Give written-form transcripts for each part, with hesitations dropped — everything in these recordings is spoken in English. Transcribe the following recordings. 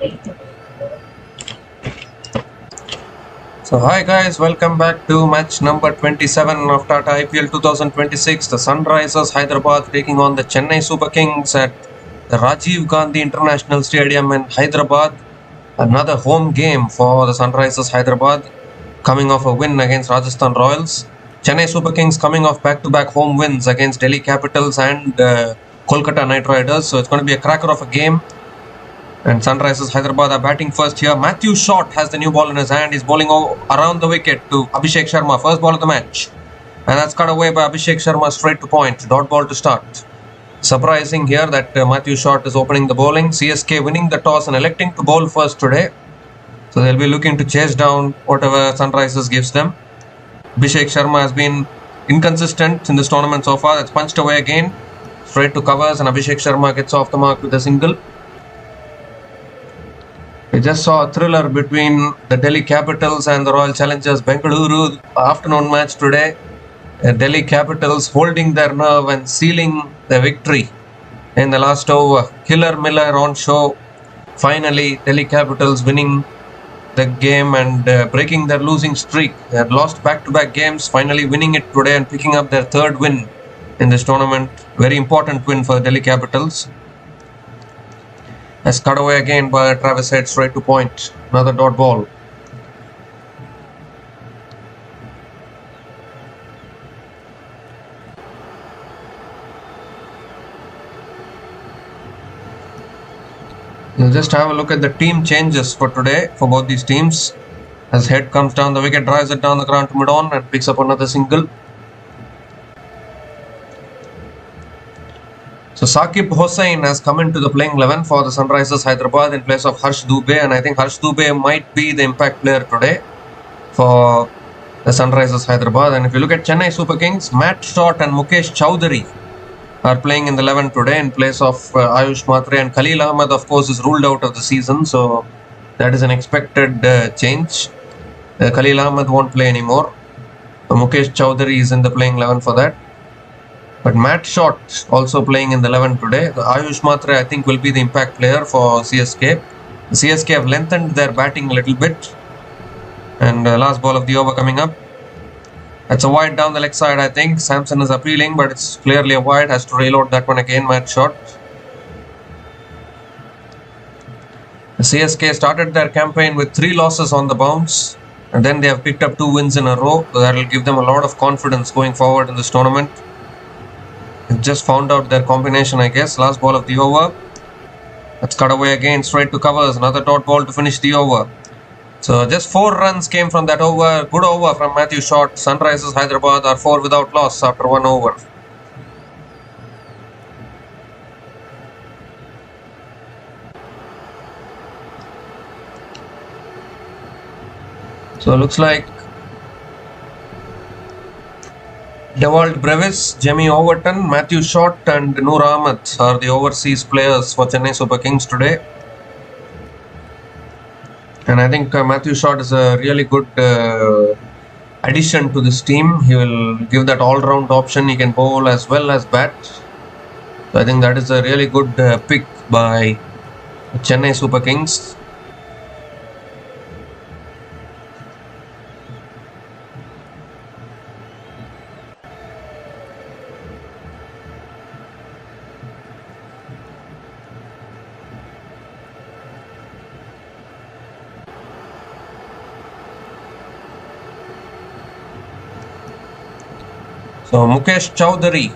So hi guys, welcome back to match number 27 of Tata IPL 2026. The Sunrisers Hyderabad taking on the Chennai Super Kings at the Rajiv Gandhi International Stadium in Hyderabad. Another home game for the Sunrisers Hyderabad, coming off a win against Rajasthan Royals. Chennai Super Kings coming off back-to-back home wins against Delhi Capitals and Kolkata Knight Riders. So it's going to be a cracker of a game. And Sunrisers Hyderabad are batting first here. Matthew Short has the new ball in his hand. He's bowling around the wicket to Abhishek Sharma. First ball of the match. And that's cut away by Abhishek Sharma straight to point. Dot ball to start. Surprising here that Matthew Short is opening the bowling. CSK winning the toss and electing to bowl first today. So they'll be looking to chase down whatever Sunrisers gives them. Abhishek Sharma has been inconsistent in this tournament so far. That's punched away again. Straight to covers and Abhishek Sharma gets off the mark with a single. We just saw a thriller between the Delhi Capitals and the Royal Challengers Bengaluru afternoon match today. Delhi Capitals holding their nerve and sealing the victory in the last over. Killer Miller on show. Finally, Delhi Capitals winning the game and breaking their losing streak. They had lost back-to-back games, finally winning it today and picking up their third win in this tournament. Very important win for the Delhi Capitals. As cut away again by Travis Head straight to point. Another dot ball. We'll just have a look at the team changes for today for both these teams. As Head comes down the wicket, drives it down the ground to mid-on and picks up another single. So Saqib Hossain has come into the playing 11 for the Sunrisers Hyderabad in place of Harsh Dubey, and I think Harsh Dubey might be the impact player today for the Sunrisers Hyderabad. And if you look at Chennai Super Kings, Matt Short and Mukesh Chowdhury are playing in the 11 today in place of Ayush Matre, and Khalil Ahmed of course is ruled out of the season, so that is an expected change. Khalil Ahmed won't play anymore. Mukesh Chowdhury is in the playing 11 for that. But Matt Short also playing in the 11 today. The Ayush Matre I think will be the impact player for CSK. The CSK have lengthened their batting a little bit. And last ball of the over coming up. That's a wide down the leg side I think. Samson is appealing but it's clearly a wide. Has to reload that one again, Matt Short. The CSK started their campaign with 3 losses on the bounce. And then they have picked up 2 wins in a row. So that will give them a lot of confidence going forward in this tournament. Just found out their combination I guess. Last ball of the over. That's cut away again straight to covers. Another dot ball to finish the over. So just 4 runs came from that over. Good over from Matthew Short. Sunrisers Hyderabad are 4 without loss after 1 over. So looks like Dewald Brevis, Jimmy Overton, Matthew Short and Noor Ahmed are the overseas players for Chennai Super Kings today. And I think Matthew Short is a really good addition to this team. He will give that all-round option. He can bowl as well as bat. So I think that is a really good pick by Chennai Super Kings. So Mukesh Chowdhury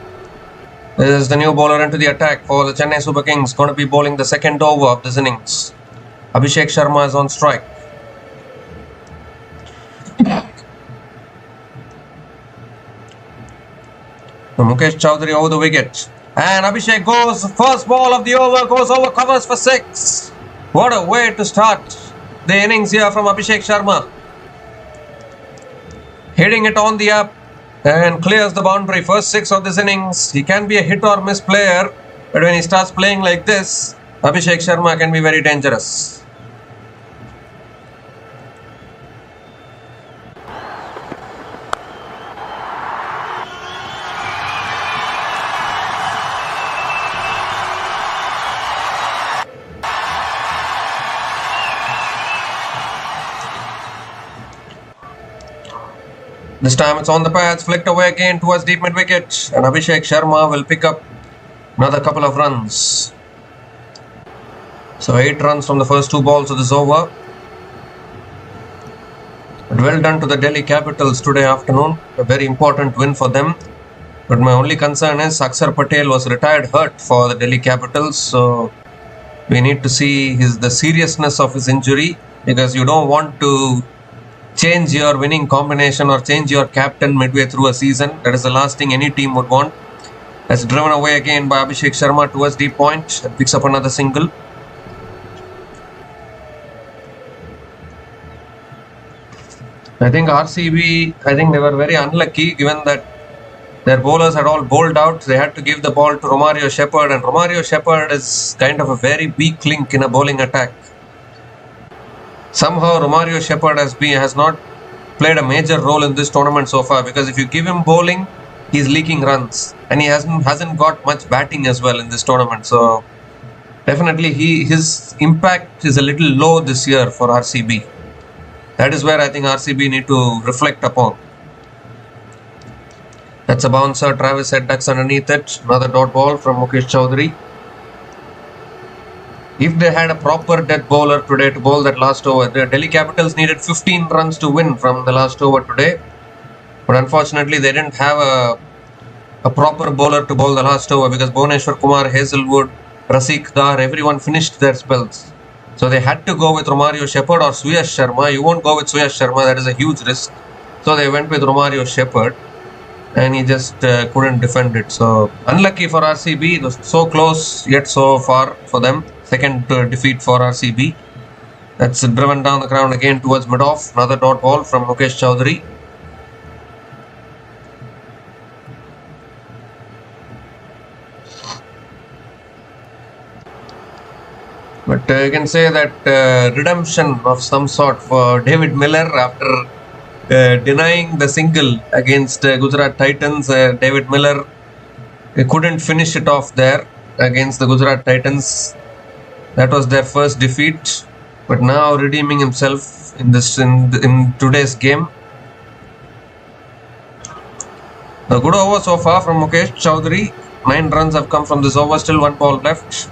is the new bowler into the attack for the Chennai Super Kings. Going to be bowling the second over of this innings. Abhishek Sharma is on strike. So Mukesh Chowdhury over the wicket. And Abhishek goes, first ball of the over, goes over, covers for 6. What a way to start the innings here from Abhishek Sharma. Hitting it on the up. And clears the boundary. First 6 of this innings. He can be a hit or miss player, but when he starts playing like this, Abhishek Sharma can be very dangerous. This time it's on the pads, flicked away again towards deep mid wicket, and Abhishek Sharma will pick up another couple of runs. So 8 runs from the first 2 balls of this over. But well done to the Delhi Capitals today afternoon. A very important win for them. But my only concern is Akshar Patel was retired hurt for the Delhi Capitals. So we need to see the seriousness of his injury, because you don't want to change your winning combination or change your captain midway through a season. That is the last thing any team would want. That's driven away again by Abhishek Sharma towards deep point and picks up another single. I think RCB, they were very unlucky, given that their bowlers had all bowled out. They had to give the ball to Romario Shepherd, and Romario Shepherd is kind of a very weak link in a bowling attack. Somehow Romario Shepherd has not played a major role in this tournament so far, because if you give him bowling, he's leaking runs, and he hasn't got much batting as well in this tournament. So definitely his impact is a little low this year for RCB. That is where I think RCB need to reflect upon. That's a bouncer. Travis Head ducks underneath it. Another dot ball from Mukesh Chowdhury. If they had a proper death bowler today to bowl that last over, the Delhi Capitals needed 15 runs to win from the last over today. But unfortunately, they didn't have a proper bowler to bowl the last over, because Bhuvneshwar Kumar, Hazelwood, Raseek Dar, everyone finished their spells. So they had to go with Romario Shepherd or Suyash Sharma. You won't go with Suyash Sharma, that is a huge risk. So they went with Romario Shepherd, and he just couldn't defend it. So unlucky for RCB. It was so close yet so far for them. Second defeat for RCB. That's driven down the ground again towards mid-off. Another dot ball from Mukesh Chowdhury. But you can say that redemption of some sort for David Miller after denying the single against Gujarat Titans. David Miller couldn't finish it off there against the Gujarat Titans. That was their first defeat, but now redeeming himself in today's game. A good over so far from Mukesh Chowdhury. 9 runs have come from this over. Still 1 ball left.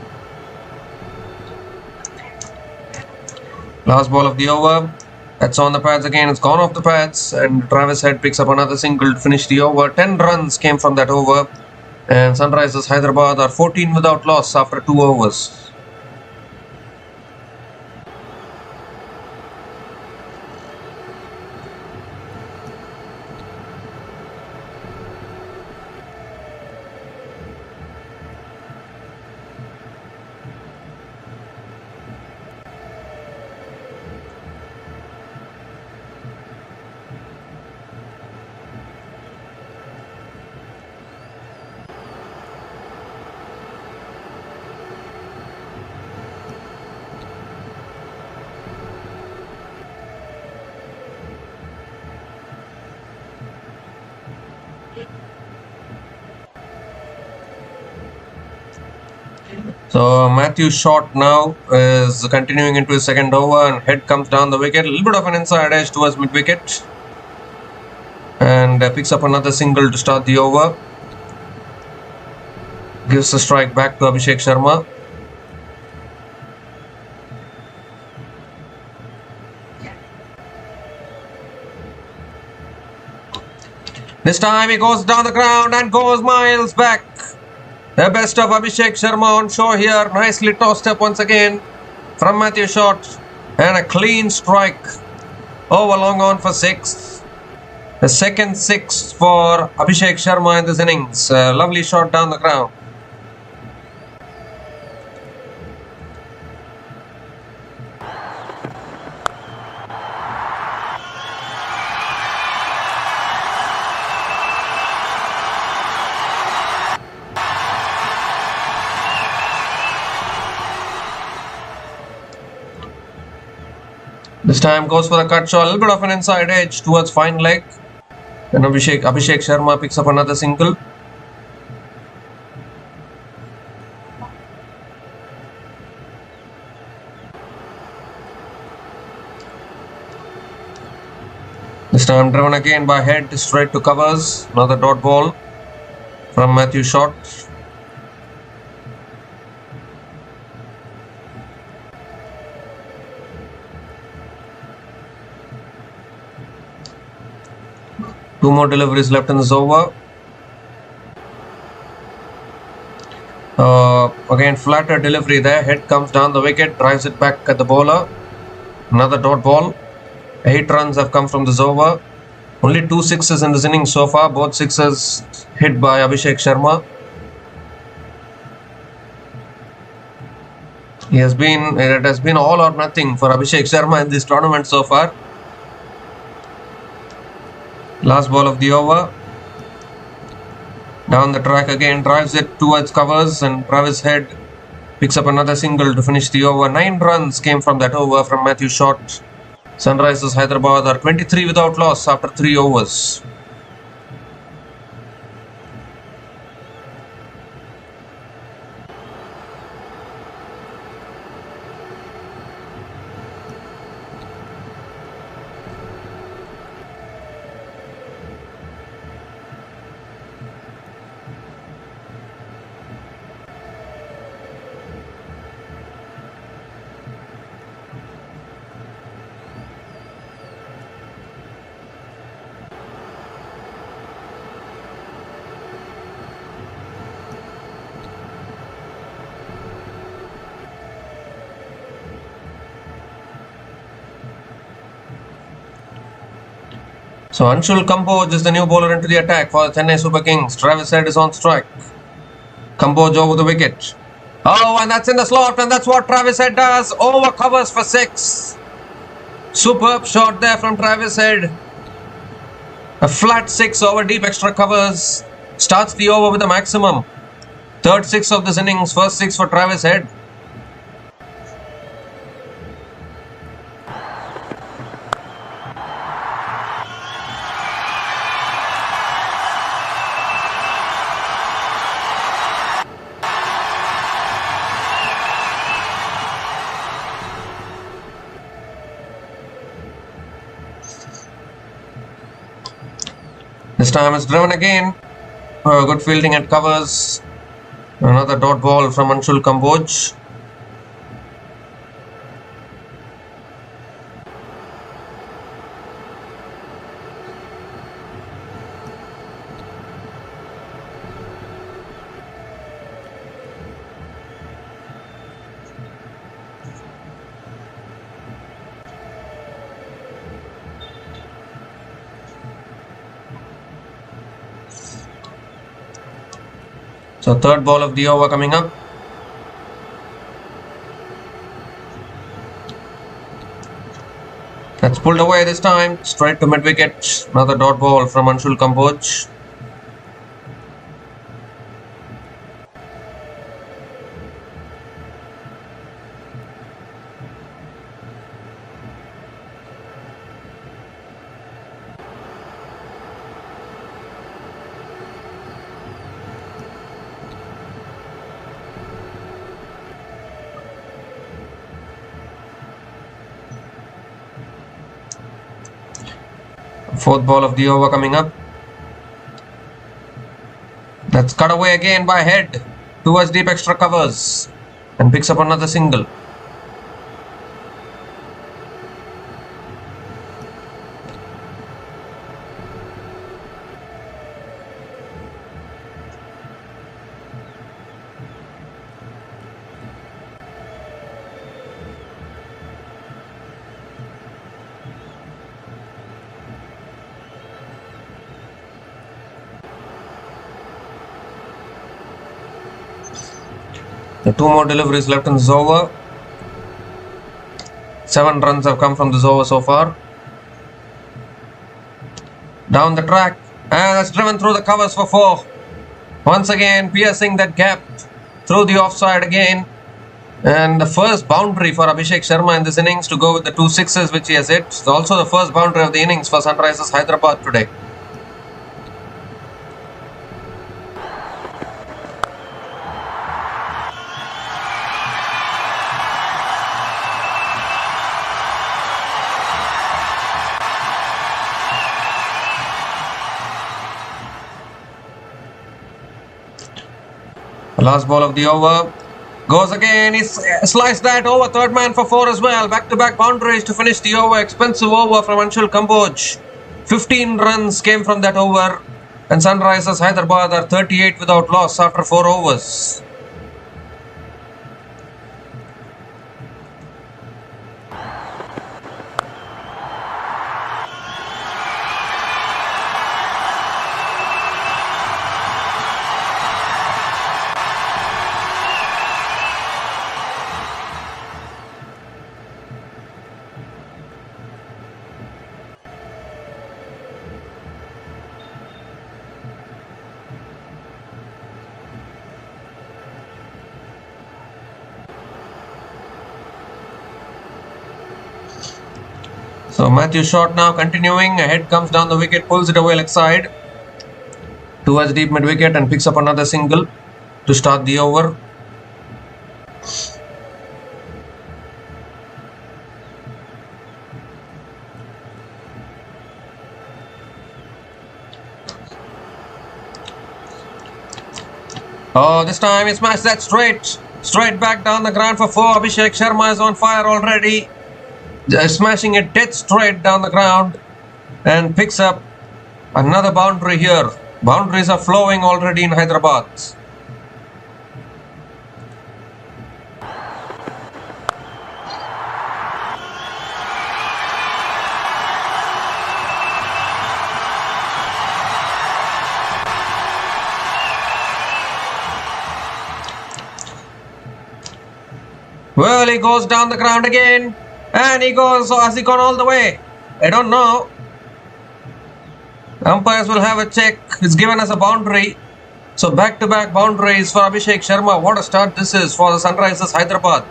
Last ball of the over. That's on the pads again. It's gone off the pads, and Travis Head picks up another single to finish the over. 10 runs came from that over, and Sunrisers Hyderabad are 14 without loss after 2 overs. So Matthew Short now is continuing into his second over, and Head comes down the wicket. A little bit of an inside edge towards mid wicket, and picks up another single to start the over. Gives a strike back to Abhishek Sharma. This time he goes down the ground and goes miles back. The best of Abhishek Sharma on show here. Nicely tossed up once again from Matthew Short. And a clean strike. Over long on for 6. The second 6 for Abhishek Sharma in this innings. Lovely shot down the ground. This time goes for the cut shot, a little bit of an inside edge towards fine leg. And Abhishek Sharma picks up another single. This time driven again by head straight to covers. Another dot ball from Matthew Short. Two more deliveries left in this over. Again, flatter delivery there. Head comes down the wicket, drives it back at the bowler. Another dot ball. 8 runs have come from this over. Only 2 sixes in this innings so far. Both sixes hit by Abhishek Sharma. It has been all or nothing for Abhishek Sharma in this tournament so far. Last ball of the over. Down the track again, drives it towards covers, and Travis Head picks up another single to finish the over. 9 runs came from that over from Matthew Short. Sunrisers Hyderabad are 23 without loss after 3 overs. So Anshul Kamboj is the new bowler into the attack for the Chennai Super Kings. Travis Head is on strike. Kamboj over the wicket. Oh, and that's in the slot, and that's what Travis Head does. Over covers for 6. Superb shot there from Travis Head. A flat 6 over deep extra covers. Starts the over with a maximum. Third 6 of this innings. First 6 for Travis Head. This time it's driven again. Good fielding at covers. Another dot ball from Anshul Kamboj. So third ball of the over coming up. That's pulled away this time, straight to mid wicket. Another dot ball from Anshul Kamboj. Fourth ball of the over coming up. That's cut away again by Head towards deep extra covers and picks up another single. The 2 more deliveries left in this over. 7 runs have come from this over so far. Down the track, and that's driven through the covers for 4. Once again piercing that gap through the offside again. And the first boundary for Abhishek Sharma in this innings to go with the 2 sixes which he has hit. It's also the first boundary of the innings for Sunrisers Hyderabad today. The last ball of the over. Goes again. He sliced that over. Third man for 4 as well. Back-to-back boundaries to finish the over. Expensive over from Anshul Kamboj. 15 runs came from that over. And Sunrisers Hyderabad are 38 without loss after 4 overs. So Matthew shot now continuing. Ahead comes down the wicket, pulls it away leg side towards deep mid wicket and picks up another single to start the over. Oh, this time he smashed that straight back down the ground for 4. Abhishek Sharma is on fire already. Smashing it dead straight down the ground and picks up another boundary here. Boundaries are flowing already in Hyderabad. Well, he goes down the ground again. And he goes, has he gone all the way? I don't know. Umpires will have a check. It's given as a boundary. So back-to-back boundaries for Abhishek Sharma. What a start this is for the Sunrisers Hyderabad.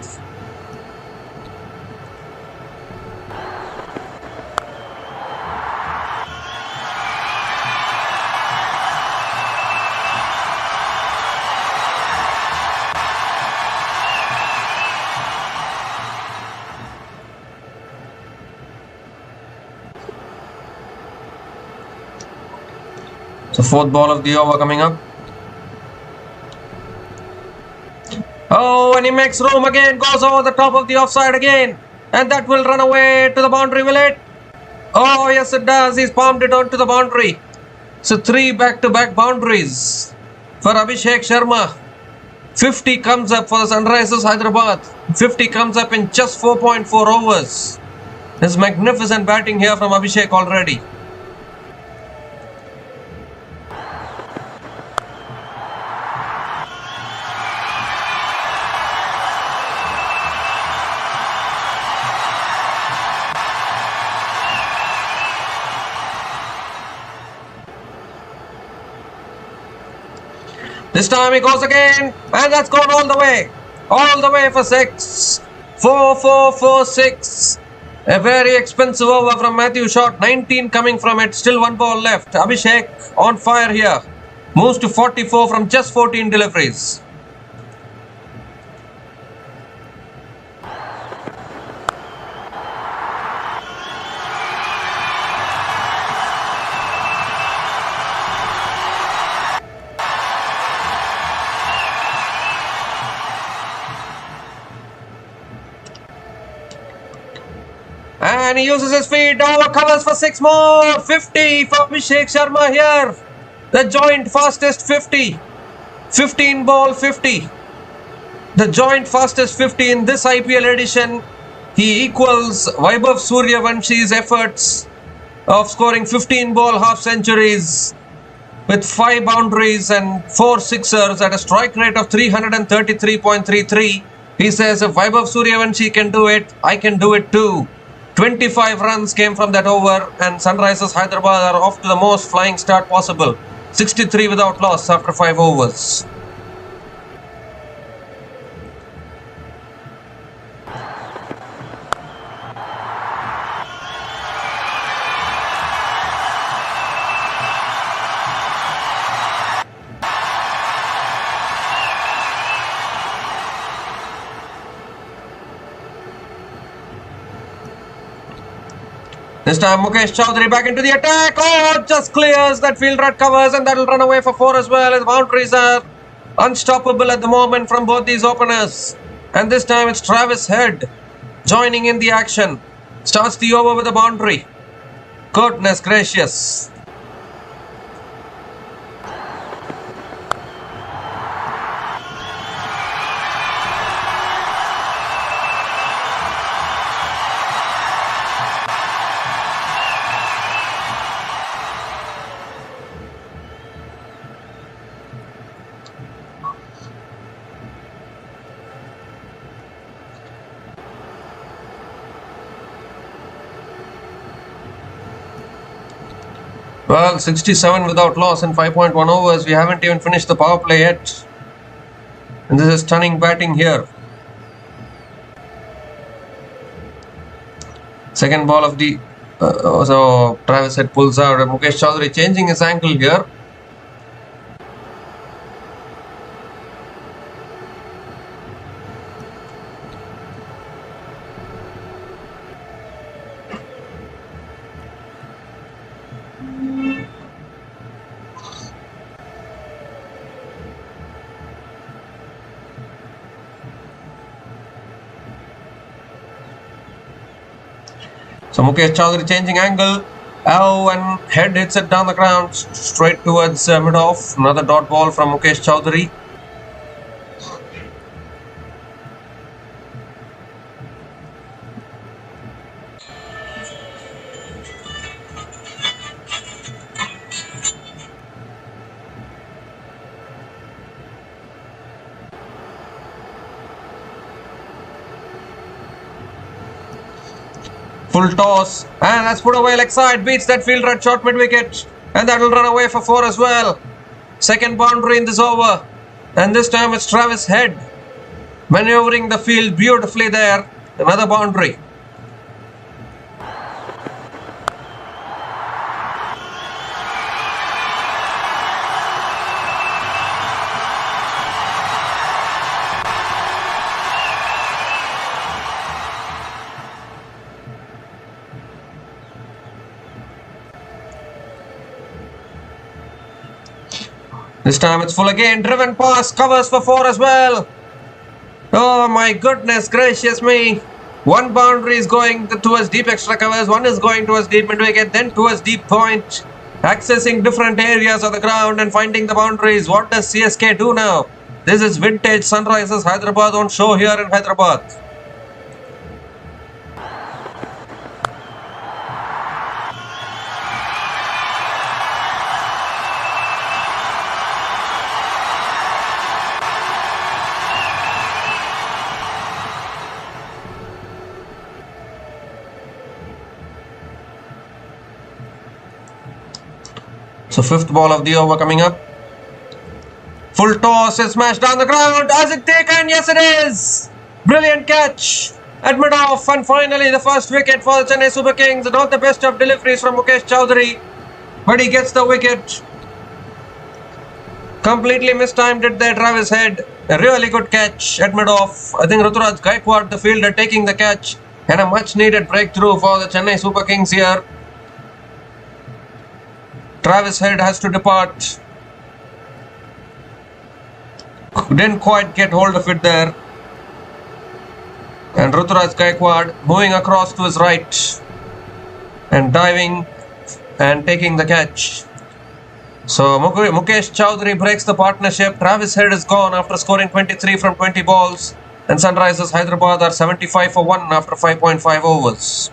So 4th ball of the over coming up. Oh, and he makes room again, goes over the top of the offside again. And that will run away to the boundary, will it? Oh, yes it does. He's palmed it onto the boundary. So 3 back-to-back boundaries for Abhishek Sharma. 50 comes up for the Sunrisers Hyderabad. 50 comes up in just 4.4 overs. There's magnificent batting here from Abhishek already. This time he goes again, and that's gone all the way for 6. 4, 4, 4, 6. A very expensive over from Matthew shot, 19 coming from it, still 1 ball left. Abhishek on fire here, moves to 44 from just 14 deliveries. And he uses his feet, over covers for 6 more. 50 for Abhishek Sharma here. The joint fastest 50. 15 ball 50. The joint fastest 50 in this IPL edition. He equals Vaibhav Suryavansh's efforts of scoring 15 ball half centuries with 5 boundaries and 4 sixers at a strike rate of 333.33. He says if Vaibhav Suryavanshi can do it, I can do it too. 25 runs came from that over and Sunrisers Hyderabad are off to the most flying start possible. 63 without loss after 5 overs. This time Mukesh Chowdhury back into the attack. Oh, just clears that fielder at covers and that will run away for 4 as well. His boundaries are Unstoppable at the moment from both these openers. And this time it's Travis Head joining in the action. Starts the over with a boundary. Goodness gracious. Well, 67 without loss in 5.1 overs. We haven't even finished the power play yet. And this is stunning batting here. Second ball of the... so Travis Head pulls out. Mukesh Chowdhury changing his angle here. So Mukesh Chowdhury changing angle. Oh, and Head hits it down the ground straight towards mid-off. Another dot ball from Mukesh Chowdhury. Full toss, and that's put away leg side, beats that fielder at short mid wicket, and that will run away for 4 as well. Second boundary in this over, and this time it's Travis Head maneuvering the field beautifully there. Another boundary. This time it's full again. Driven pass, covers for 4 as well. Oh my goodness gracious me. One boundary is going towards deep extra covers. One is going towards deep mid wicket, then towards deep point. Accessing different areas of the ground and finding the boundaries. What does CSK do now? This is vintage Sunrisers Hyderabad on show here in Hyderabad. So fifth ball of the over coming up. Full toss is smashed down the ground. Has it taken? Yes it is. Brilliant catch at mid-off, and finally the first wicket for the Chennai Super Kings. Not the best of deliveries from Mukesh Chowdhury, but he gets the wicket. Completely mistimed it there, Travis Head. A really good catch at mid-off. I think Ruturaj Gaikwad, the fielder, taking the catch, and a much needed breakthrough for the Chennai Super Kings here. Travis Head has to depart. Didn't quite get hold of it there. And Ruturaj Gaikwad moving across to his right and diving and taking the catch. So Mukesh Chowdhury breaks the partnership. Travis Head is gone after scoring 23 from 20 balls. And Sunrisers Hyderabad are 75 for 1 after 5.5 overs.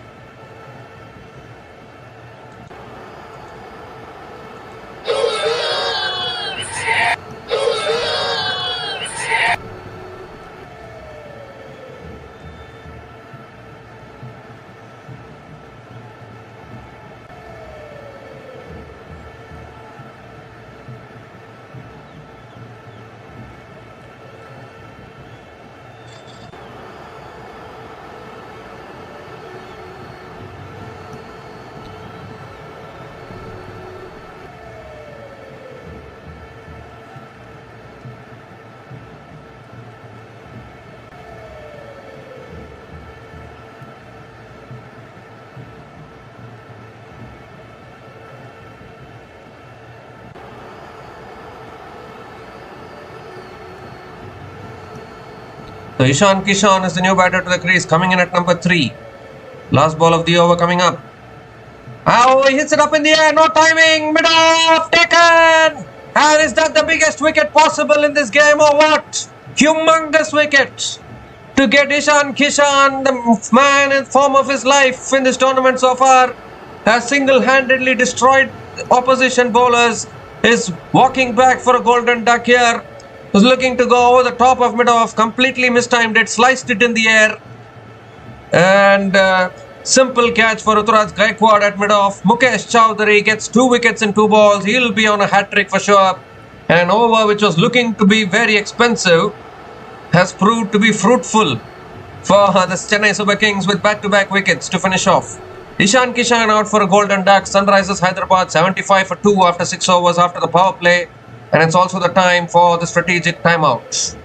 So Ishan Kishan is the new batter to the crease, coming in at number 3. Last ball of the over coming up. Oh, he hits it up in the air, no timing, mid-off, taken! And is that the biggest wicket possible in this game or what? Humongous wicket to get Ishan Kishan, the man in form of his life in this tournament so far, has single-handedly destroyed opposition bowlers, is walking back for a golden duck here, is looking to go over the top of mid-off, completely mistimed it, sliced it in the air, and simple catch for Ruturaj Gaikwad at mid-off. Mukesh Chowdhury gets 2 wickets in 2 balls. He'll be on a hat-trick for sure. And an over which was looking to be very expensive has proved to be fruitful for the Chennai Super Kings with back-to-back wickets to finish off. Ishan Kishan out for a golden duck. Sunrisers Hyderabad 75 for 2 after 6 overs after the power play. And it's also the time for the strategic timeout.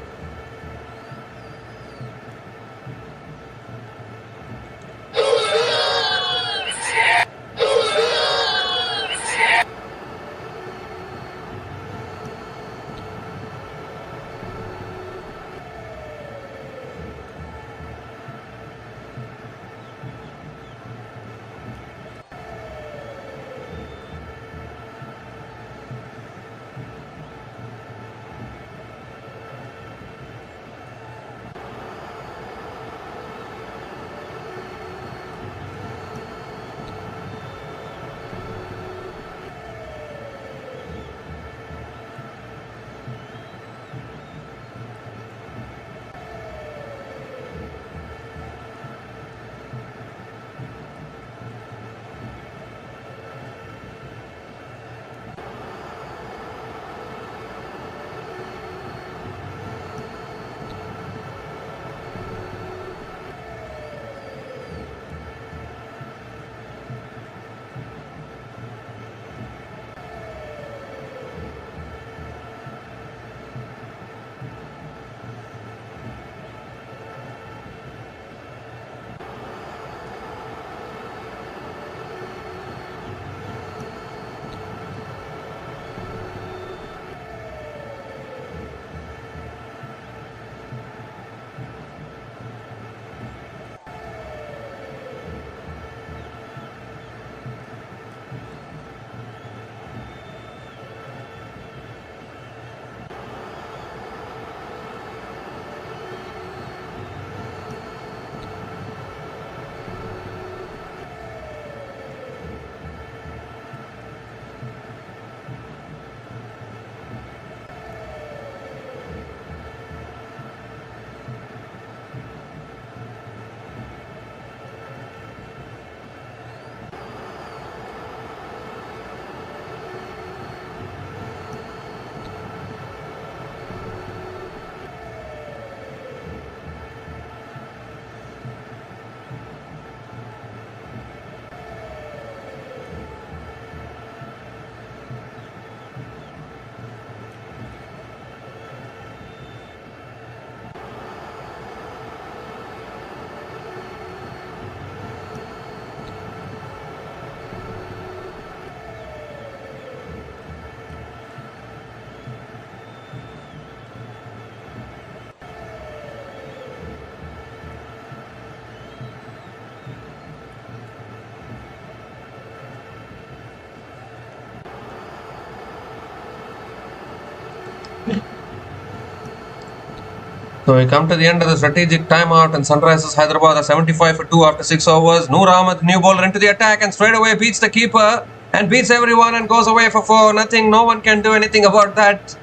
So we come to the end of the strategic timeout and Sunrisers Hyderabad are 75 for 2 after 6 overs. Noor Ahmed, new bowler into the attack and straight away beats the keeper and beats everyone and goes away for 4. Nothing, no one can do anything about that.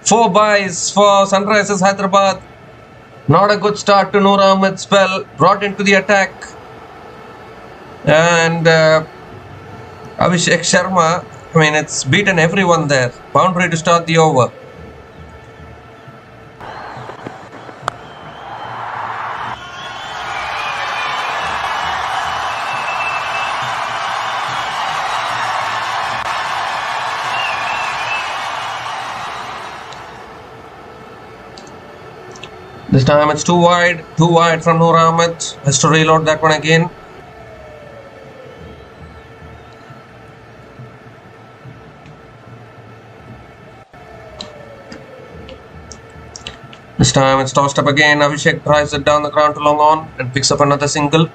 4 byes for Sunrisers Hyderabad. Not a good start to Noor Ahmed's spell. Brought into the attack. And Abhishek Sharma, it's beaten everyone there. Boundary to start the over. This time it's too wide from Noor Ahmed. Has to reload that one again. This time it's tossed up again. Abhishek drives it down the ground to long on and picks up another single.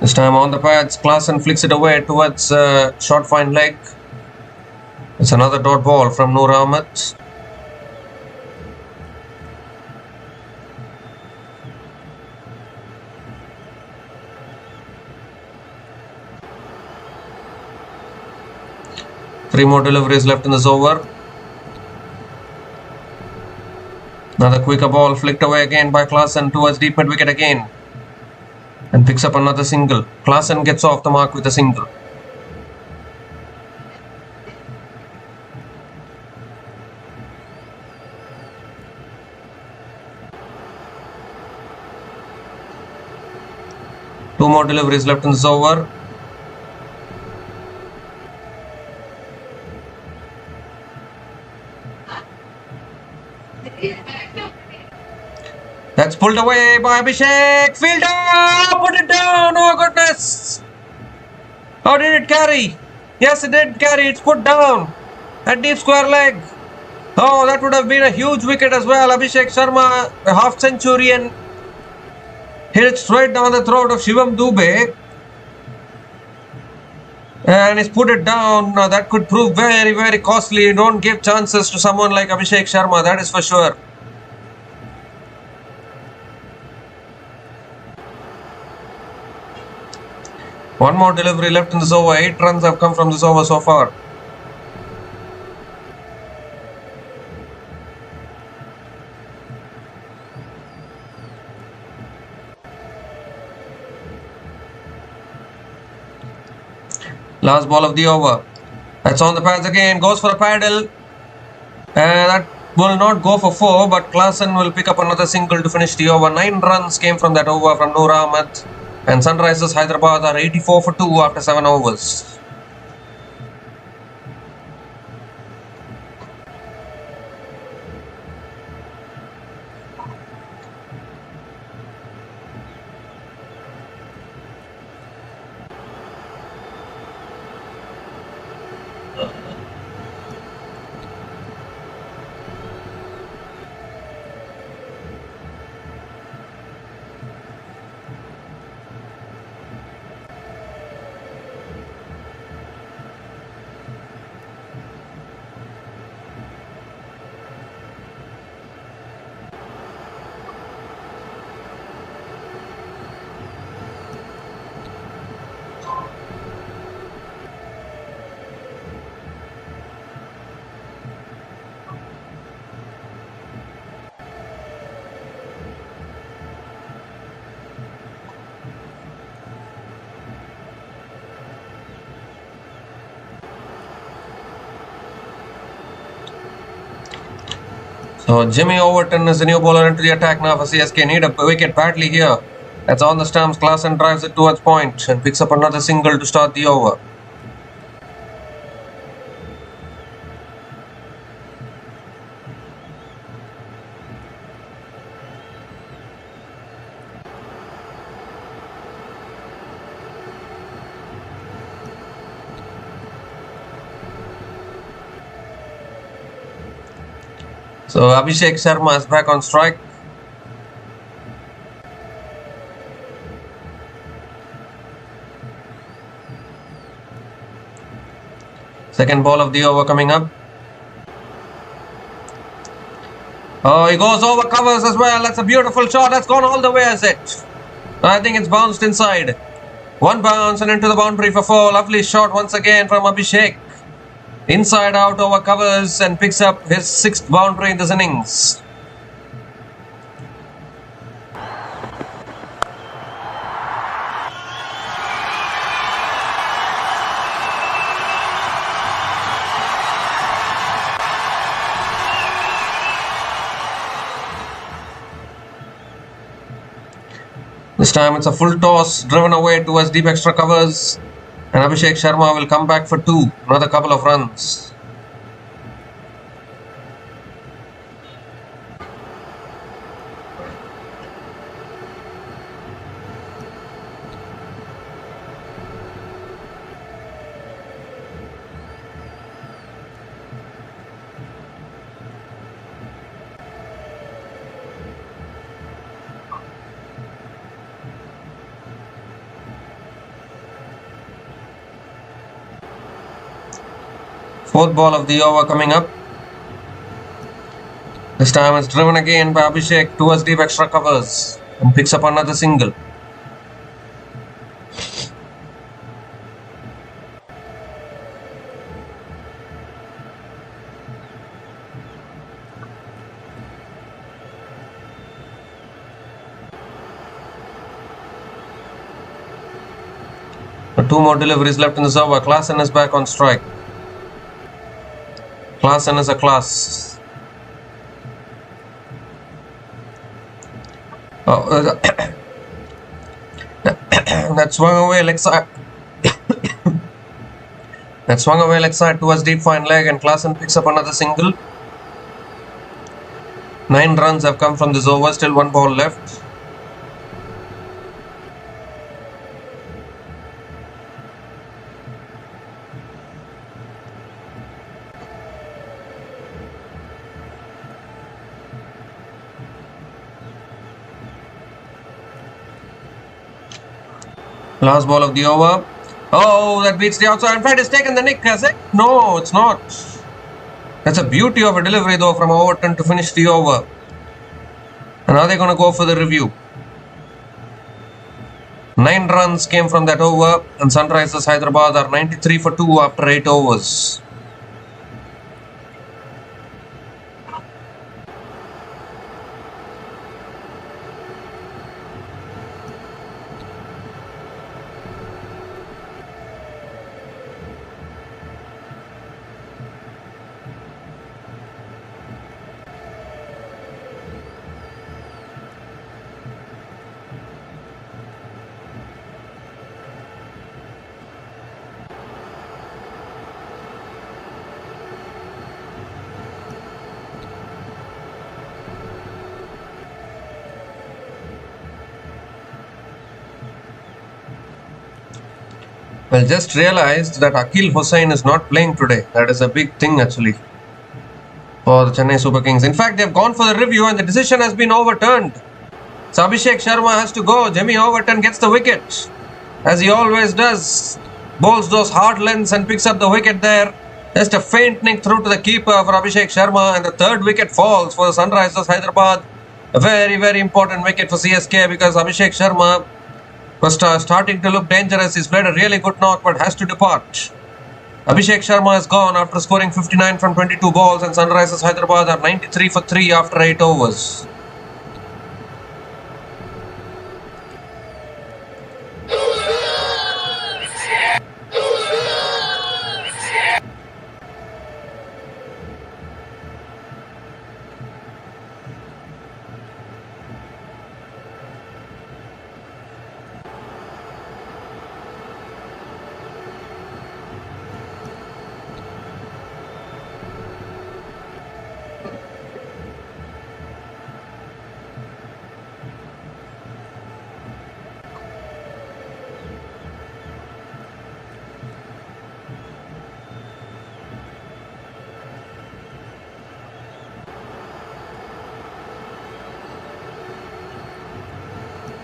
This time on the pads, Klaasen flicks it away towards short fine leg. It's another dot ball from Noor Ahmed. Three more deliveries left in this over. Another quicker ball flicked away again by Klaasen towards deep mid wicket again. And picks up another single. Klaasen gets off the mark with a single. Two more deliveries left in this over. That's pulled away by Abhishek. Fielder! Put it down! Oh goodness! How did it carry? Yes, it did carry. It's put down. At deep square leg. Oh, that would have been a huge wicket as well. Abhishek Sharma, a half century, and hit it straight down the throat of Shivam Dubey. And he's put it down. That could prove very, very costly. You don't give chances to someone like Abhishek Sharma, that is for sure. One more delivery left in this over. 8 runs have come from this over so far. Last ball of the over. That's on the pads again. Goes for a paddle. And that will not go for 4. But Klaasen will pick up another single to finish the over. 9 runs came from that over from Noor Ahmed. And Sunrisers Hyderabad are 84 for 2 after 7 overs. So Jimmy Overton is the new bowler into the attack now for CSK. Need a wicket badly here. That's on the stumps. Klaasen drives it towards point and picks up another single to start the over. So Abhishek Sharma is back on strike. Second ball of the over coming up. Oh, he goes over covers as well. That's a beautiful shot. That's gone all the way, is it? I think it's bounced inside. One bounce and into the boundary for 4. Lovely shot once again from Abhishek. Inside out over covers and picks up his 6th boundary in this innings. This time it's a full toss, driven away towards deep extra covers, and Abhishek Sharma will come back for two, another couple of runs. Fourth ball of the over coming up. This time it's driven again by Abhishek towards deep extra covers and picks up another single. Two more deliveries left in this over. Klaasen is back on strike. Klaasen is a class. Oh, that swung away leg side. That swung away leg side towards deep fine leg, and Klaasen picks up another single. 9 runs have come from this over. Still 1 ball left. Last ball of the over. Oh, that beats the outside. In fact, it's taken the nick, has it? No, it's not. That's a beauty of a delivery though from Overton to finish the over. And now they're going to go for the review. 9 runs came from that over, and Sunrisers Hyderabad are 93 for 2 after 8 overs. Well, just realized that Akil Hussain is not playing today. That is a big thing actually for the Chennai Super Kings. In fact, they have gone for the review and the decision has been overturned. So Abhishek Sharma has to go. Jimmy Overton gets the wicket, as he always does. Bowls those hard lengths and picks up the wicket there. Just a faint nick through to the keeper for Abhishek Sharma, and the third wicket falls for the Sunrisers Hyderabad. A very, very important wicket for CSK because Abhishek Sharma was starting to look dangerous. He's played a really good knock but has to depart. Abhishek Sharma is gone after scoring 59 from 22 balls, and Sunrisers Hyderabad are 93 for 3 after 8 overs.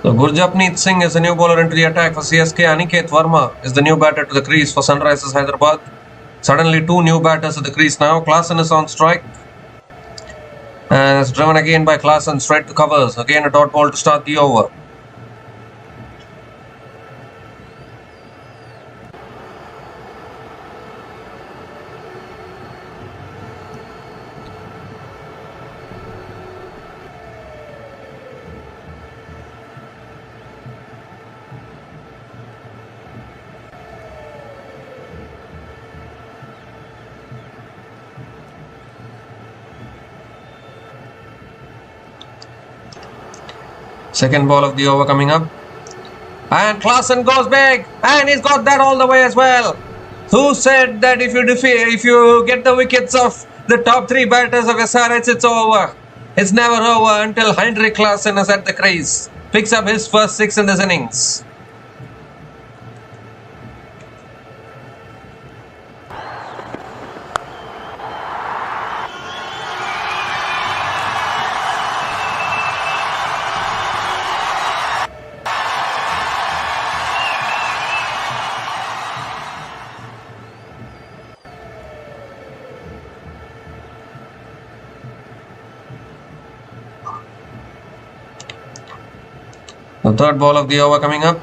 So Gurjapneet Singh is the new bowler into the attack for CSK. Aniket Verma is the new batter to the crease for Sunrisers Hyderabad. Suddenly 2 new batters at the crease now. Klaasen is on strike. And it's driven again by Klaasen straight to covers. Again a dot ball to start the over. Second ball of the over coming up. And Klaasen goes big, and he's got that all the way as well. Who said that if you get the wickets of the top three batters of SRH, it's over? It's never over until Heinrich Klaasen is at the crease. Picks up his first 6 in this innings. The third ball of the over coming up.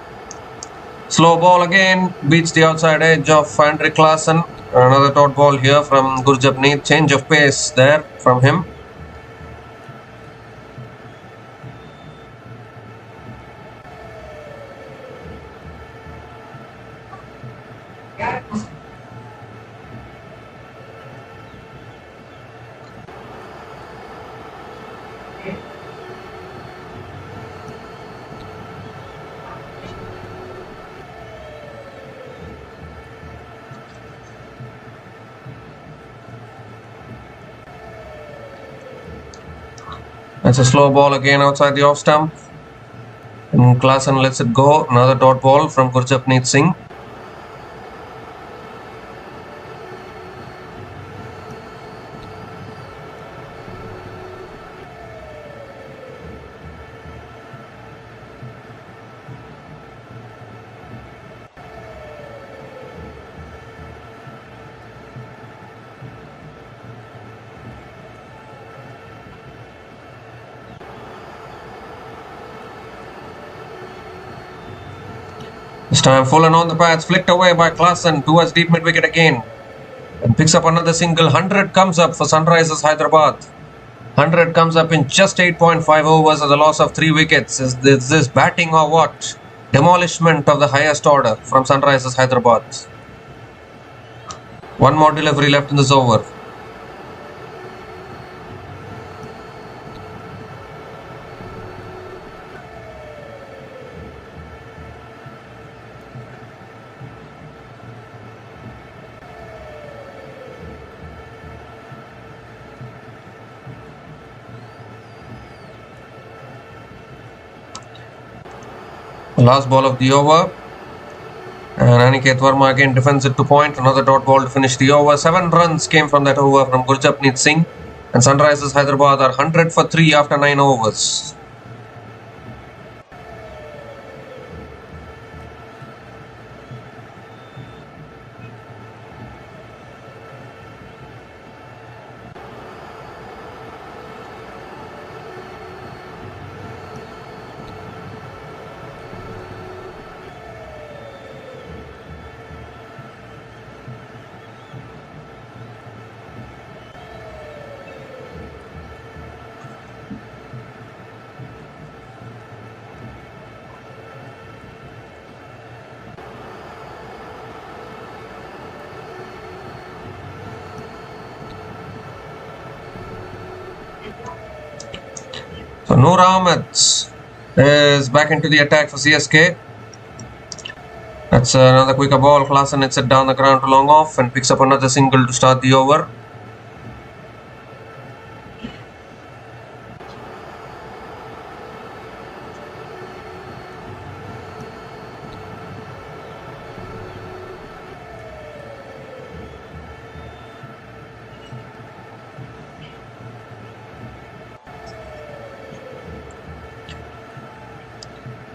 Slow ball again, beats the outside edge of Heinrich Klaasen. Another dot ball here from Gurjapneet. Change of pace there from him. That's a slow ball again outside the off stump. And Klaasen lets it go. Another dot ball from Gurjapneet Singh. This time full and on the pads, flicked away by Klaasen towards deep mid wicket again. And picks up another single. 100 comes up for Sunrisers Hyderabad. 100 comes up in just 8.5 overs at the loss of 3 wickets. Is this batting or what? Demolishment of the highest order from Sunrisers Hyderabad. One more delivery left in this over. Last ball of the over, and Aniket Verma again defends it to point. Another dot ball to finish the over. 7 runs came from that over from Gurjapneet Singh, and Sunrisers Hyderabad are 100 for 3 after 9 overs. So Noor Ahmed is back into the attack for CSK. That's another quicker ball. Klaasen hits it down the ground to long off and picks up another single to start the over.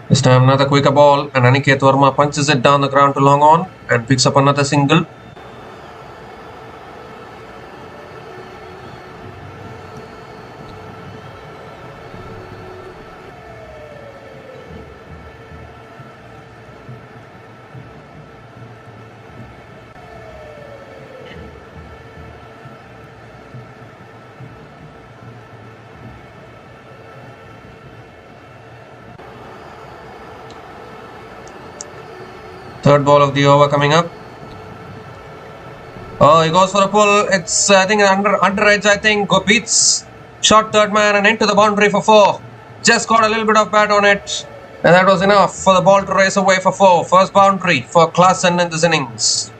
This time another quicker ball, and Aniket Verma punches it down the ground to long on and picks up another single. Third ball of the over coming up. Oh, he goes for a pull. It's, I think, under edge, I think. Beats short third man and into the boundary for 4. Just got a little bit of bat on it. And that was enough for the ball to race away for 4. First boundary for Klaasen in this innings.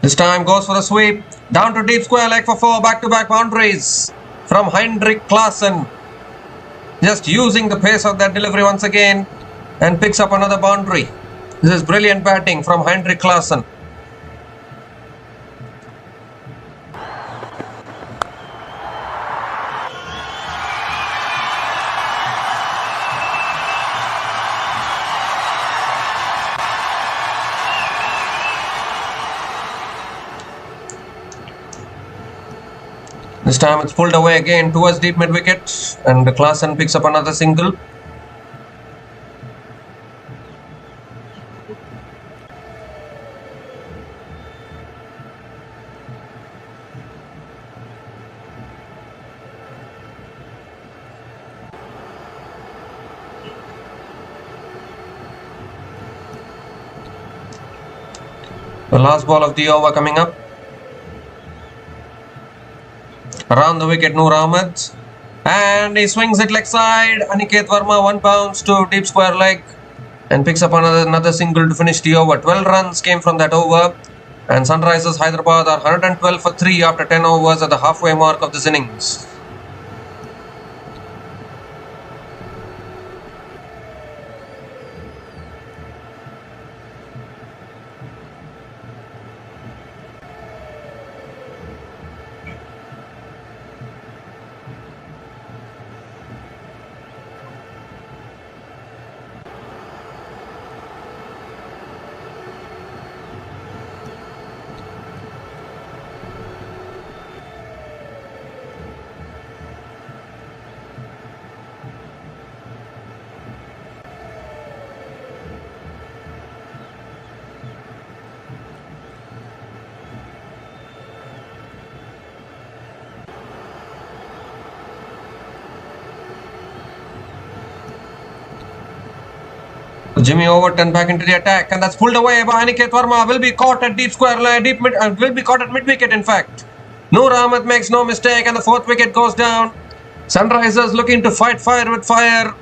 This time goes for the sweep. Down to deep square leg for 4. Back-to-back boundaries from Henrik Klaasen. Just using the pace of that delivery once again and picks up another boundary. This is brilliant batting from Henrik Klaasen. This time it's pulled away again towards deep mid-wicket and Klaasen picks up another single. The last ball of the over coming up. Around the wicket, Noor Ahmed, and he swings it leg side. Aniket Verma 1 bounce to deep square leg and picks up another single to finish the over. 12 runs came from that over, and Sunrisers Hyderabad are 112 for 3 after 10 overs at the halfway mark of this innings. Jimmy Overton back into the attack, and that's pulled away by Aniket Verma. Will be caught at deep square line, will be caught at mid wicket. In fact, Noor Ahmed makes no mistake, and the 4th wicket goes down. Sunrisers looking to fight fire with fire,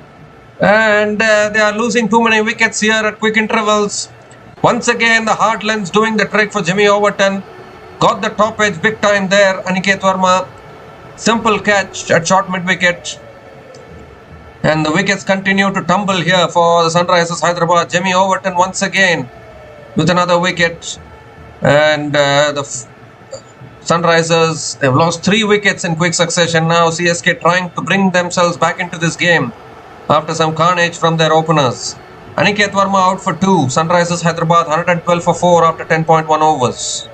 and they are losing too many wickets here at quick intervals. Once again, the hard lens doing the trick for Jimmy Overton. Got the top edge big time there. Aniket Verma, simple catch at short mid wicket. And the wickets continue to tumble here for the Sunrisers Hyderabad. Jimmy Overton once again with another wicket. And the Sunrisers, they've lost 3 wickets in quick succession now. CSK trying to bring themselves back into this game after some carnage from their openers. Aniket Verma out for 2. Sunrisers Hyderabad 112 for 4 after 10.1 overs.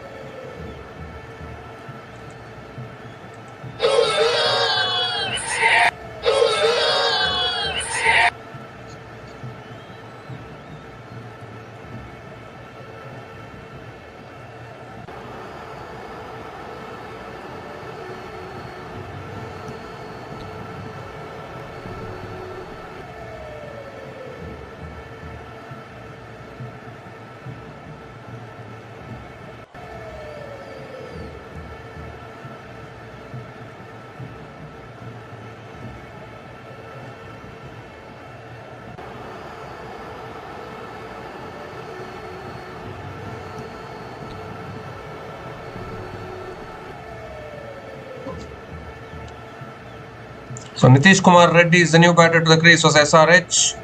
So Nitish Kumar Reddy is the new batter to the crease was SRH.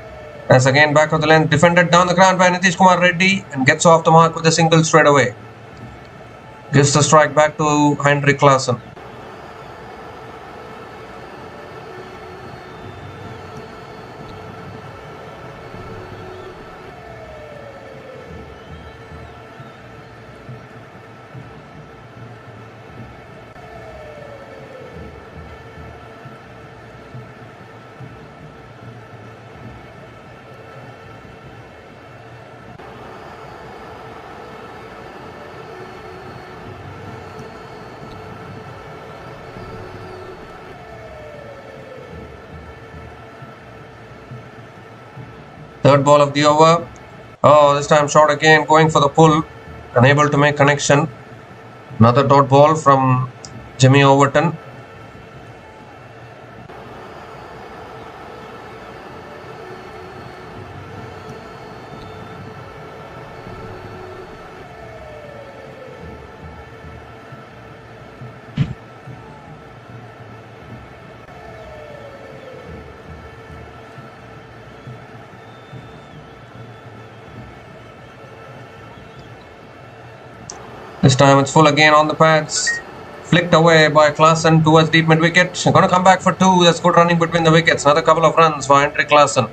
As again back of the length, defended down the ground by Nitish Kumar Reddy and gets off the mark with a single straight away. Gives the strike back to Henrik Klaasen. Third ball of the over. Oh, this time short again, going for the pull. Unable to make connection. Another dot ball from Jimmy Overton. This time it's full again on the pads. Flicked away by Klaasen towards deep mid wicket. Going to come back for two. That's good running between the wickets. Another couple of runs for Henrik Klaasen.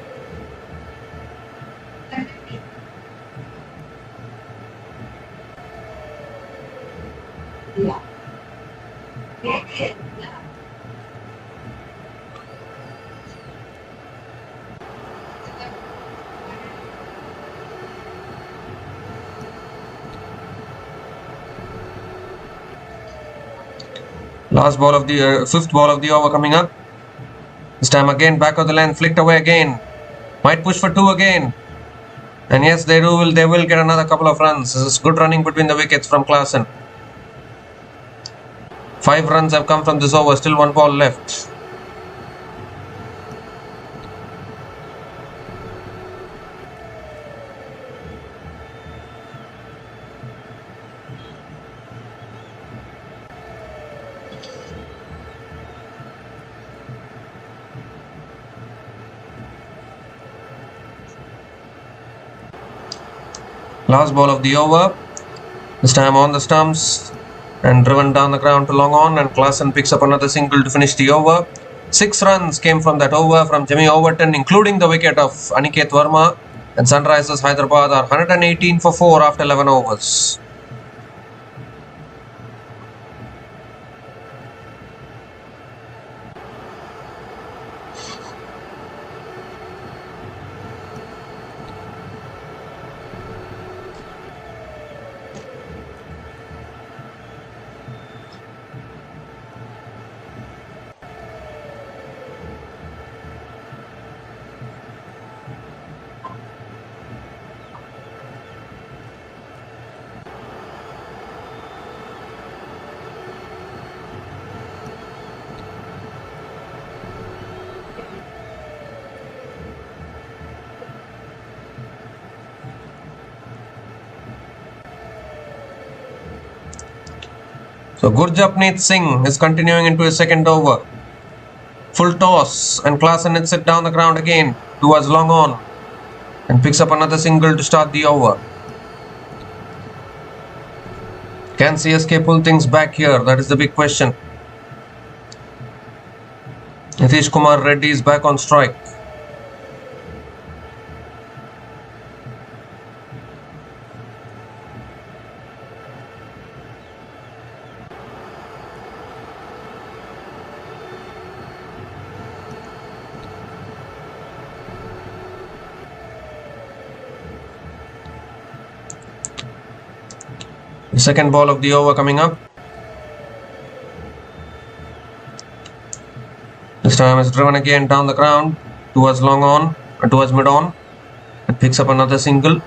Last ball of the fifth ball of the over coming up. This time again back of the length, flicked away again. Might push for two again. And yes, they will get another couple of runs. This is good running between the wickets from Klaasen. 5 runs have come from this over, still 1 ball left. Last ball of the over. This time on the stumps and driven down the ground to long on, and Klaasen picks up another single to finish the over. 6 runs came from that over from Jimmy Overton, including the wicket of Aniket Verma, and Sunrisers Hyderabad are 118 for 4 after 11 overs. So Gurjapneet Singh is continuing into his second over. Full toss, and Klaasen hits it down the ground again towards long on and picks up another single to start the over. Can CSK pull things back here? That is the big question. Nitish Kumar Reddy is back on strike. The second ball of the over coming up. This time it's driven again down the ground towards long on and towards mid on, and picks up another single.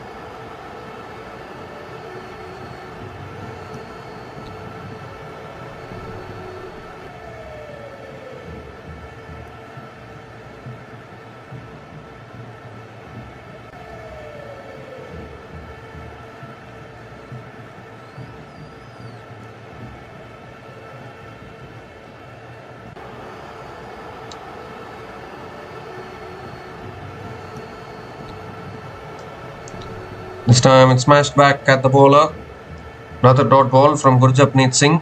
This time it's smashed back at the bowler. Another dot ball from Gurjapneet Singh.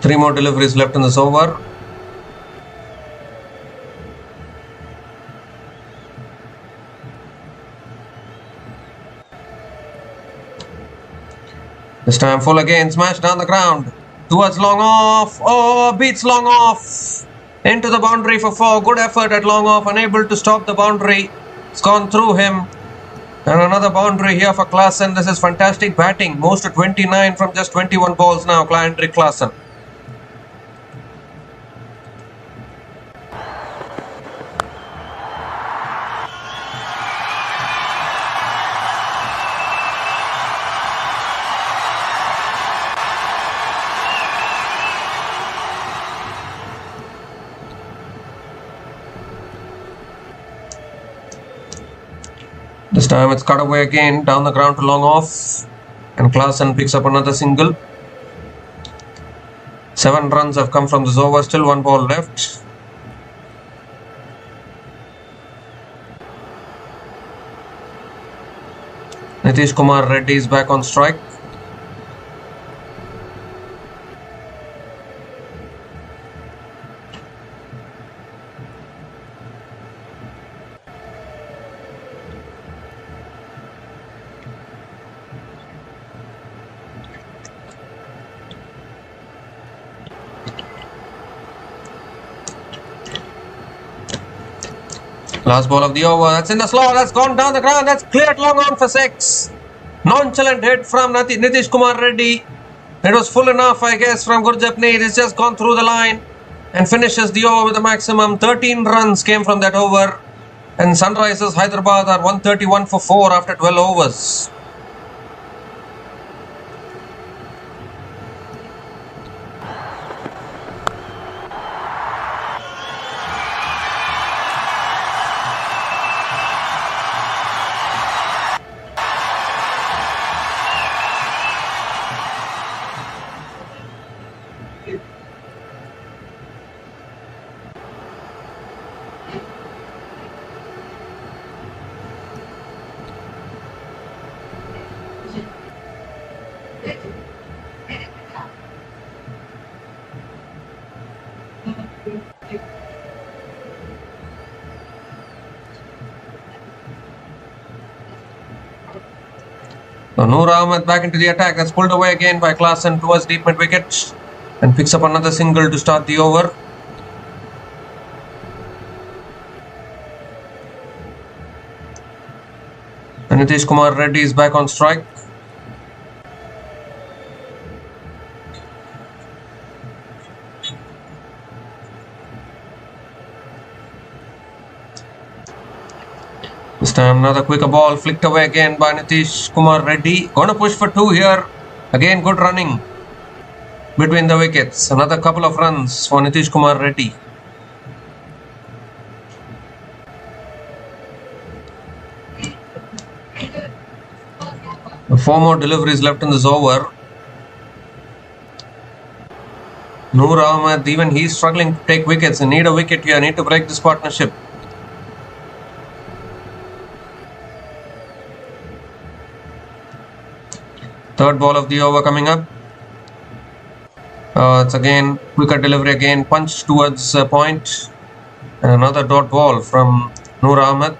Three more deliveries left in this over. This time full again, smashed down the ground towards long off. Oh, beats long off into the boundary for 4. Good effort at long off, unable to stop the boundary. It's gone through him. And another boundary here for Klaasen. This is fantastic batting. Moves to 29 from just 21 balls now, Hendrik Klaasen. This time it's cut away again, down the ground to long off, and Klaasen picks up another single. 7 runs have come from this over, still 1 ball left. Nitish Kumar Reddy is back on strike. Last ball of the over, that's in the slow, that's gone down the ground, that's cleared long on for 6. Nonchalant hit from Nitish Kumar Reddy. It was full enough, I guess, from Gurjapneet. It's just gone through the line and finishes the over with a maximum. 13 runs came from that over. And Sunrisers Hyderabad are 131 for 4 after 12 overs. So Noor Ahmed back into the attack. That's pulled away again by Klaasen towards deep mid wicket and picks up another single to start the over. And Nitish Kumar Reddy is back on strike. This time another quicker ball flicked away again by Nitish Kumar Reddy. Gonna push for 2 here. Again good running between the wickets. Another couple of runs for Nitish Kumar Reddy. Four more deliveries left in this over. Noor Ahmed, even he's struggling to take wickets. They need a wicket here. Need to break this partnership. Third ball of the over coming up. It's again quicker delivery again. Punch towards point. And another dot ball from Noor Ahmed.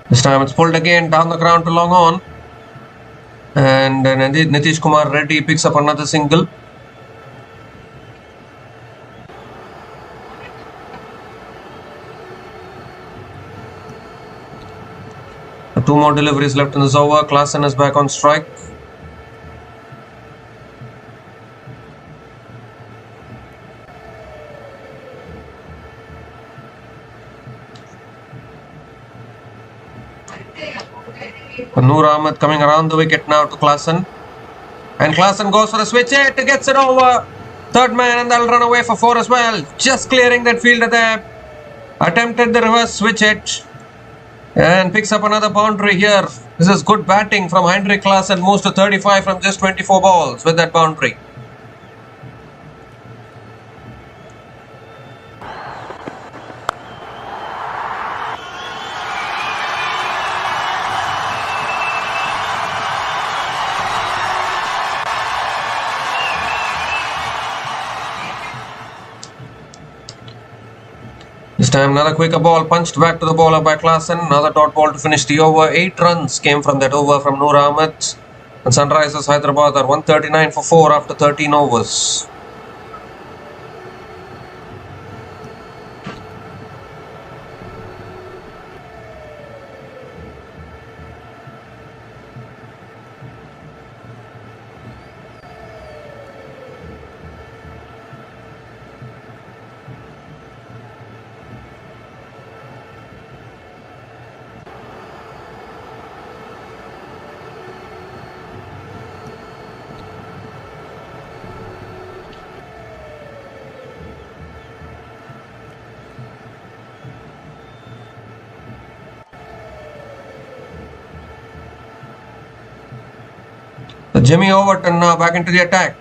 This time it's pulled again down the ground to long on. And Nitish Kumar Reddy picks up another single. Two more deliveries left in this over. Klaasen is back on strike. Noor Ahmed coming around the wicket now to Klaasen. And Klaasen goes for the switch hit, gets it over. Third man, and they'll run away for 4 as well. Just clearing that fielder there. Attempted the reverse switch hit. And picks up another boundary here. This is good batting from Hendrik Klaasen. Moves to 35 from just 24 balls with that boundary. This time another quicker ball punched back to the bowler by Klassen. Another dot ball to finish the over. 8 runs came from that over from Noor Ahmed. And Sunrisers Hyderabad are 139 for 4 after 13 overs. Jimmy Overton now back into the attack.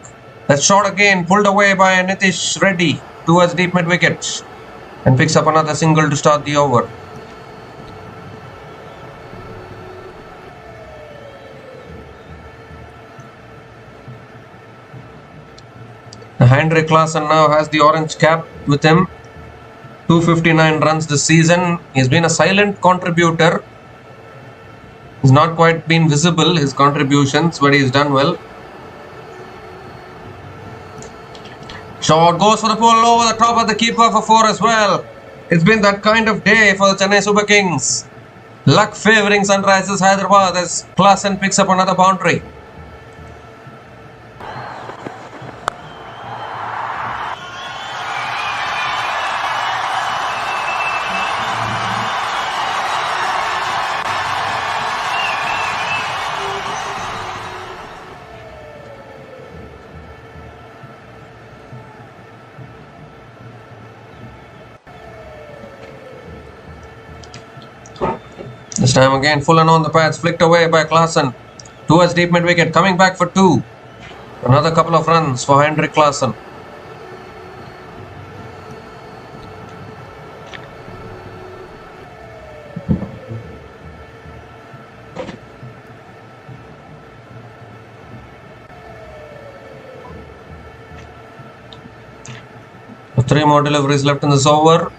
That shot again pulled away by Nitish Reddy towards deep mid wicket and picks up another single to start the over. Heinrich Klassen now has the orange cap with him. 259 runs this season. He's been a silent contributor. He's not quite been visible, his contributions, but he's done well. Shot goes for the pull over the top of the keeper for 4 as well. It's been that kind of day for the Chennai Super Kings. Luck favouring Sunrisers Hyderabad as Klassen picks up another boundary. This time again, full and on the pads, flicked away by Klassen towards deep mid wicket, coming back for 2. Another couple of runs for Heinrich Klassen. Three more deliveries left in this over.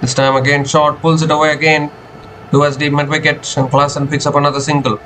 This time again shot, pulls it away again towards deep mid wicket and Klassen picks up another single.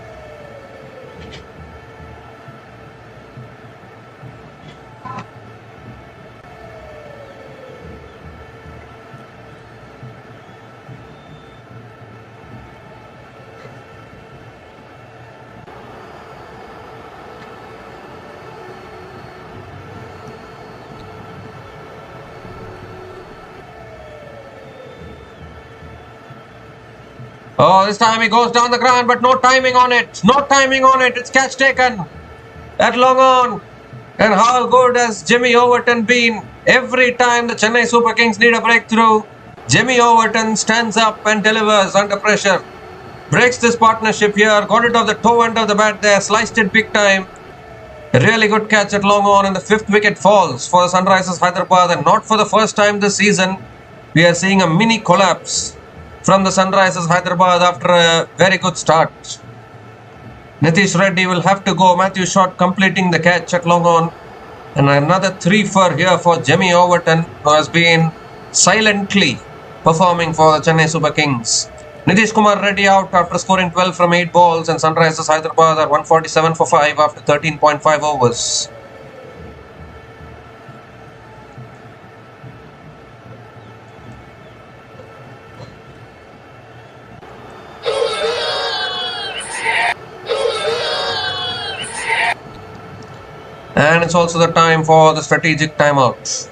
Oh, this time he goes down the ground, but no timing on it. No timing on it. It's catch taken. That long on. And how good has Jimmy Overton been? Every time the Chennai Super Kings need a breakthrough, Jimmy Overton stands up and delivers under pressure. Breaks this partnership here. Got it off the toe end of the bat there. Sliced it big time. A really good catch at long on, and the 5th wicket falls for the Sunrisers Hyderabad. And not for the first time this season, we are seeing a mini collapse from the Sunrisers Hyderabad after a very good start. Nitish Reddy will have to go. Matthew Short completing the catch at long on. And another 3 for here for Jimmy Overton, who has been silently performing for the Chennai Super Kings. Nitish Kumar Reddy out after scoring 12 from 8 balls, and Sunrisers Hyderabad are 147 for 5 after 13.5 overs. And it's also the time for the strategic timeout.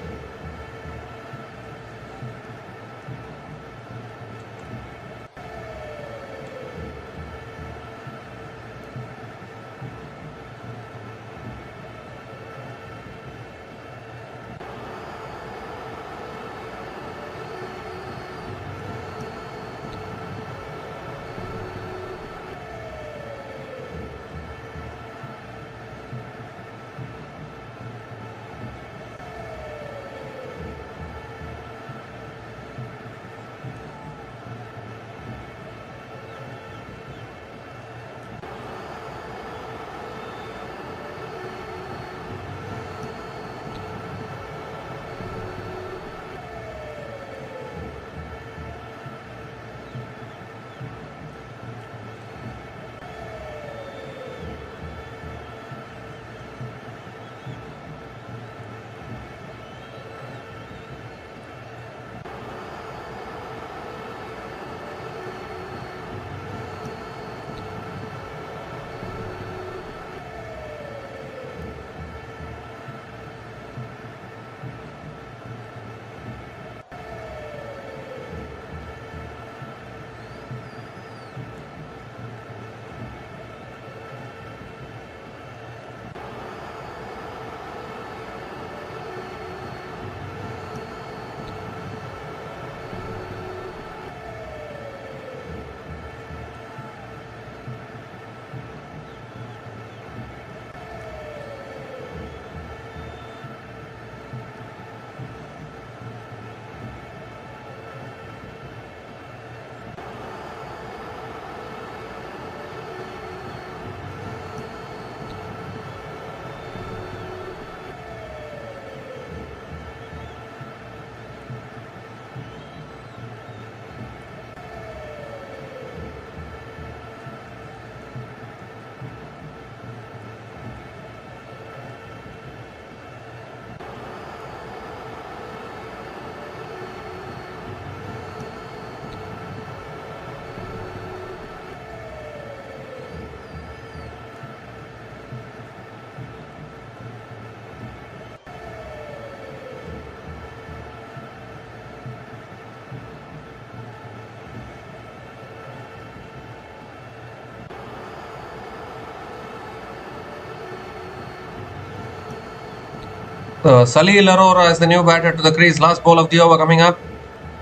Salil Arora is the new batter to the crease. Last ball of the over coming up.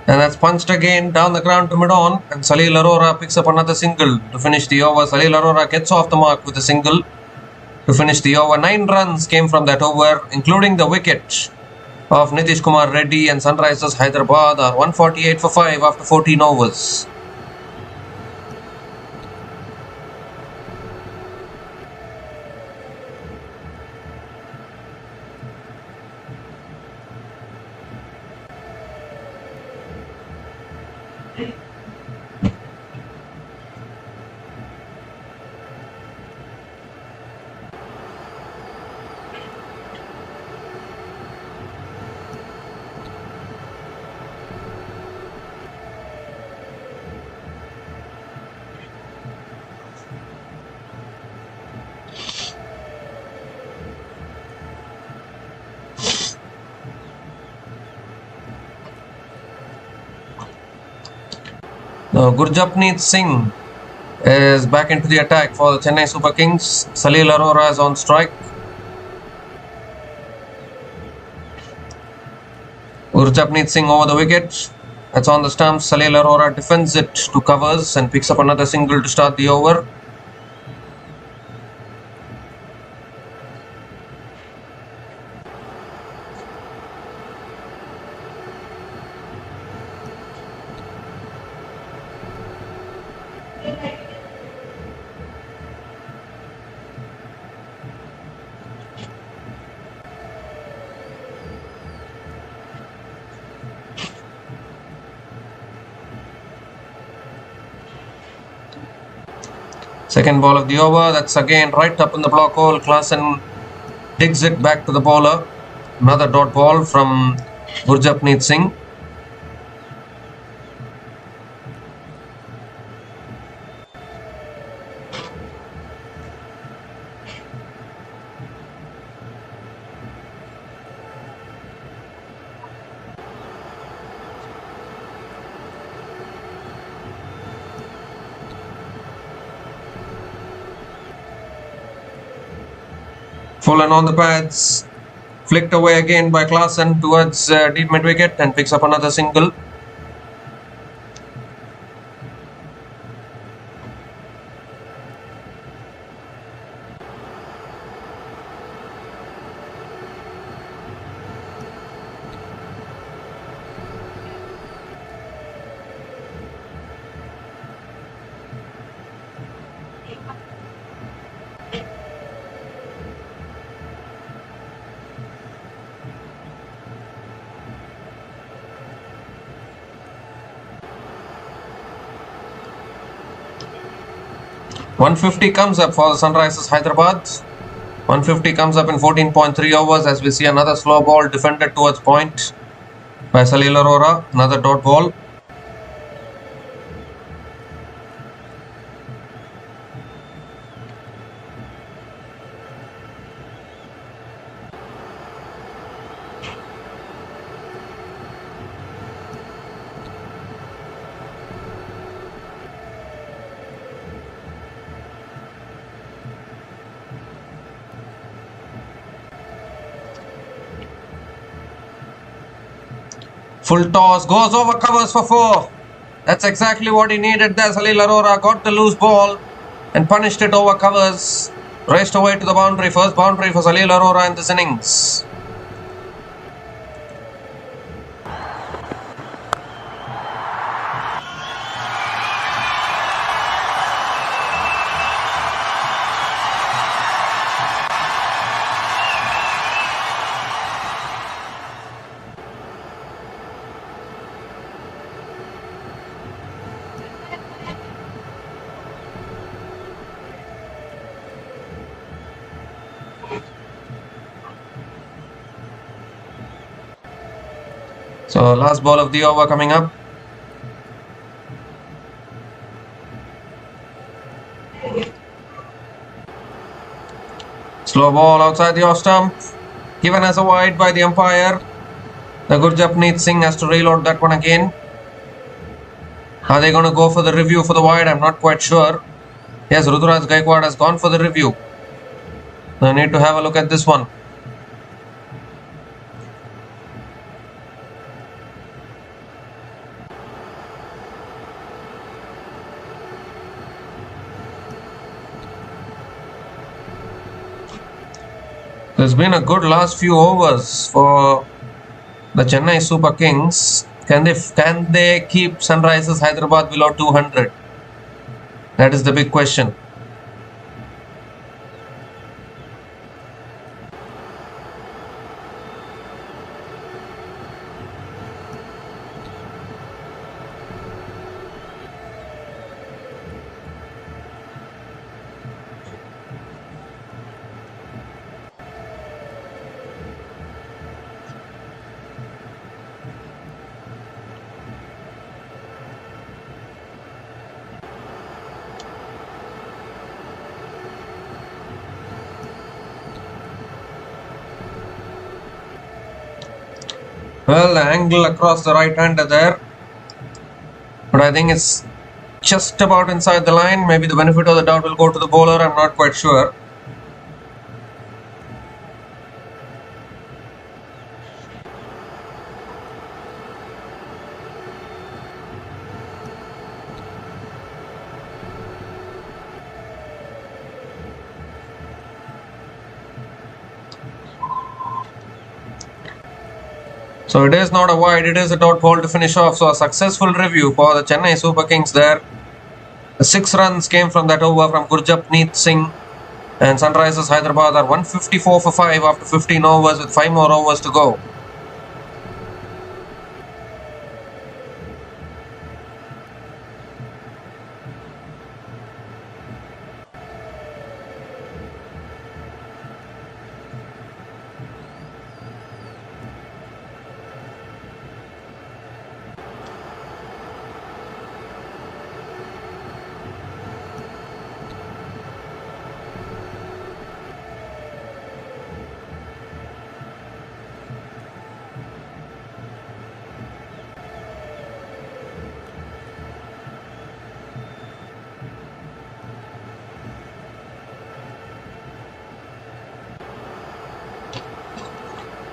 And that's punched again down the ground to mid-on. And Salil Arora picks up another single to finish the over. Salil Arora gets off the mark with a single to finish the over. 9 runs came from that over, including the wicket of Nitish Kumar Reddy, and Sunrisers Hyderabad are 148 for 5 after 14 overs. Gurjapneet Singh is back into the attack for the Chennai Super Kings. Salil Arora is on strike. Gurjapneet Singh over the wicket. That's on the stumps. Salil Arora defends it to covers and picks up another single to start the over. Second ball of the over, that's again right up in the block hole. Klaasen digs it back to the bowler. Another dot ball from Gurjapneet Singh. Fallen on the pads, flicked away again by Klaasen towards deep mid wicket and picks up another single. .150 comes up for the Sunrisers Hyderabad. 150 comes up in 14.3 overs as we see another slow ball defended towards point by Salil Arora. Another dot ball. Full toss, goes over, covers for 4. That's exactly what he needed there. Salil Arora got the loose ball and punished it over covers. Raced away to the boundary. First boundary for Salil Arora in this innings. So last ball of the over coming up. Slow ball outside the off stump. Given as a wide by the umpire. The Gurjapneet Singh has to reload that one again. Are they going to go for the review for the wide? I'm not quite sure. Yes, Ruturaj Gaikwad has gone for the review. I need to have a look at this one. There's been a good last few overs for the Chennai Super Kings. Can they keep Sunrisers Hyderabad below 200? That is the big question. Well, the angle across the right hander there, but I think it's just about inside the line. Maybe the benefit of the doubt will go to the bowler. I'm not quite sure. So it is not a wide, it is a dot ball to finish off. So a successful review for the Chennai Super Kings there. The 6 runs came from that over from Gurjapneet Singh, and Sunrisers Hyderabad are 154 for 5 after 15 overs with 5 more overs to go.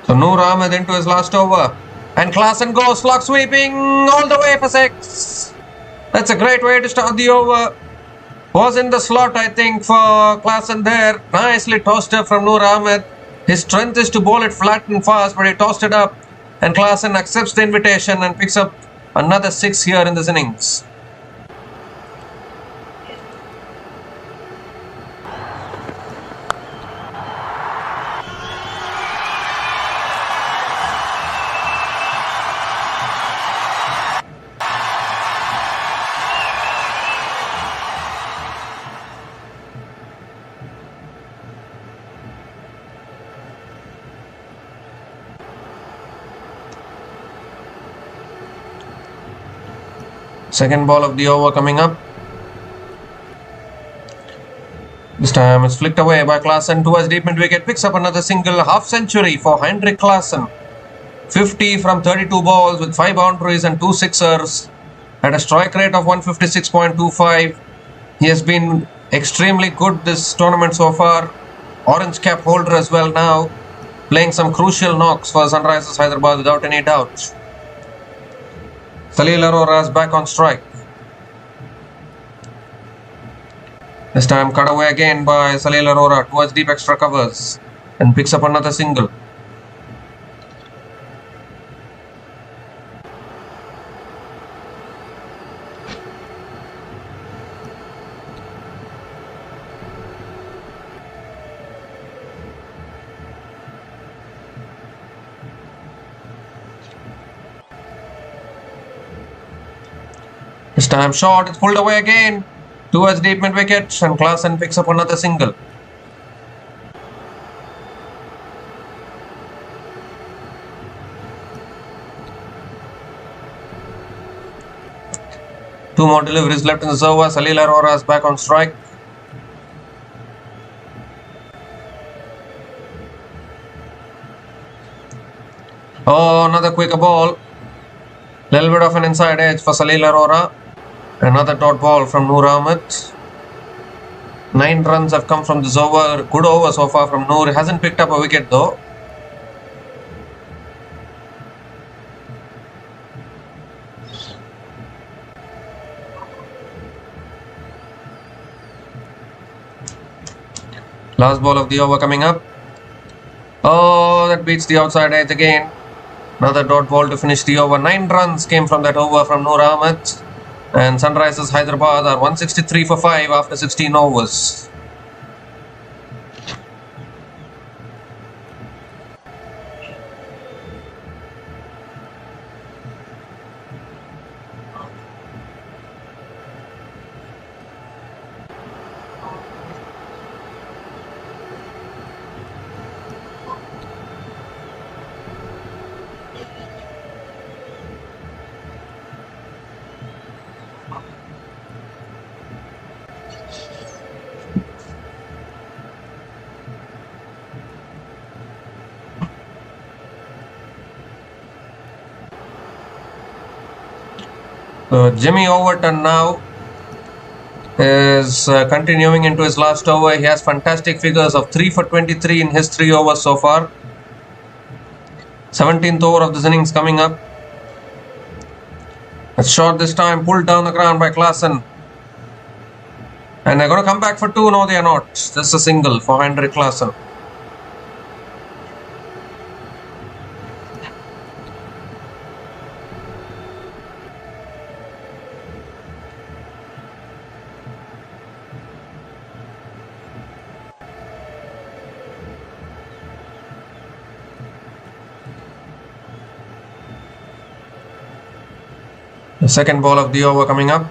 So Noor Ahmed into his last over, and Klaasen goes slog sweeping all the way for 6. That's a great way to start the over. Was in the slot, I think, for Klaasen there. Nicely tossed up from Noor Ahmed. His strength is to bowl it flat and fast, but he tossed it up, and Klaasen accepts the invitation and picks up another 6 here in this innings. Second ball of the over coming up. This time it's flicked away by Klaasen towards deep mid wicket. Picks up another single, half century for Heinrich Klaasen. 50 from 32 balls with 5 boundaries and 2 sixers. At a strike rate of 156.25. He has been extremely good this tournament so far. Orange cap holder as well now. Playing some crucial knocks for Sunrisers Hyderabad without any doubt. Salil Arora is back on strike. This time cut away again by Salil Arora towards deep extra covers and picks up another single. This time short, it's pulled away again towards deep mid wicket, and Klaasen picks up another single. Two more deliveries left in the over. Salil Arora is back on strike. Oh, another quicker ball. Little bit of an inside edge for Salil Arora. Another dot ball from Noor Ahmed. 9 runs have come from this over. Good over so far from Noor. Hasn't picked up a wicket though. Last ball of the over coming up. beats the outside edge again. Another dot ball to finish the over. 9 runs came from that over from Noor Ahmed. And Sunrisers Hyderabad are 163 for 5 after 16 overs. Jimmy Overton now is continuing into his last over. He has fantastic figures of 3 for 23 in his 3 overs so far. 17th over of this innings coming up. It's short this time, pulled down the ground by Klaasen. And they're going to come back for 2. No, they are not. Just a single for Henrik Klaasen. The second ball of the over coming up.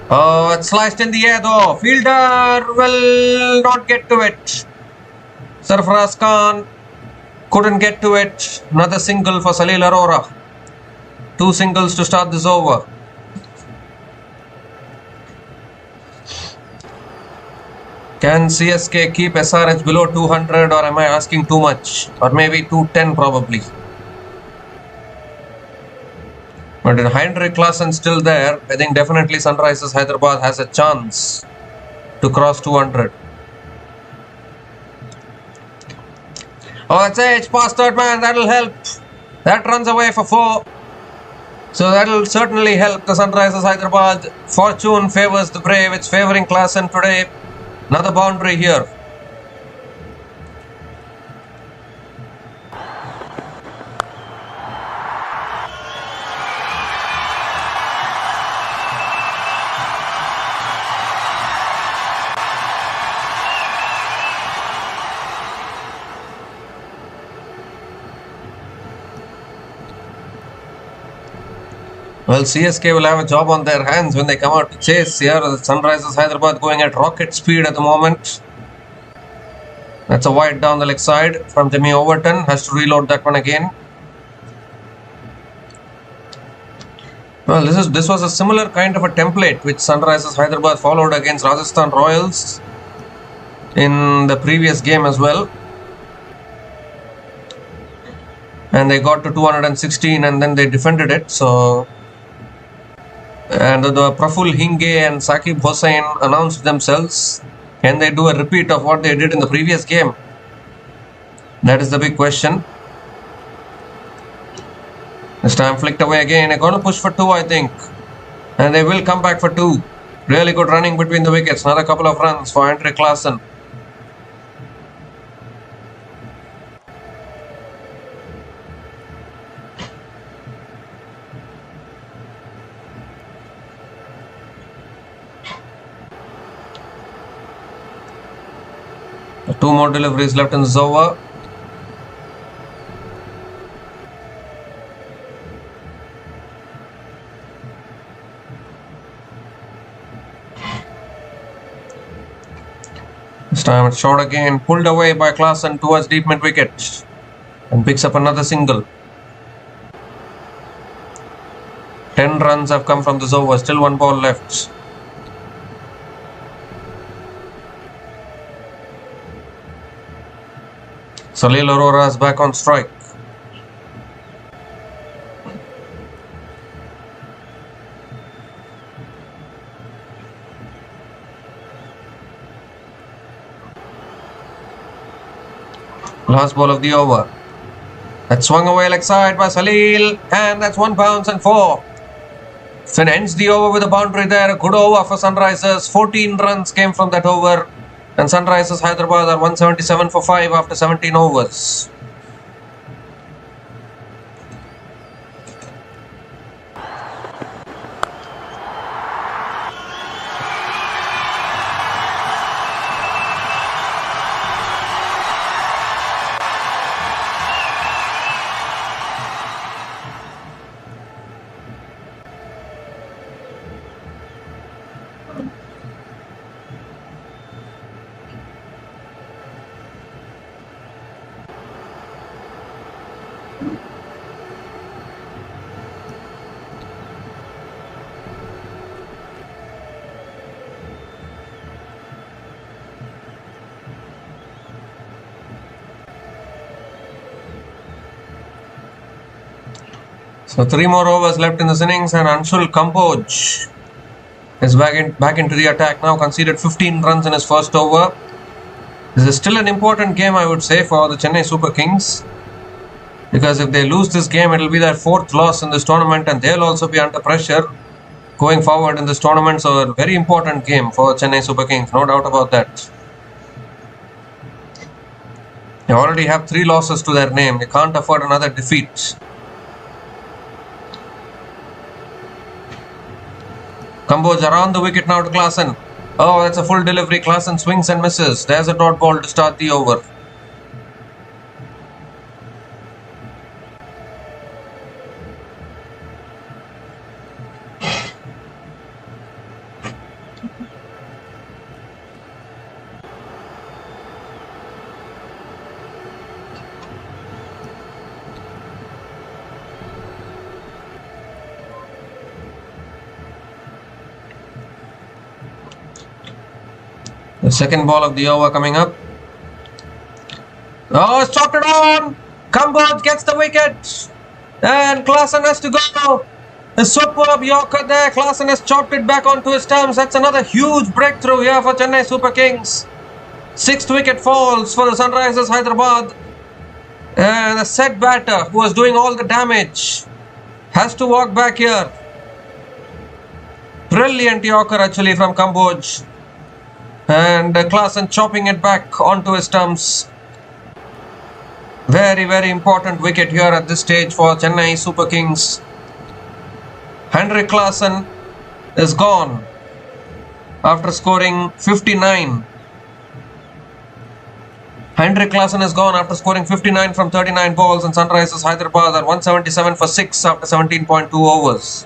Oh, it's sliced in the air though. Fielder will not get to it. Sarfaraz Khan couldn't get to it. Another single for Salil Arora. 2 singles to start this over. Can CSK keep SRH below 200, or am I asking too much? Or maybe 210 probably. But with Henrik Klaasen still there, I think definitely Sunrisers Hyderabad has a chance to cross 200. Oh, it's edge past third man. That'll help. That runs away for 4. So that'll certainly help the Sunrisers Hyderabad. Fortune favors the brave. It's favoring Klaasen today. Another boundary here. Well, CSK will have a job on their hands when they come out to chase here. The Sunrisers Hyderabad going at rocket speed at the moment. That's a wide down the leg side from Jimmy Overton. Has to reload that one again. Well, this was a similar kind of a template which Sunrisers Hyderabad followed against Rajasthan Royals in the previous game as well. And they got to 216 and then they defended it. So, and the Praful Hinge and Saqib Hossain announced themselves. Can they do a repeat of what they did in the previous game? That is the big question. This time flicked away again. They're going to push for 2, I think. And they will come back for 2. Really good running between the wickets. Another couple of runs for Henrik Klaasen. Two more deliveries left in this over. This time it's short again, pulled away by Klaasen towards deep mid wicket and picks up another single. 10 runs have come from this over, still 1 ball left. Salil Arora is back on strike. Last ball of the over. That swung away leg side by Salil, and that's 1 bounce and 4. Finn ends the over with a boundary there. A good over for Sunrisers. 14 runs came from that over. And Sunrisers Hyderabad are 177 for 5 after 17 overs. So 3 more overs left in this innings and Anshul Kamboj is back into the attack now. Conceded 15 runs in his first over. This is still an important game, I would say, for the Chennai Super Kings, because if they lose this game, it will be their 4th loss in this tournament and they'll also be under pressure going forward in this tournament. So a very important game for Chennai Super Kings, no doubt about that. They already have 3 losses to their name. They can't afford another defeat. Kamboj around the wicket now to Klaasen. Oh, that's a full delivery. Klaasen swings and misses. There's a dot ball to start the over. The second ball of the over coming up. Oh, it's chopped it on. Kamboj gets the wicket. And Klaasen has to go. A superb Yorker there. Klaasen has chopped it back onto his stumps. That's another huge breakthrough here for Chennai Super Kings. 6th wicket falls for the Sunrisers Hyderabad. And the set batter, who was doing all the damage, has to walk back here. Brilliant Yorker actually from Kamboj. And Klaasen chopping it back onto his stumps. Very, very important wicket here at this stage for Chennai Super Kings. Henrik Klaasen is gone after scoring 59. Henrik Klaasen is gone after scoring 59 from 39 balls, and Sunrisers Hyderabad are 177 for 6 after 17.2 overs.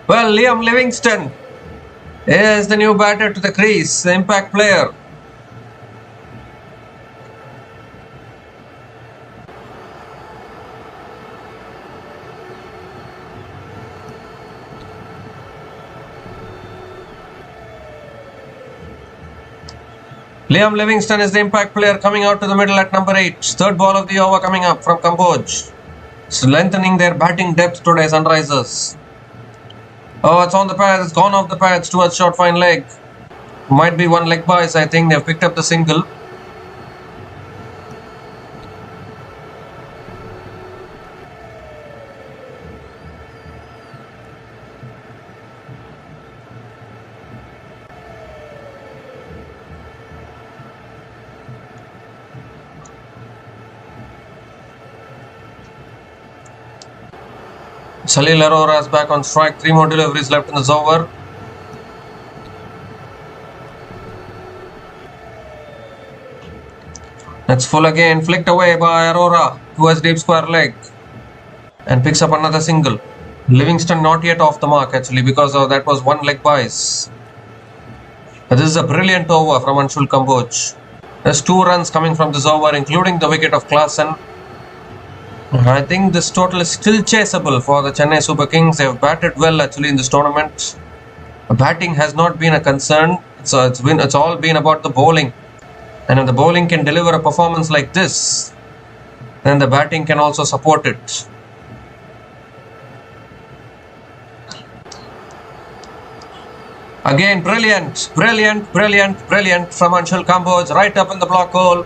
Well, Liam Livingstone is the new batter to the crease, the impact player. Liam Livingstone is the impact player coming out to the middle at number 8. 3rd ball of the over coming up from Kamboj. Strengthening their batting depth today, Sunrisers. Oh, it's on the pads. It's gone off the pads towards short fine leg. Might be one leg bias, I think. They've picked up the single. Salil Arora is back on strike. 3 more deliveries left in this over. That's full again. Flicked away by Arora towards deep square leg. And picks up another single. Livingstone not yet off the mark actually, because of that was one leg bias. This is a brilliant over from Anshul Kamboj. There's 2 runs coming from this over, including the wicket of Klaasen. I think this total is still chaseable for the Chennai Super Kings. They have batted well actually in this tournament. Batting has not been a concern. It's all been about the bowling. And if the bowling can deliver a performance like this, then the batting can also support it. Again, brilliant from Anshul Kamboj, right up in the block hole.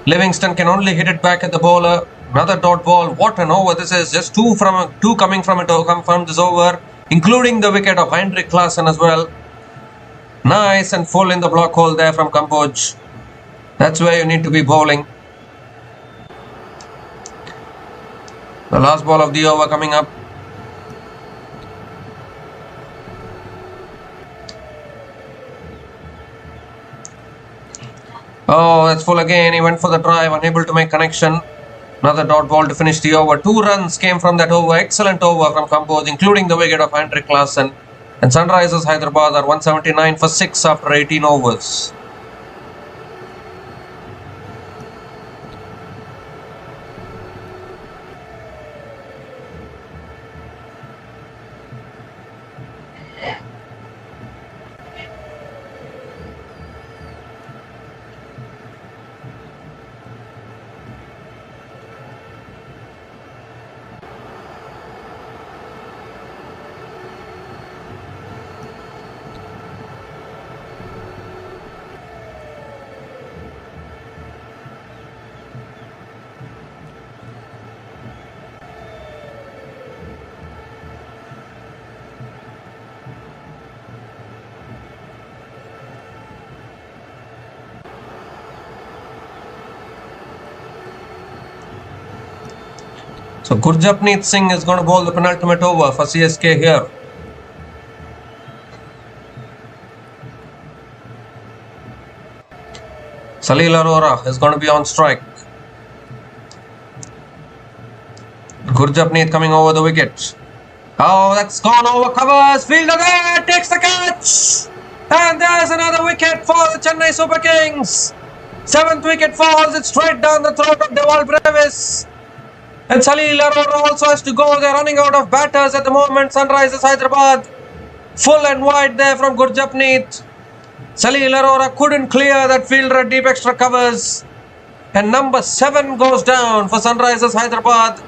Livingston can only hit it back at the bowler. Another dot ball. What an over this is. Just two coming from this over, including the wicket of Heinrich Klaasen as well. Nice and full in the block hole there from Kamboj. That's where you need to be bowling. The last ball of the over coming up. Oh, that's full again. He went for the drive, unable to make connection. Another dot ball to finish the over. 2 runs came from that over. Excellent over from Kamboj, including the wicket of Heinrich Klaasen. And Sunrisers Hyderabad are 179 for 6 after 18 overs. So Gurjapneet Singh is going to bowl the penultimate over for CSK here. Salil Arora is going to be on strike. Gurjapneet coming over the wicket. Oh, that's gone over covers. Fielder there takes the catch. And there's another wicket for the Chennai Super Kings. 7th wicket falls. It's straight down the throat of Dewald Brevis. And Salil Arora also has to go. They're running out of batters at the moment. Sunrisers Hyderabad. Full and wide there from Gurjapneet. Salil Arora couldn't clear that fielder at deep extra covers. And number 7 goes down for Sunrisers Hyderabad.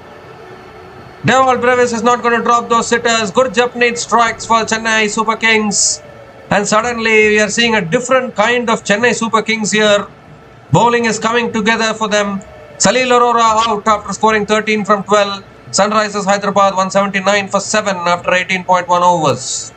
Dewald Brevis is not going to drop those sitters. Gurjapneet strikes for Chennai Super Kings. And suddenly we are seeing a different kind of Chennai Super Kings here. Bowling is coming together for them. Salil Arora out after scoring 13 from 12. Sunrisers Hyderabad 179 for 7 after 18.1 overs.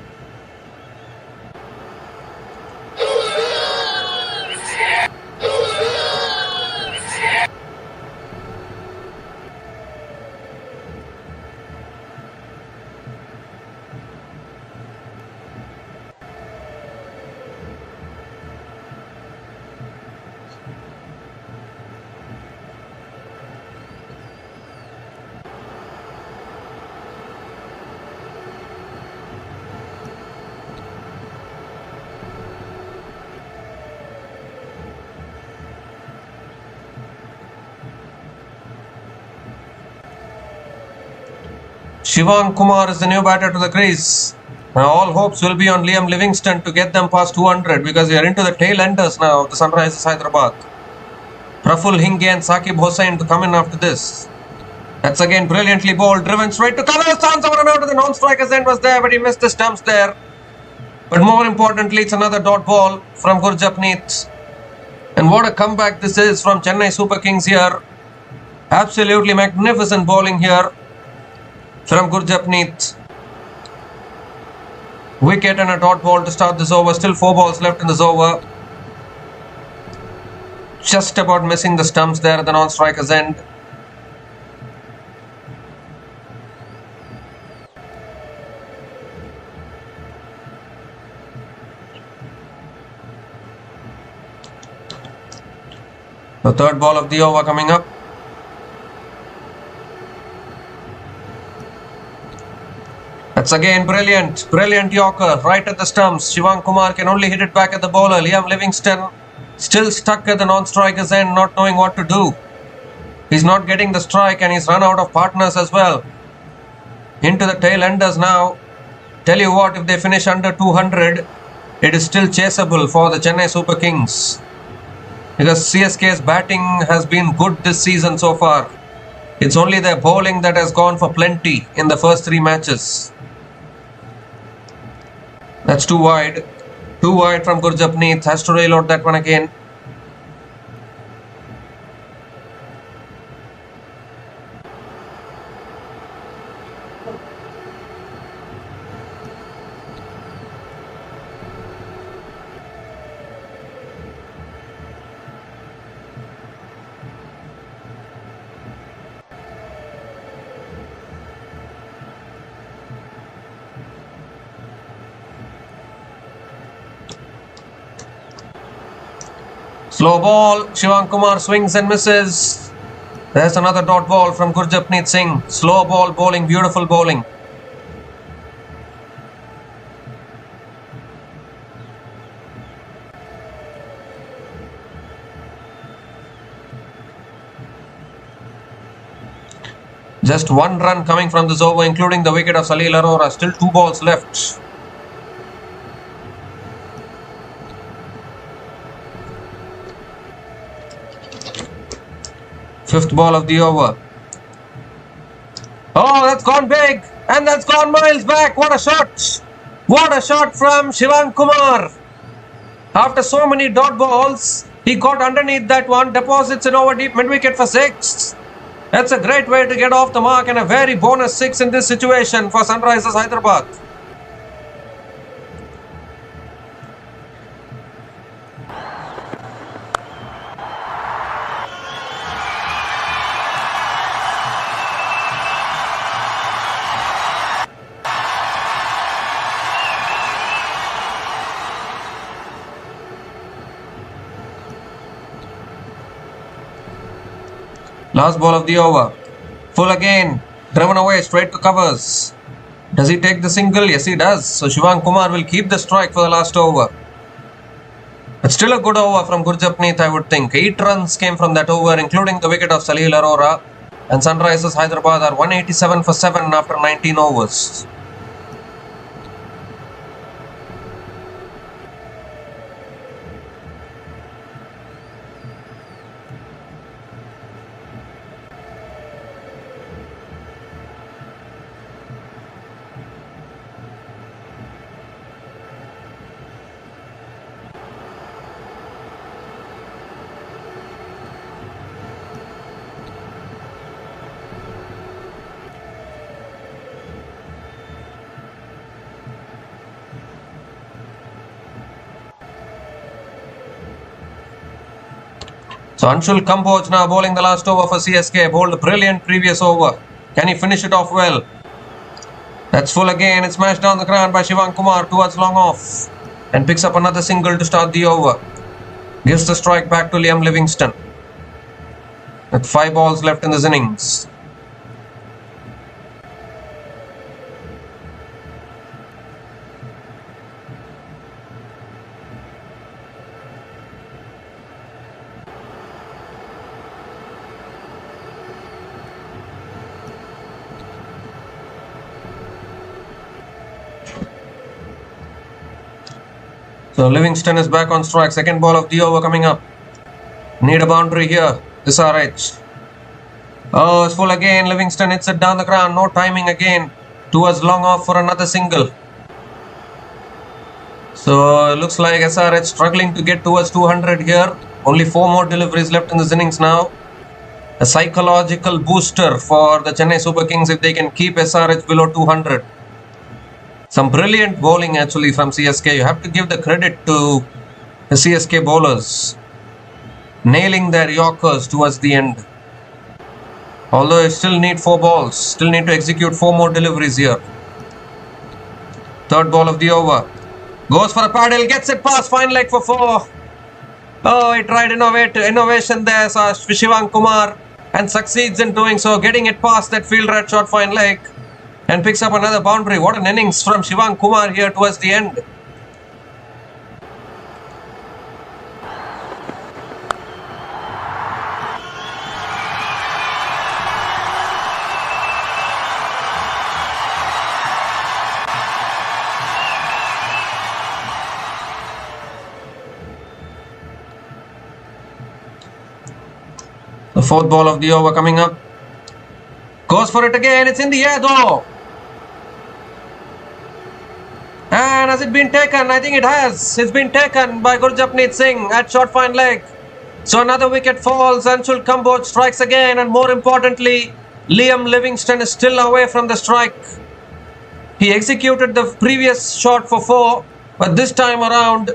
Shivang Kumar is the new batter to the crease. Now all hopes will be on Liam Livingston to get them past 200 because we are into the tail enders now of the Sunrisers Hyderabad. Praful Hinge and Saqib Hossain to come in after this. That's again brilliantly bowled, driven straight to cover. Chance over and out of the non-striker's end was there, but he missed the stumps there. But more importantly, it's another dot ball from Gurjapneet. And what a comeback this is from Chennai Super Kings here. Absolutely magnificent bowling here from Gurjapneet. Wicket and a dot ball to start this over. Still 4 balls left in this over. Just about missing the stumps there at the non-striker's end. The third ball of the over coming up. That's again brilliant. Brilliant Yorker right at the stumps. Shivam Kumar can only hit it back at the bowler. Liam Livingstone still stuck at the non-striker's end, not knowing what to do. He's not getting the strike and he's run out of partners as well. Into the tail enders now. Tell you what, if they finish under 200, it is still chaseable for the Chennai Super Kings. Because CSK's batting has been good this season so far. It's only their bowling that has gone for plenty in the first 3 matches. That's too wide. Too wide from Gurjapneet. Has to reload that one again. Slow ball. Shivam Kumar swings and misses. There's another dot ball from Gurjapneet Singh. Slow ball bowling. Beautiful bowling. Just 1 run coming from this over, including the wicket of Salil Arora. Still 2 balls left. Fifth ball of the over. Oh, that's gone big. And that's gone miles back. What a shot. What a shot from Shivam Kumar. After so many dot balls, he got underneath that one. Deposits it over deep mid-wicket for 6. That's a great way to get off the mark and a very bonus 6 in this situation for Sunrisers Hyderabad. Last ball of the over. Full again. Driven away straight to covers. Does he take the single? Yes, he does. So Shivam Kumar will keep the strike for the last over. But still a good over from Gurjapneet, I would think. 8 runs came from that over, including the wicket of Salil Arora. And Sunrisers Hyderabad are 187 for 7 after 19 overs. So Anshul Kamboj now bowling the last over for CSK. Bowled a brilliant previous over. Can he finish it off well? That's full again. It's smashed down the ground by Shivam Kumar towards long off. And picks up another single to start the over. Gives the strike back to Liam Livingstone. With 5 balls left in this innings. So Livingstone is back on strike. Second ball of the over coming up. Need a boundary here. SRH. Oh, it's full again. Livingstone hits it down the ground. No timing again. Towards long off for another single. So it looks like SRH struggling to get towards 200 here. Only 4 more deliveries left in this innings now. A psychological booster for the Chennai Super Kings if they can keep SRH below 200. Some brilliant bowling actually from CSK. You have to give the credit to the CSK bowlers. Nailing their Yorkers towards the end. Although you still need 4 balls. Still need to execute 4 more deliveries here. Third ball of the over. Goes for a paddle. Gets it past fine leg for 4. Oh, he tried innovation there. So Shivam Kumar. And succeeds in doing so. Getting it past that field red shot fine leg. and picks up another boundary. What an innings from Shivang Kumar here towards the end. The fourth ball of the over coming up. Goes for it again. It's in the air though. And has it been taken? I think it has. It's been taken by Gurjapneet Singh at short fine leg. So another wicket falls. Anshul Kamboj strikes again. And more importantly, Liam Livingstone is still away from the strike. He executed the previous shot for 4. But this time around,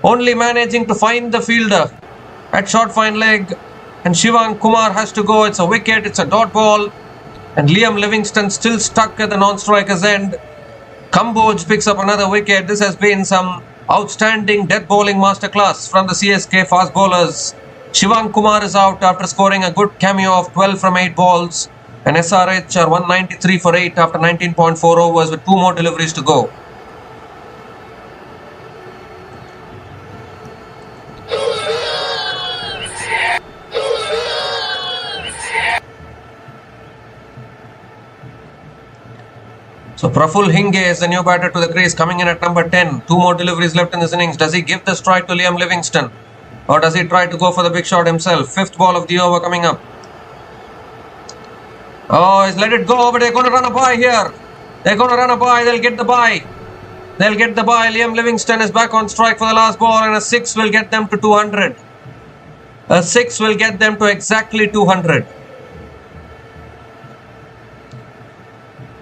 only managing to find the fielder at short fine leg. And Shivang Kumar has to go. It's a wicket. It's a dot ball. And Liam Livingstone still stuck at the non-striker's end. Kamboj picks up another wicket. This has been some outstanding death bowling masterclass from the CSK fast bowlers. Shivang Kumar is out after scoring a good cameo of 12 from 8 balls. And SRH are 193 for 8 after 19.4 overs with 2 more deliveries to go. So Praful Hinge is the new batter to the crease, coming in at number 10. 2 more deliveries left in this innings. Does he give the strike to Liam Livingstone? Or does he try to go for the big shot himself? 5th ball of the over coming up. Oh, he's let it go, but they're going to run a bye here. They're going to run a bye. They'll get the bye. They'll get the bye. Liam Livingstone is back on strike for the last ball, and a 6 will get them to 200. A 6 will get them to exactly 200.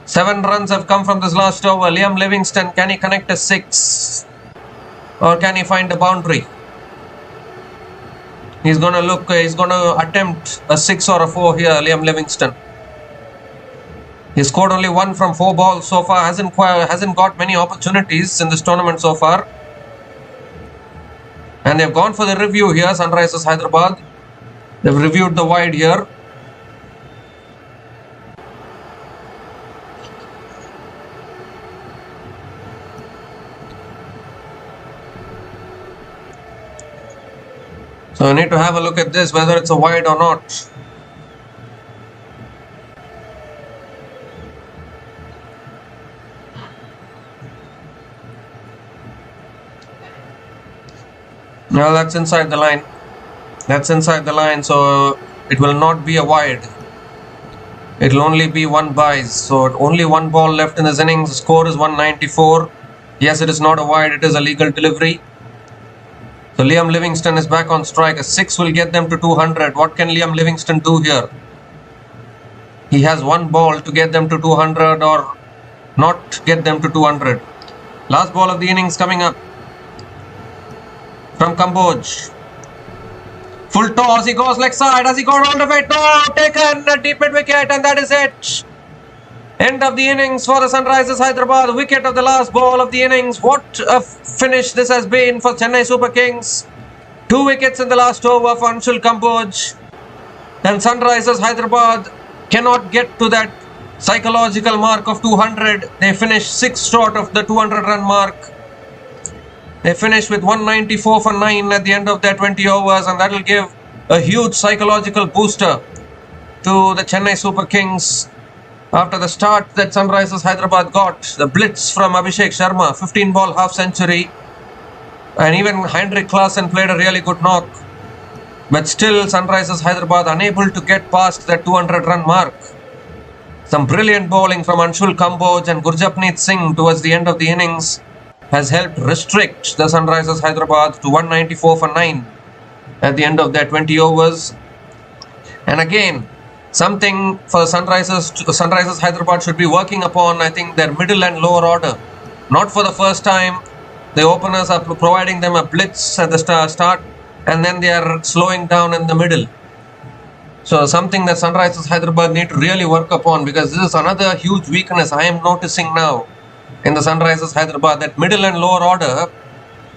7 runs have come from this last over. Liam Livingstone, can he connect a 6? Or can he find a boundary? He's going to attempt a 6 or a 4 here, Liam Livingstone. He scored only 1 from 4 balls so far. Hasn't got many opportunities in this tournament so far. And they've gone for the review here, Sunrisers Hyderabad. They've reviewed the wide here. So we need to have a look at this, whether it's a wide or not. No, that's inside the line. That's inside the line, so it will not be a wide. It will only be 1 bye. So only 1 ball left in this innings. The score is 194. Yes, it is not a wide. It is a legal delivery. So Liam Livingstone is back on strike. A 6 will get them to 200. What can Liam Livingstone do here? He has 1 ball to get them to 200 or not get them to 200. Last ball of the innings coming up from Kamboj. Full toss. He goes leg side. Has he got all the way? No, taken a deep mid wicket, and that is it. End of the innings for the Sunrisers Hyderabad. Wicket of the last ball of the innings. What a finish this has been for Chennai Super Kings. 2 wickets in the last over for Anshul Kamboj. And Sunrisers Hyderabad cannot get to that psychological mark of 200. They finished 6 short of the 200 run mark. They finished with 194 for 9 at the end of their 20 overs, and that will give a huge psychological booster to the Chennai Super Kings. After the start that Sunrisers Hyderabad got, the blitz from Abhishek Sharma, 15 ball half century, and even Heinrich Klaasen played a really good knock. But still Sunrisers Hyderabad unable to get past that 200 run mark. Some brilliant bowling from Anshul Kamboj and Gurjapneet Singh towards the end of the innings has helped restrict the Sunrisers Hyderabad to 194 for 9 at the end of their 20 overs. And again, something for Sunrisers Hyderabad should be working upon, I think, their middle and lower order. Not for the first time. The openers are providing them a blitz at the start, and then they are slowing down in the middle. So something that Sunrisers Hyderabad need to really work upon, because this is another huge weakness I am noticing now in the Sunrisers Hyderabad, that middle and lower order,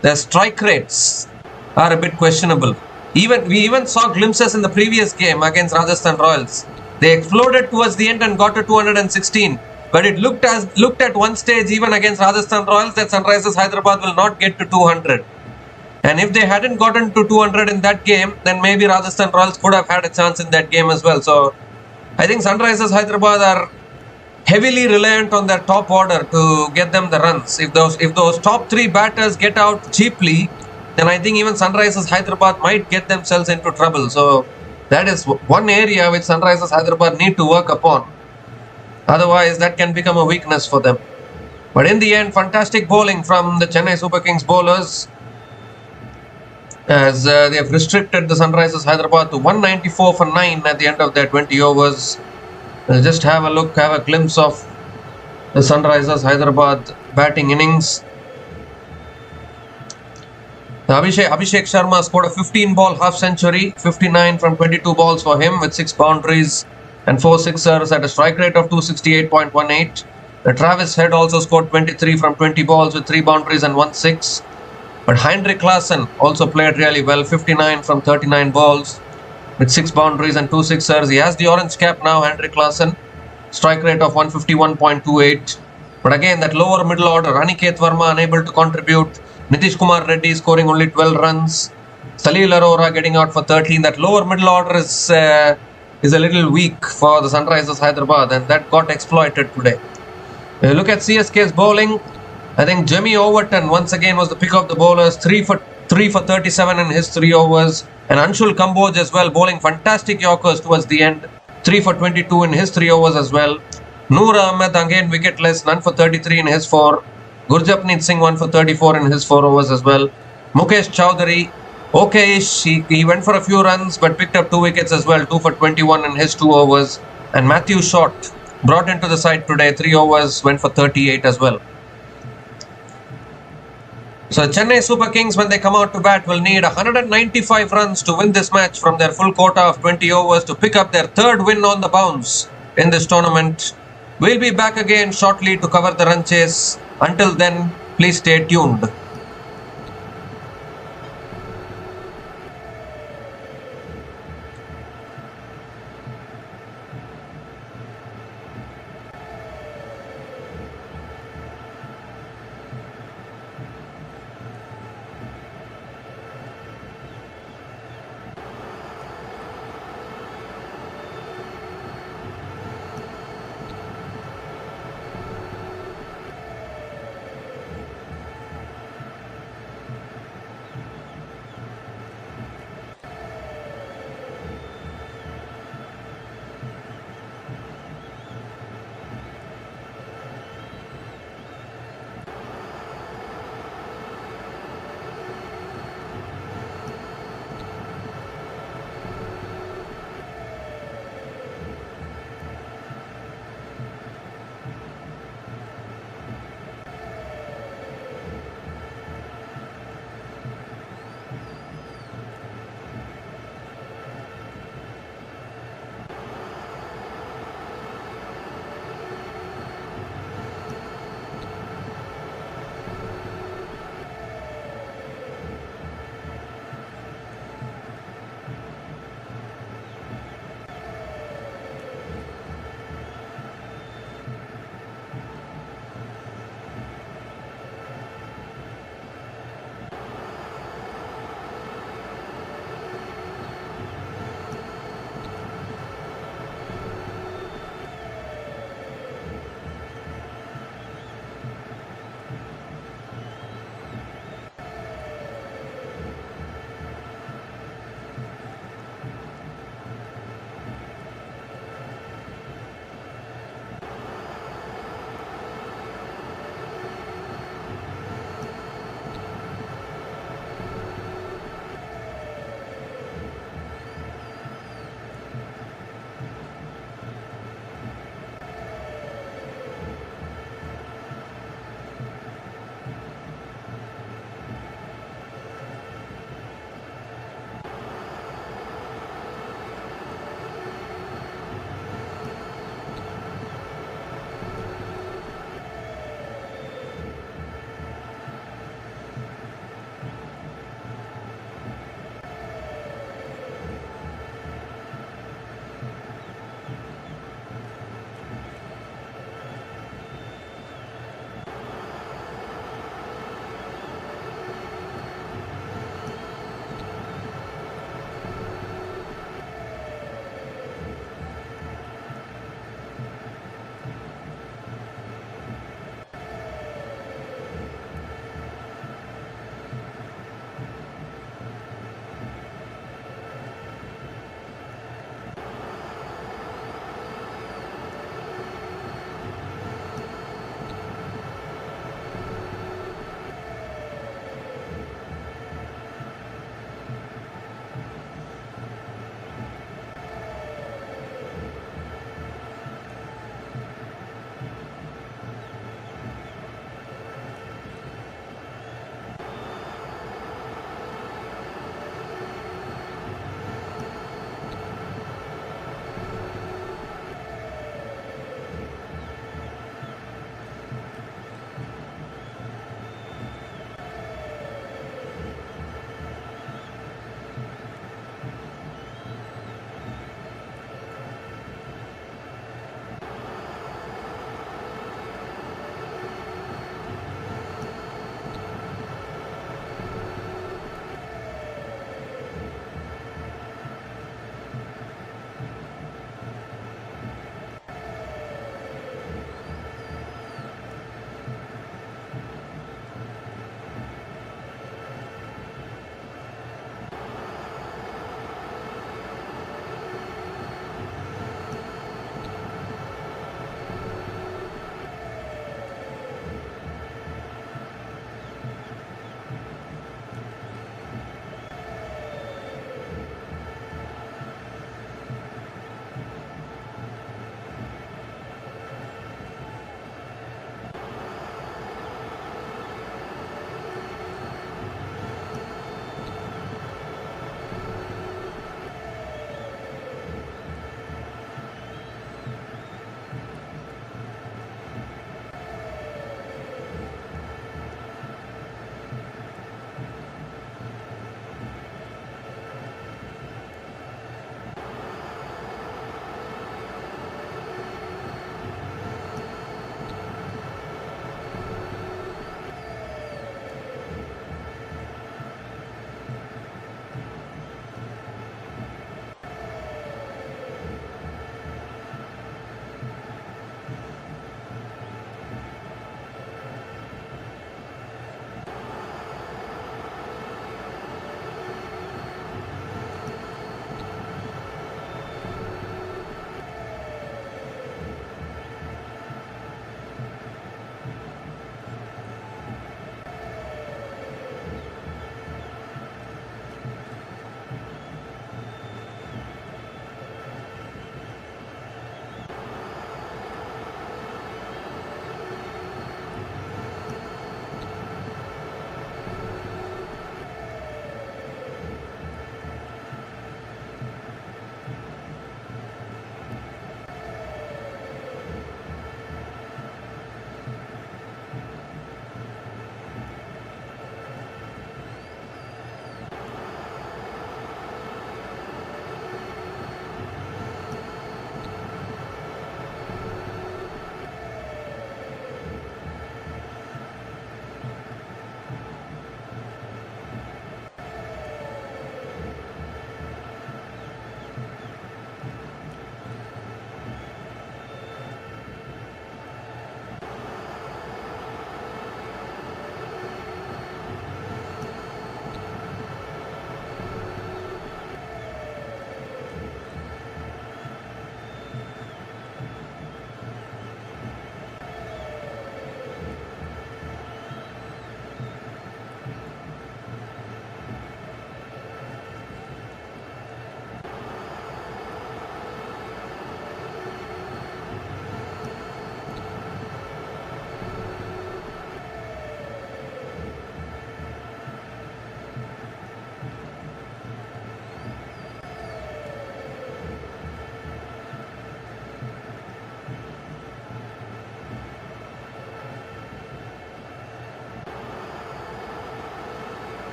their strike rates are a bit questionable. We even saw glimpses in the previous game against Rajasthan Royals. They exploded towards the end and got to 216. But it looked at one stage even against Rajasthan Royals that Sunrisers Hyderabad will not get to 200. And if they hadn't gotten to 200 in that game, then maybe Rajasthan Royals could have had a chance in that game as well. So I think Sunrisers Hyderabad are heavily reliant on their top order to get them the runs. If those top three batters get out cheaply, then I think even Sunrisers Hyderabad might get themselves into trouble. So that is one area which Sunrisers Hyderabad need to work upon. Otherwise, that can become a weakness for them. But in the end, fantastic bowling from the Chennai Super Kings bowlers, as they have restricted the Sunrisers Hyderabad to 194 for 9 at the end of their 20 overs. Just have a glimpse of the Sunrisers Hyderabad batting innings. Abhishek Sharma scored a 15-ball half-century, 59 from 22 balls for him with 6 boundaries and 4 sixers at a strike rate of 268.18. Travis Head also scored 23 from 20 balls with 3 boundaries and 1 6. But Heinrich Klaasen also played really well, 59 from 39 balls with 6 boundaries and 2 sixers. He has the orange cap now, Heinrich Klaasen. Strike rate of 151.28. But again, that lower middle order, Aniket Verma unable to contribute. Nitish Kumar Reddy scoring only 12 runs. Salil Arora getting out for 13. That lower middle order is a little weak for the Sunrisers Hyderabad, and that got exploited today. Look at CSK's bowling. I think Jimmy Overton once again was the pick of the bowlers. 3 for 37 in his 3 overs. And Anshul Kamboj as well, bowling fantastic Yorkers towards the end. 3 for 22 in his 3 overs as well. Noor Ahmed again wicketless, none for 33 in his 4. Gurjapneet Singh 1 for 34 in his 4 overs as well. Mukesh Chowdhury, okay-ish, he went for a few runs but picked up 2 wickets as well, 2 for 21 in his 2 overs. And Matthew Short brought into the side today, 3 overs, went for 38 as well. So Chennai Super Kings, when they come out to bat, will need 195 runs to win this match from their full quota of 20 overs to pick up their 3rd win on the bounce in this tournament. We'll be back again shortly to cover the run chase. Until then, please stay tuned.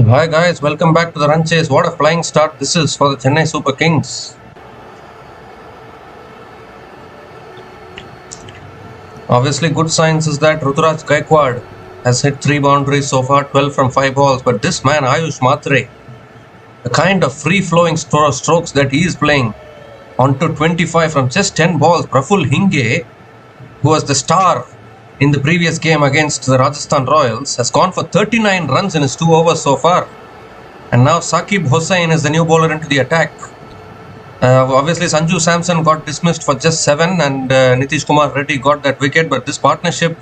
Hi guys, welcome back to the run chase. What a flying start this is for the Chennai Super Kings. Obviously, good signs is that Ruturaj Gaikwad has hit 3 boundaries so far, 12 from 5 balls. But this man, Ayush Matre, the kind of free-flowing strokes that he is playing onto 25 from just 10 balls. Praful Hinge, who was the star in the previous game against the Rajasthan Royals, has gone for 39 runs in his 2 overs so far. And now Saqib Hossain is the new bowler into the attack. Obviously, Sanju Samson got dismissed for just 7 and Nitish Kumar Reddy got that wicket. But this partnership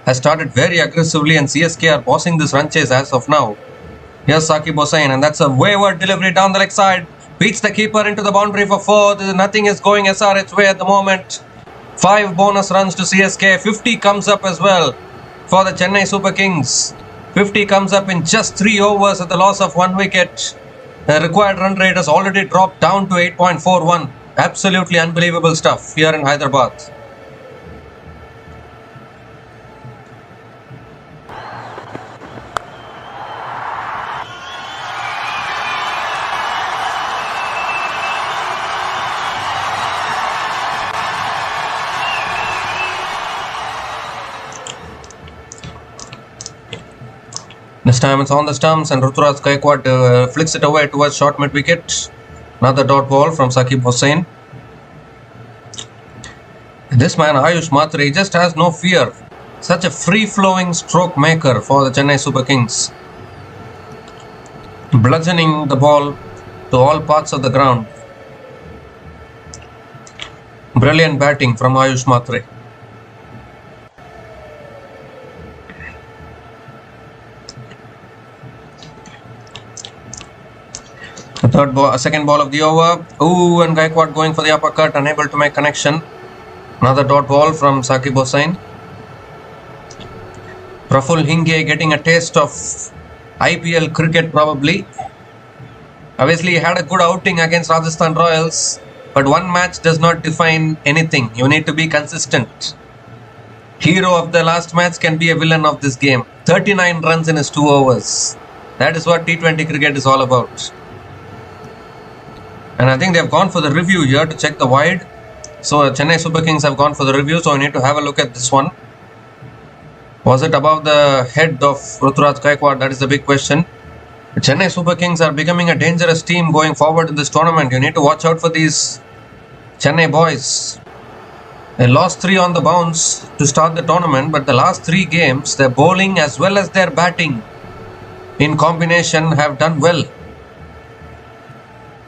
has started very aggressively and CSK are bossing this run chase as of now. Here's Saqib Hossain and that's a wayward delivery down the leg side. Beats the keeper into the boundary for 4. Nothing is going SRH way at the moment. 5 bonus runs to CSK. 50 comes up as well for the Chennai Super Kings. 50 comes up in just 3 overs at the loss of 1 wicket. The required run rate has already dropped down to 8.41. Absolutely unbelievable stuff here in Hyderabad. This time it's on the stumps and Ruturaj Gaikwad flicks it away towards short mid wicket. Another dot ball from Saqib Hossain. This man Ayush Matre just has no fear. Such a free-flowing stroke maker for the Chennai Super Kings. Bludgeoning the ball to all parts of the ground. Brilliant batting from Ayush Matre. Second ball of the over. Ooh, and Gaikwad going for the uppercut, unable to make connection. Another dot ball from Saqib Hossain. Praful Hinge getting a taste of IPL cricket probably. Obviously, he had a good outing against Rajasthan Royals, but one match does not define anything. You need to be consistent. Hero of the last match can be a villain of this game. 39 runs in his 2 overs. That is what T20 cricket is all about. And I think they have gone for the review here to check the wide. So Chennai Super Kings have gone for the review. So we need to have a look at this one. Was it above the head of Ruturaj Gaikwad? That is the big question. The Chennai Super Kings are becoming a dangerous team going forward in this tournament. You need to watch out for these Chennai boys. They lost 3 on the bounce to start the tournament. But the last 3 games, their bowling as well as their batting in combination have done well.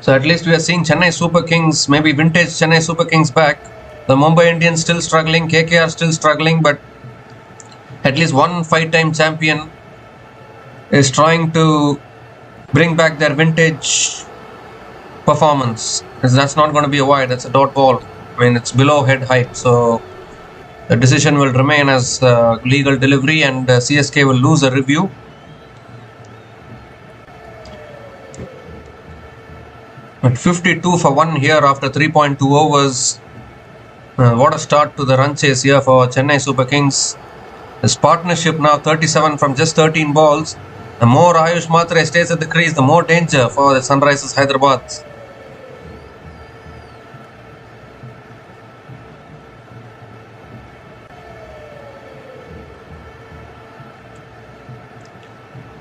So at least we are seeing Chennai Super Kings, maybe vintage Chennai Super Kings back. The Mumbai Indians still struggling, KKR still struggling, but at least one 5-time champion is trying to bring back their vintage performance. That's not going to be a wide, that's a dot ball. I mean, it's below head height, so the decision will remain as legal delivery and CSK will lose a review. But 52 for 1 here after 3.2 overs. What a start to the run chase here for Chennai Super Kings. This partnership now 37 from just 13 balls. The more Ayush Matre stays at the crease, the more danger for the Sunrisers Hyderabad.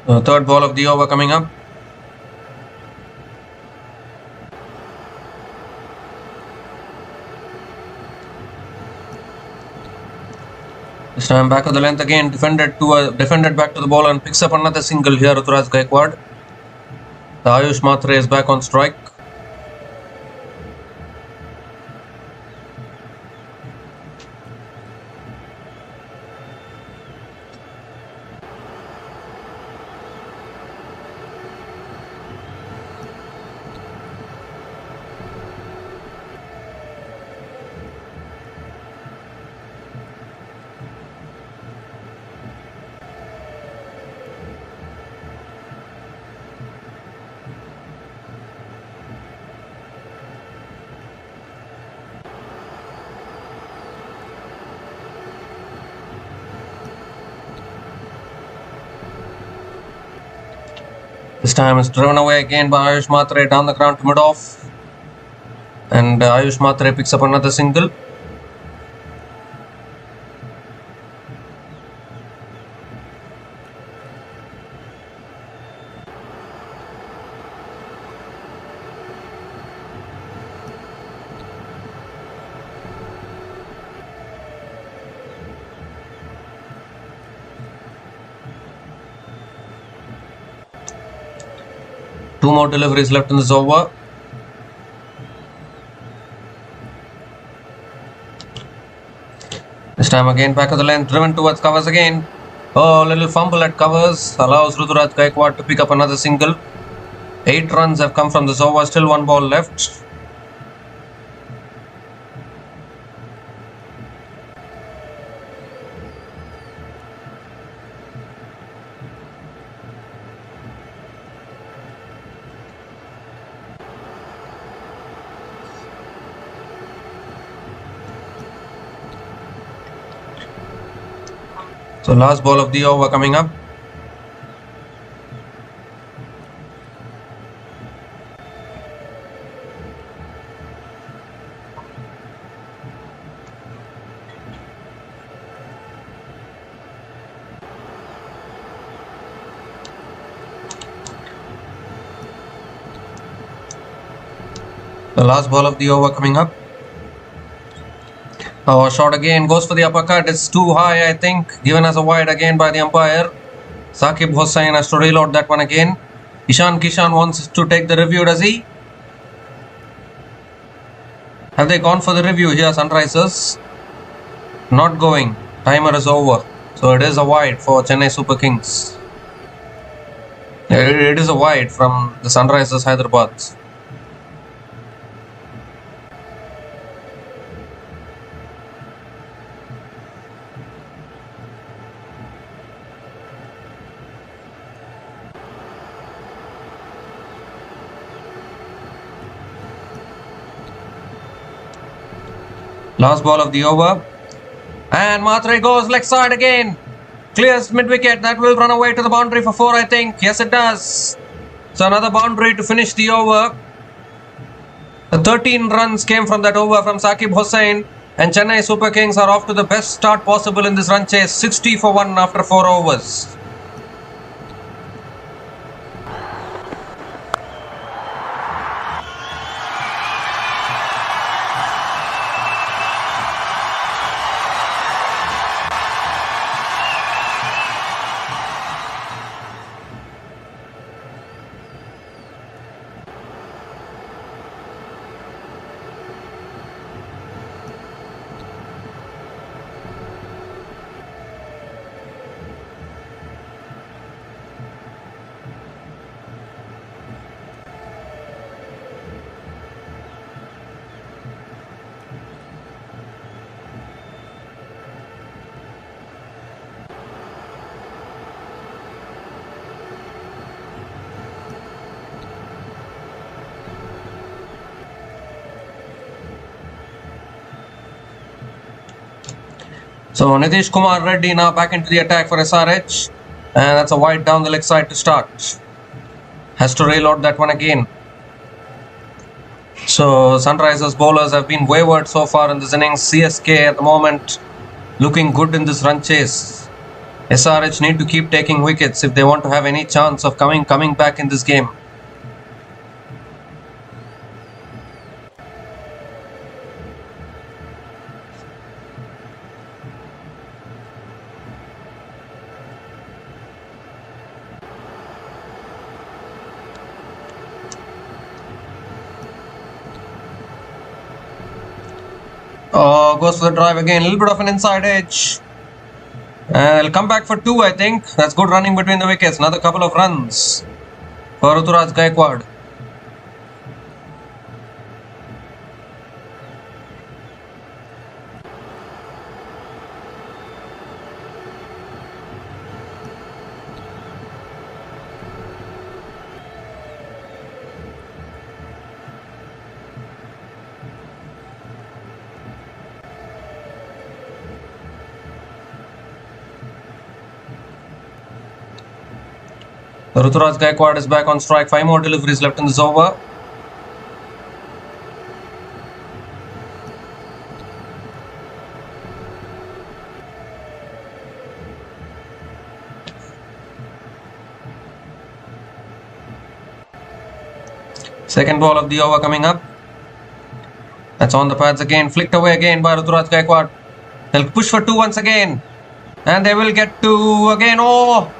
The third ball of the over coming up. This time back of the length again, defended back to the ball and picks up another single here, Ruturaj Gaikwad. The Ayush Matre is back on strike. This time it's driven away again by Ayush Matre down the ground to mid-off. And Ayush Matre picks up another single. Two more deliveries left in this over. This time again back of the length, driven towards covers again. Oh, little fumble at covers allows Ruturaj Gaikwad to pick up another single. 8 runs have come from this over, still 1 ball left. So last ball of the over coming up. The last ball of the over coming up. Oh, shot again, goes for the uppercut. It's too high, I think. Given as a wide again by the umpire. Saqib Hossain has to reload that one again. Ishan Kishan wants to take the review, does he? Have they gone for the review here, Sunrisers? Not going. Timer is over. So it is a wide for Chennai Super Kings. It is a wide from the Sunrisers Hyderabad. Last ball of the over. And Matre goes leg side again. Clears mid-wicket. That will run away to the boundary for 4, I think. Yes, it does. So another boundary to finish the over. The 13 runs came from that over from Saqib Hossain. And Chennai Super Kings are off to the best start possible in this run chase. 60 for 1 after 4 overs. So Nitish Kumar Reddy now back into the attack for SRH. And that's a wide down the leg side to start. Has to reload that one again. So Sunrisers bowlers have been wayward so far in this innings. CSK at the moment looking good in this run chase. SRH need to keep taking wickets if they want to have any chance of coming back in this game. Oh, goes for the drive again. A little bit of an inside edge. I'll come back for 2, I think. That's good running between the wickets. Another couple of runs for Ruturaj Gaikwad. Ruturaj Gaikwad is back on strike. 5 more deliveries left in this over. Second ball of the over coming up. That's on the pads again. Flicked away again by Ruturaj Gaikwad. They'll push for 2 once again. And they will get 2 again. Oh!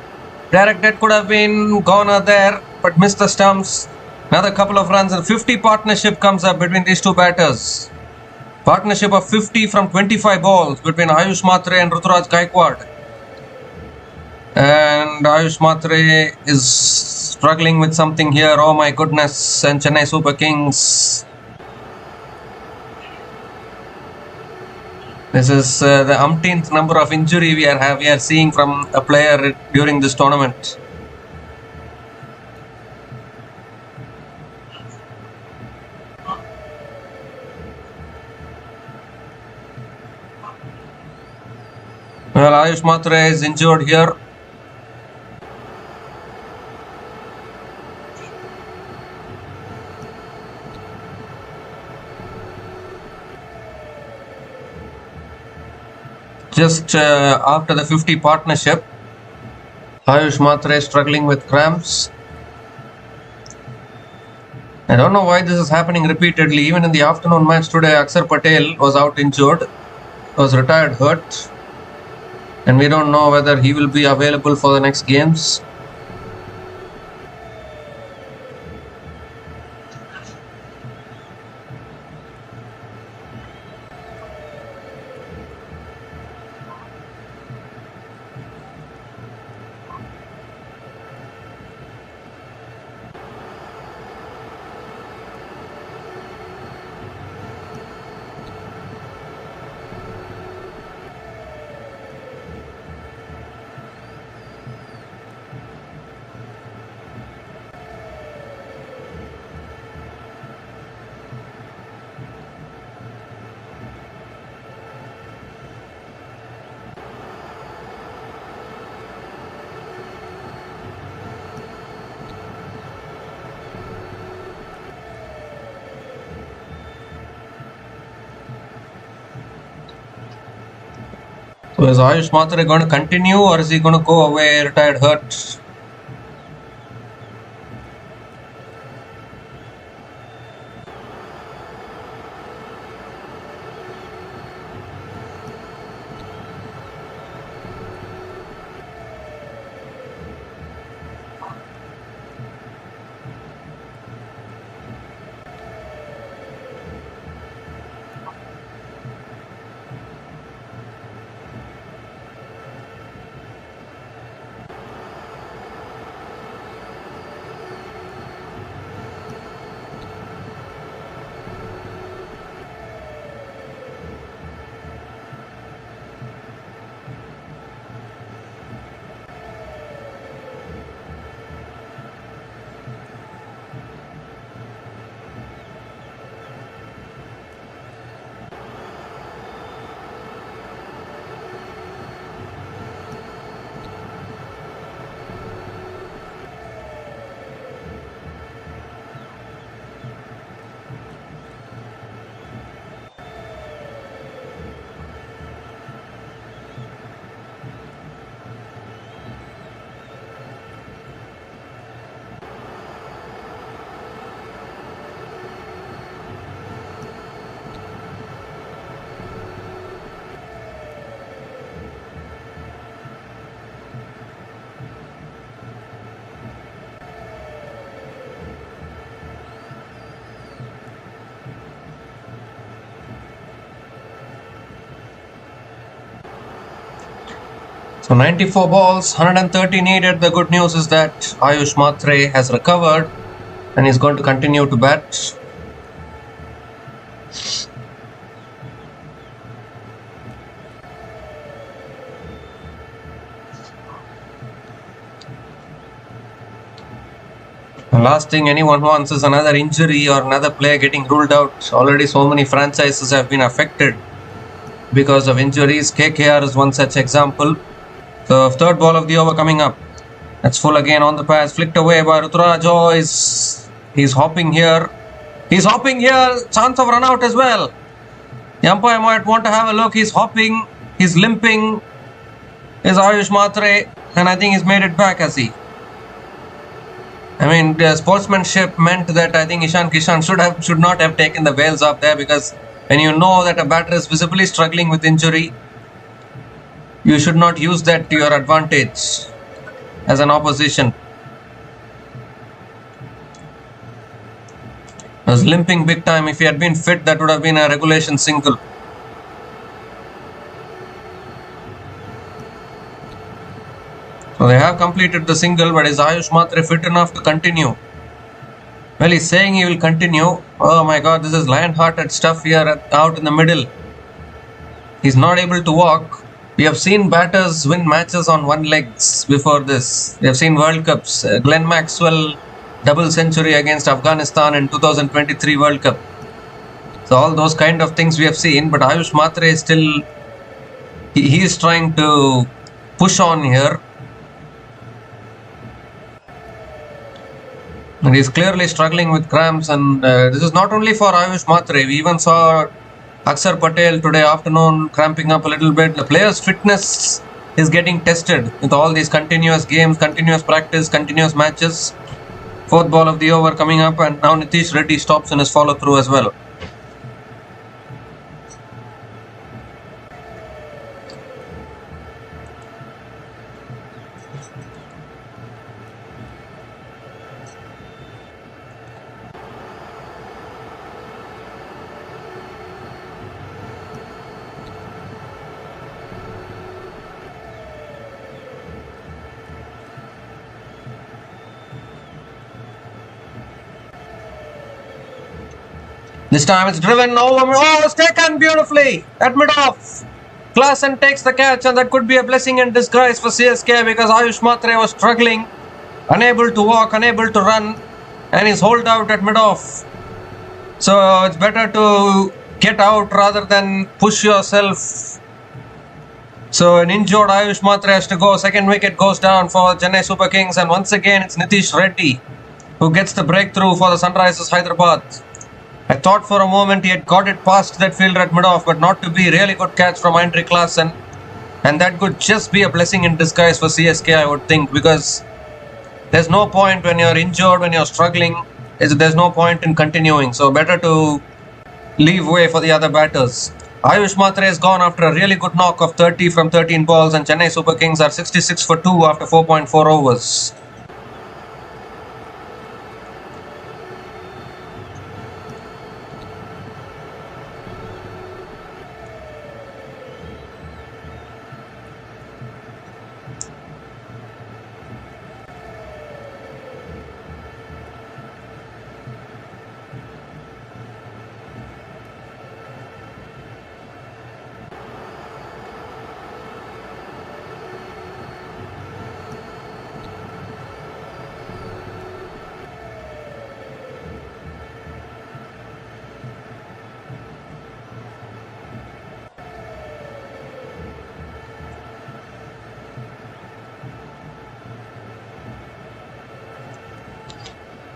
Direct hit could have been gone there, but missed the stumps. Another couple of runs and 50 partnership comes up between these two batters. Partnership of 50 from 25 balls between Ayush Matre and Ruturaj Gaikwad. And Ayush Matre is struggling with something here. Oh my goodness. And Chennai Super Kings. This is the umpteenth number of injury we are seeing from a player during this tournament. Well, Ayush Matre is injured here. Just after the 50 partnership, Ayush Matre struggling with cramps. I don't know why this is happening repeatedly. Even in the afternoon match today, Akshar Patel was out injured, was retired hurt, and we don't know whether he will be available for the next games. So is Ayush Matre going to continue, or is he going to go away retired hurt? So 94 balls, 130 needed. The good news is that Ayush Matre has recovered and is going to continue to bat. The last thing anyone wants is another injury or another player getting ruled out. Already so many franchises have been affected because of injuries. KKR is one such example. The third ball of the over coming up. That's full again on the pass, flicked away by Ruturaj. Oh, he's hopping here. He's hopping here. Chance of run out as well. The umpire might want to have a look. He's hopping. He's limping. Is Ayush Matre, and I think he's made it back, has he? I mean, the sportsmanship meant that I think Ishan Kishan should not have taken the bails up there, because when you know that a batter is visibly struggling with injury, you should not use that to your advantage as an opposition. He was limping big time. If he had been fit, that would have been a regulation single. So they have completed the single, but is Ayush Matre fit enough to continue? Well, he's saying he will continue. Oh my god, this is lion-hearted stuff here out in the middle. He's not able to walk. We have seen batters win matches on one legs before this. We have seen World Cups. Glenn Maxwell double century against Afghanistan in 2023 World Cup. So all those kind of things we have seen, but Ayush Matre is still, he is trying to push on here. And he's clearly struggling with cramps, and this is not only for Ayush Matre. We even saw Akshar Patel today afternoon cramping up a little bit. The player's fitness is getting tested with all these continuous games, continuous practice, continuous matches. Fourth ball of the over coming up, and now Nitish Reddy stops in his follow through as well. This time it's driven over. Oh, it's taken beautifully at mid-off. Klaasen takes the catch, and that could be a blessing in disguise for CSK, because Ayush Matre was struggling, unable to walk, unable to run, and he's holed out at mid-off. So it's better to get out rather than push yourself. So an injured Ayush Matre has to go. Second wicket goes down for Chennai Super Kings, and once again it's Nitish Reddy who gets the breakthrough for the Sunrisers Hyderabad. I thought for a moment he had got it past that fielder at mid-off, but not to be. Really good catch from Andre Klaasen, and that could just be a blessing in disguise for CSK, I would think, because there's no point when you're injured, when you're struggling, there's no point in continuing. So better to leave way for the other batters. Ayush Matre has gone after a really good knock of 30 from 13 balls, and Chennai Super Kings are 66 for 2 after 4.4 overs.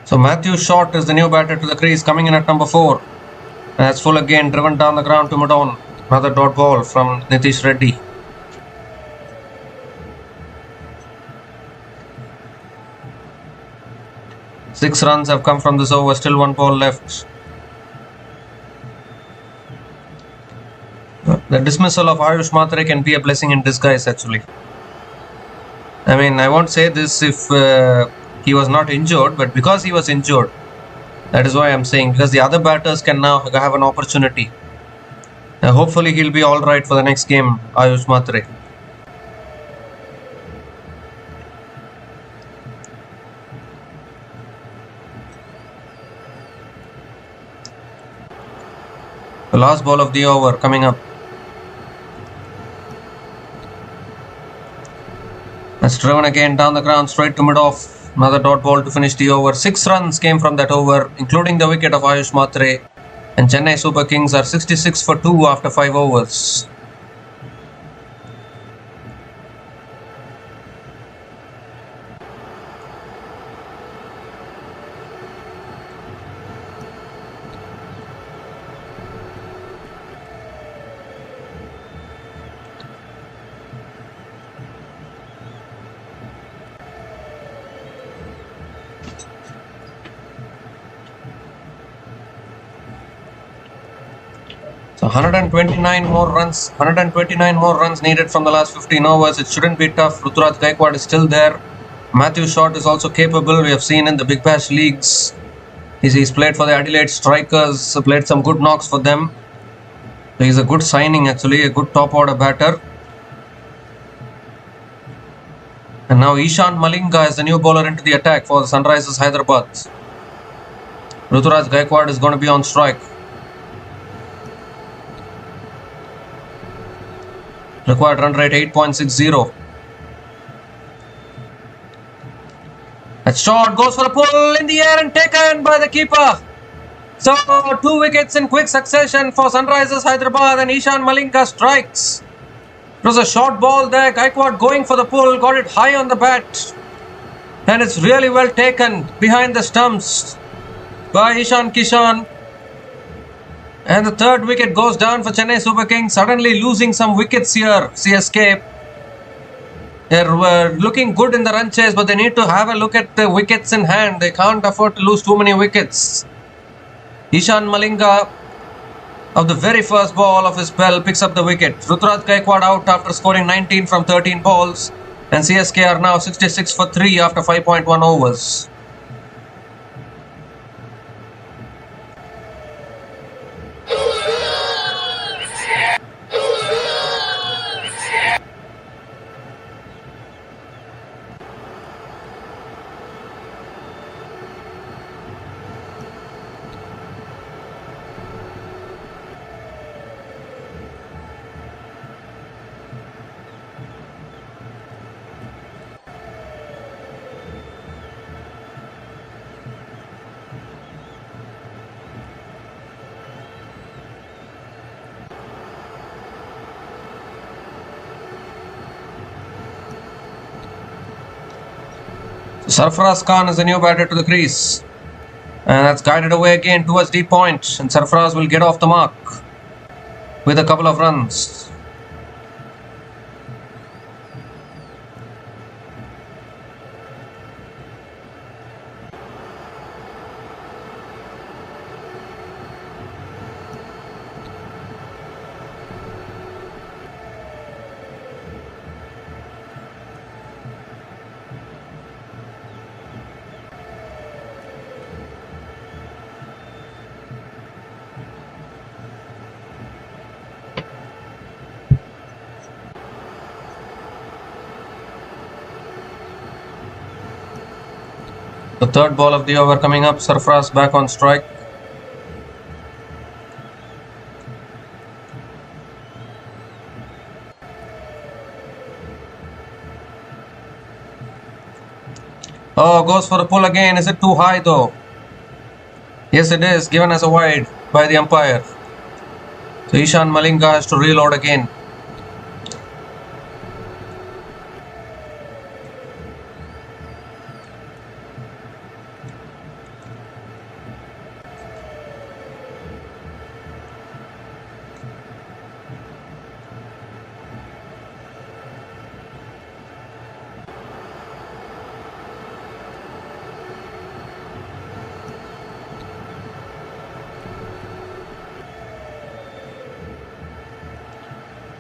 So Matthew Short is the new batter to the crease, coming in at number 4. And that's full again, driven down the ground to mid-on. Another dot ball from Nitish Reddy. Six runs have come from this over, still 1 ball left. The dismissal of Ayush Matre can be a blessing in disguise, actually. I mean, I won't say this if he was not injured, but because he was injured, that is why I'm saying, because the other batters can now have an opportunity. Hopefully he'll be alright for the next game, Ayush Matre. The last ball of the over coming up. That's driven again down the ground, straight to mid-off. Another dot ball to finish the over. 6 runs came from that over, including the wicket of Ayush Matre. And Chennai Super Kings are 66 for 2 after 5 overs. So 129 more runs. 129 more runs needed from the last 15 overs. It shouldn't be tough. Ruturaj Gaikwad is still there. Matthew Short is also capable. We have seen in the Big Bash leagues. He's played for the Adelaide Strikers. Played some good knocks for them. So he's a good signing actually. A good top order batter. And now Ishan Malinga is the new bowler into the attack for the Sunrisers Hyderabad. Ruturaj Gaikwad is going to be on strike. Required run rate 8.60. That shot goes for a pull in the air and taken by the keeper. So 2 wickets in quick succession for Sunrisers Hyderabad, and Ishan Malinga strikes. It was a short ball there. Gaikwad going for the pull, got it high on the bat. And it's really well taken behind the stumps by Ishan Kishan. And the 3rd wicket goes down for Chennai Super Kings, suddenly losing some wickets here. CSK, they're looking good in the run chase, but they need to have a look at the wickets in hand. They can't afford to lose too many wickets. Ishan Malinga, of the very first ball of his spell, picks up the wicket. Ruturaj Gaikwad out after scoring 19 from 13 balls. And CSK are now 66 for 3 after 5.1 overs. Sarfaraz Khan is the new batter to the crease. And that's guided away again towards deep point. And Sarfaraz will get off the mark with a couple of runs. The 3rd ball of the over coming up. Sarfaraz back on strike. Oh, goes for a pull again. Is it too high though? Yes, it is. Given as a wide by the umpire. So Ishan Malinga has to reload again.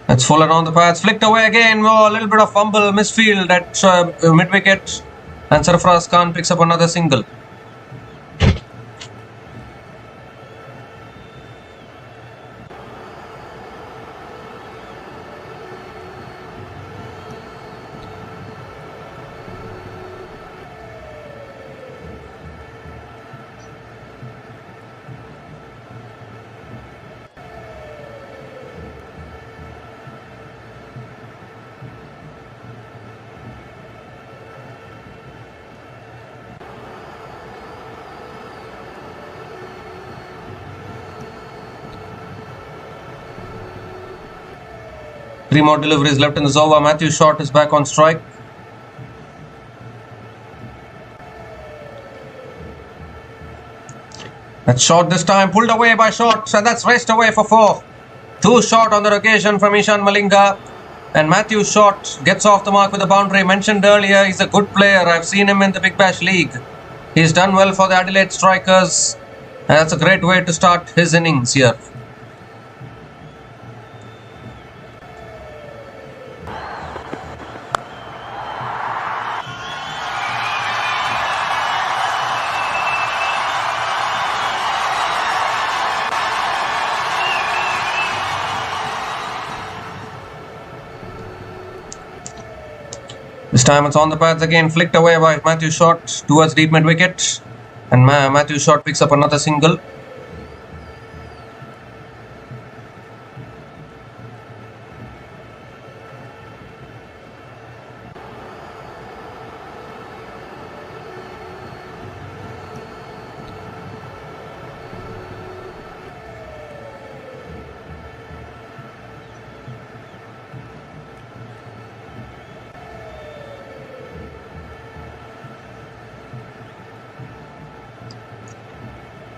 It's full and on the pads, flicked away again. Oh, a little bit of fumble, misfield at mid-wicket. And Sarfaraz Khan picks up another single. Three more deliveries left in the over. Matthew Short is back on strike. That's short this time, pulled away by Short, and that's raced away for 4. 2 short on the occasion from Ishan Malinga. And Matthew Short gets off the mark with a boundary. Mentioned earlier, he's a good player. I've seen him in the Big Bash League. He's done well for the Adelaide Strikers. And that's a great way to start his innings here. This time it's on the pads again, flicked away by Matthew Short towards deep mid wicket, and Matthew Short picks up another single.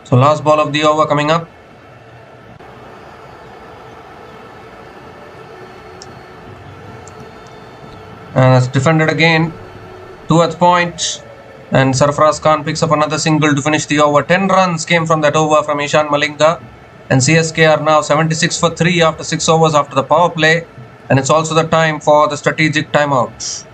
So last ball of the over coming up. And it's defended again towards point. And Sarfaraz Khan picks up another single to finish the over. 10 runs came from that over from Ishan Malinga. And CSK are now 76 for 3 after 6 overs after the power play. And it's also the time for the strategic timeout.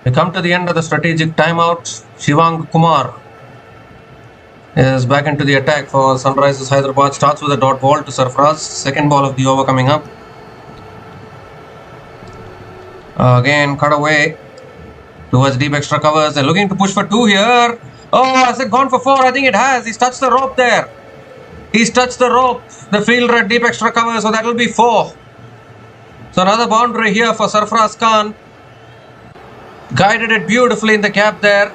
We come to the end of the strategic timeout. Shivang Kumar is back into the attack for Sunrisers Hyderabad. Starts with a dot ball to Sarfaraz. Second ball of the over coming up. Again, cut away towards deep extra covers. They're looking to push for 2 here. Oh, has it gone for 4? I think it has. He's touched the rope there. He's touched the rope. The fielder at deep extra cover, so that will be 4. So another boundary here for Sarfaraz Khan. Guided it beautifully in the gap there.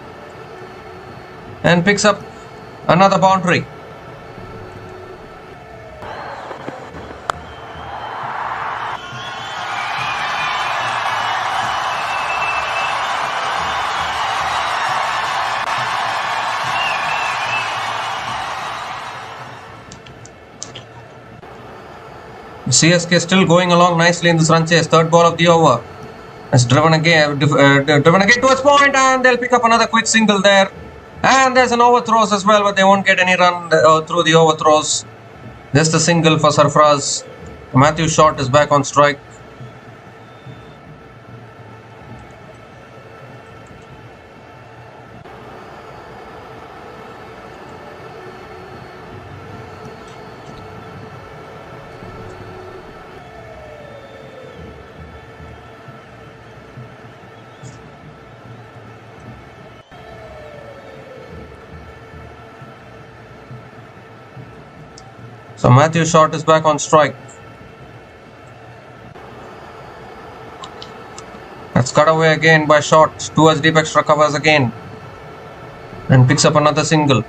And picks up another boundary. CSK still going along nicely in this run chase. Third ball of the over. It's driven again towards point, and they'll pick up another quick single there. And there's an overthrows as well, but they won't get any run through the overthrows. Just a single for Sarfaraz. Matthew Short is back on strike. So Matthew Short is back on strike. That's cut away again by Short towards deep extra covers again. And picks up another single.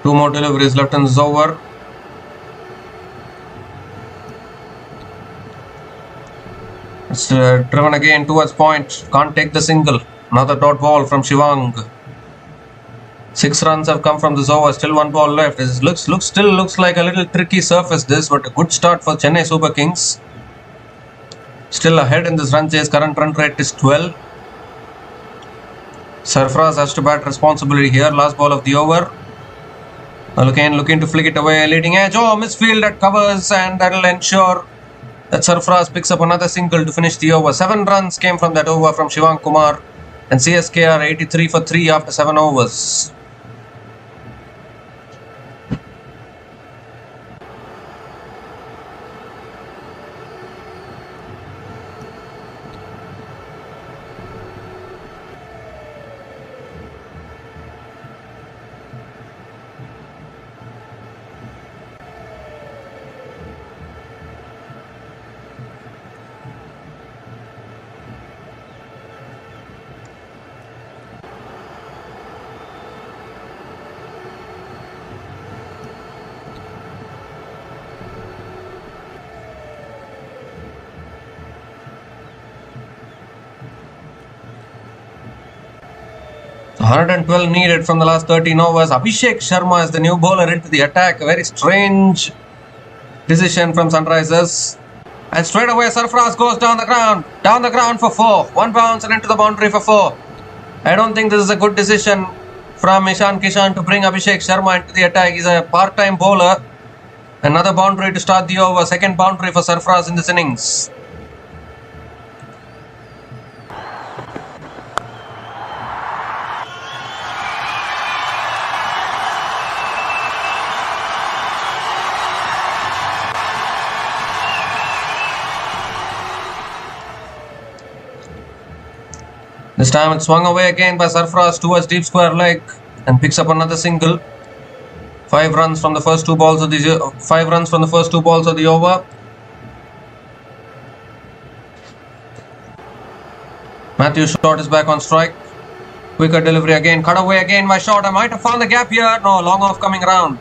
Two more deliveries left in this over. It's driven again towards point. Can't take the single. Another dot ball from Shivang. 6 runs have come from this over. Still 1 ball left. It still looks like a little tricky surface this, but a good start for Chennai Super Kings. Still ahead in this run chase. Current run rate is 12. Sarfaraz has to bat responsibly here. Last ball of the over. Looking to flick it away. Leading edge. Oh, misfield that covers, and that'll ensure that Sarfaraz picks up another single to finish the over. 7 runs came from that over from Shivang Kumar, and CSK are 83 for 3 after 7 overs. $112 needed from the last 13 overs. Abhishek Sharma is the new bowler into the attack. A very strange decision from Sunrisers. And straight away Sarfaraz goes down the ground for 4. 1 bounce and into the boundary for 4. I don't think this is a good decision from Ishan Kishan to bring Abhishek Sharma into the attack. He's a part-time bowler. Another boundary to start the over. Second boundary for Sarfaraz in this innings. This time it swung away again by Sarfaraz towards deep square leg and picks up another single. 5 runs from the first 2 balls of the over. Matthew Short is back on strike. Quicker delivery again. Cut away again by Short. I might have found the gap here. No, long off coming round.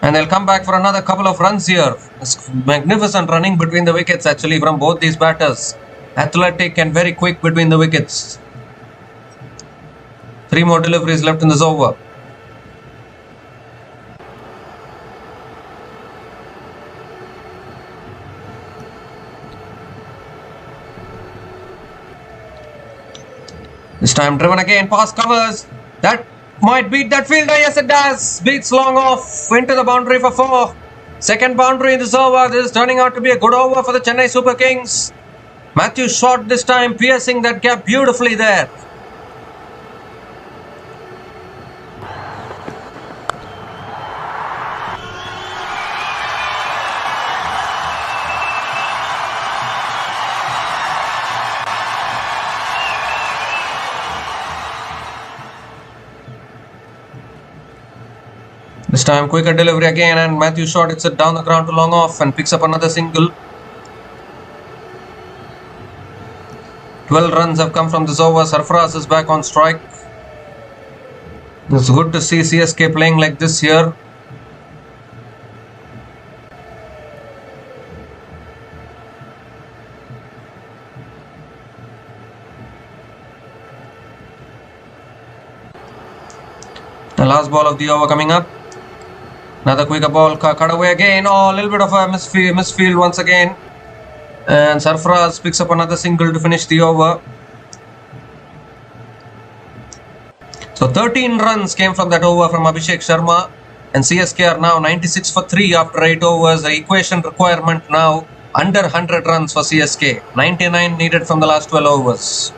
And they'll come back for another couple of runs here. It's magnificent running between the wickets actually from both these batters. Athletic and very quick between the wickets. 3 more deliveries left in this over. This time driven again, past covers. That might beat that fielder. Yes, it does. Beats long off into the boundary for 4. Second boundary in this over. This is turning out to be a good over for the Chennai Super Kings. Matthew Short this time piercing that gap beautifully there. time quicker delivery again, and Matthew shot hits it down the ground to long off and picks up another single. 12 runs have come from this over. Sarfaraz is back on strike. It's good to see CSK playing like this here. The last ball of the over coming up. Another quicker ball cut away again. Oh, a little bit of a misfield once again. And Sarfaraz picks up another single to finish the over. So 13 runs came from that over from Abhishek Sharma. And CSK are now 96 for 3 after 8 overs. The equation requirement now under 100 runs for CSK. 99 needed from the last 12 overs.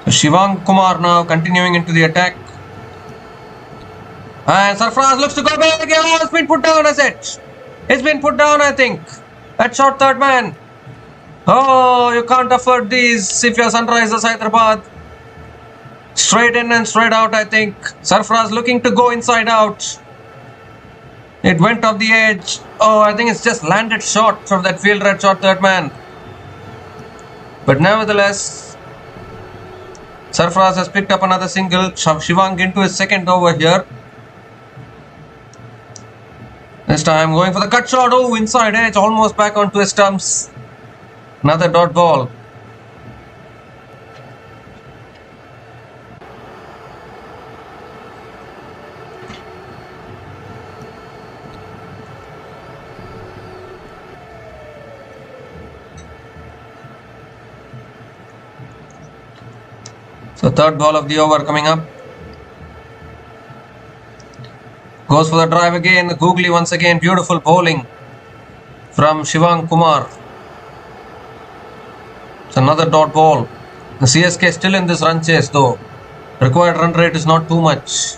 Shivang Kumar now continuing into the attack. And Sarfaraz looks to go back again. Oh, it's been put down, is it? It's been put down, I think. That short third man. Oh, you can't afford these if you're Sunrisers Hyderabad. Straight in and straight out, I think. Sarfaraz looking to go inside out. It went off the edge. Oh, I think it's just landed short from that fielder at short third man. But nevertheless, Sarfaraz has picked up another single. Shivang into his second over here. This time going for the cut shot. Oh, inside edge, almost back onto his stumps. Another dot ball. So third ball of the over coming up. Goes for the drive again. Googly once again. Beautiful bowling from Shivang Kumar. It's another dot ball. The CSK still in this run chase though. Required run rate is not too much.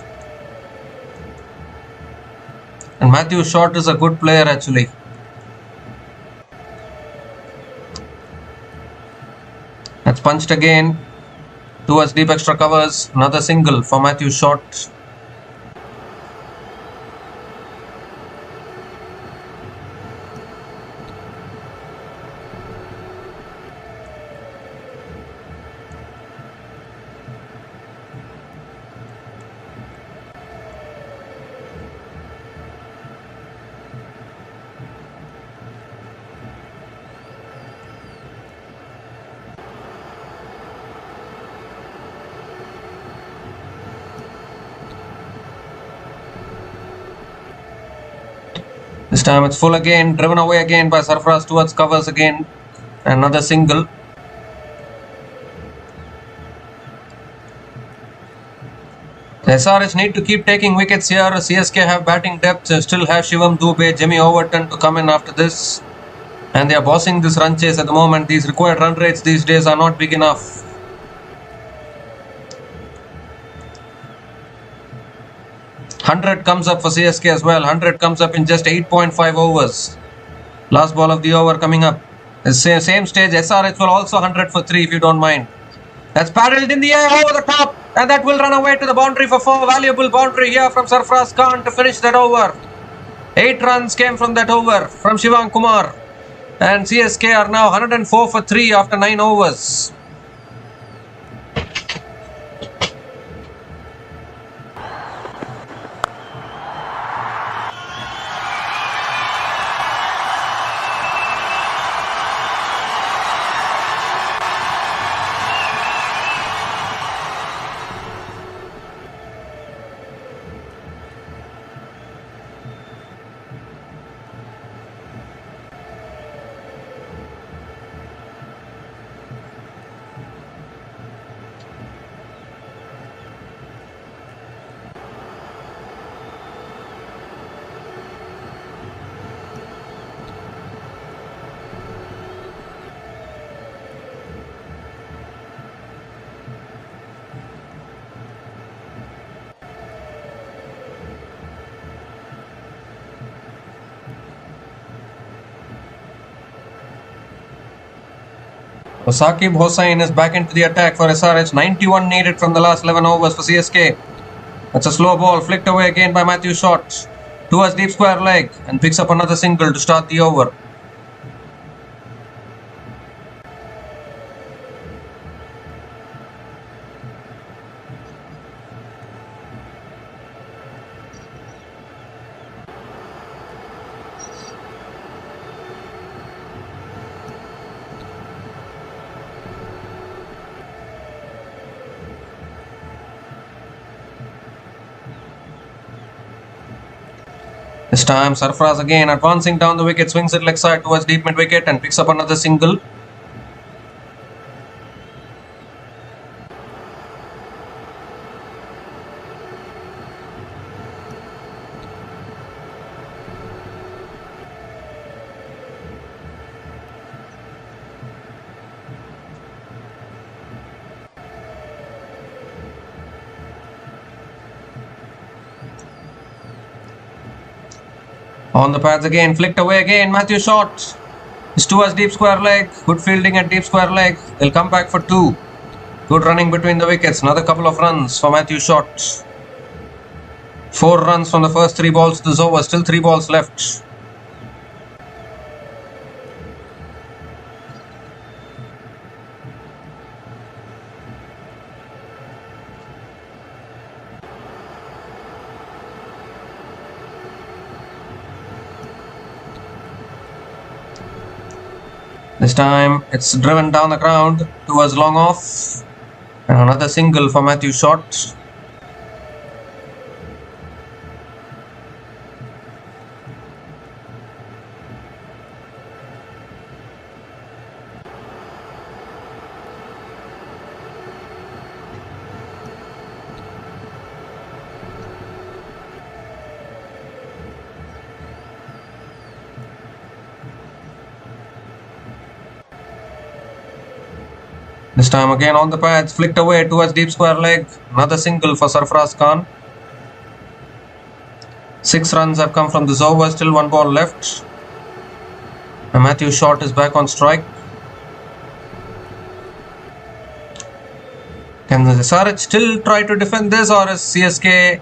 And Matthew Short is a good player actually. That's punched again towards deep extra covers. Another single for Matthew Short. This time it's full again, driven away again by Sarfaraz towards covers again. Another single. The SRH need to keep taking wickets here. CSK have batting depth, still have Shivam Dubey, Jimmy Overton to come in after this. And they are bossing this run chase at the moment. These required run rates these days are not big enough. $100 comes up for CSK as well. 100 comes up in just 8.5 overs. Last ball of the over coming up. The same stage. SRH will also 100 for 3 if you don't mind. That's paddled in the air over the top. And that will run away to the boundary for 4. Valuable boundary here from Sarfaraz Khan to finish that over. 8 runs came from that over from Shivang Kumar. And CSK are now 104 for 3 after 9 overs. So Saqib Hossain is back into the attack for SRH. 91 needed from the last 11 overs for CSK. That's a slow ball, flicked away again by Matthew Short. Towards deep square leg and picks up another single to start the over. This time Sarfraz again advancing down the wicket, swings it leg side towards deep mid wicket and picks up another single. On the pads again, flicked away again, Matthew Short. It's towards deep square leg, good fielding at deep square leg. They'll come back for 2. Good running between the wickets, another couple of runs for Matthew Short. 4 runs from the first 3 balls to this over, still 3 balls left. This time it's driven down the ground towards long off. And another single for Matthew Short. This time again on the pads, flicked away towards deep square leg. Another single for Sarfraz Khan. 6 runs have come from this over, still 1 ball left. And Matthew Short is back on strike. Can the SRH still try to defend this, or is CSK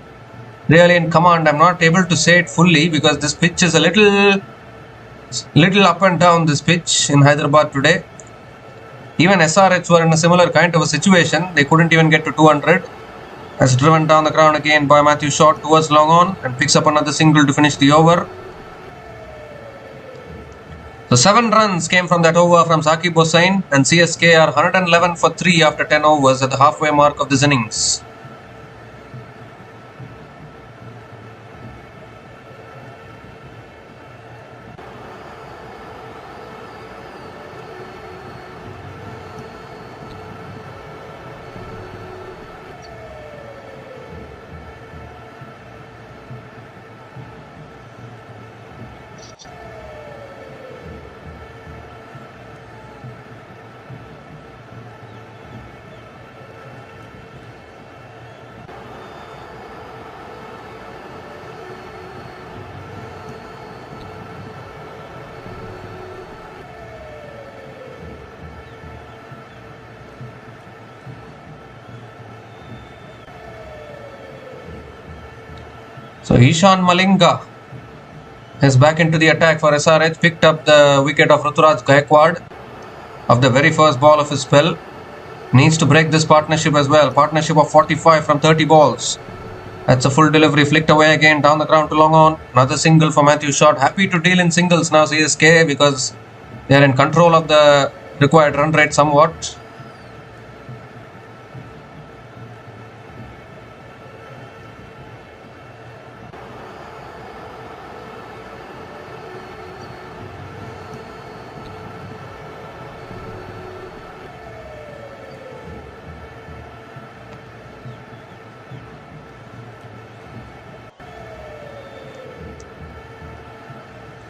really in command? I'm not able to say it fully because this pitch is a little up and down, this pitch in Hyderabad today. Even SRH were in a similar kind of a situation. They couldn't even get to 200. As driven down the ground again by Matthew Short towards long on and picks up another single to finish the over. So 7 runs came from that over from Saqib Hossain, and CSK are 111 for 3 after 10 overs at the halfway mark of this innings. So Ishan Malinga is back into the attack for SRH, picked up the wicket of Ruturaj Gaikwad of the very first ball of his spell. Needs to break this partnership as well. Partnership of 45 from 30 balls. That's a full delivery, flicked away again down the ground to long on. Another single for Matthew Short. Happy to deal in singles now CSK because they are in control of the required run rate somewhat.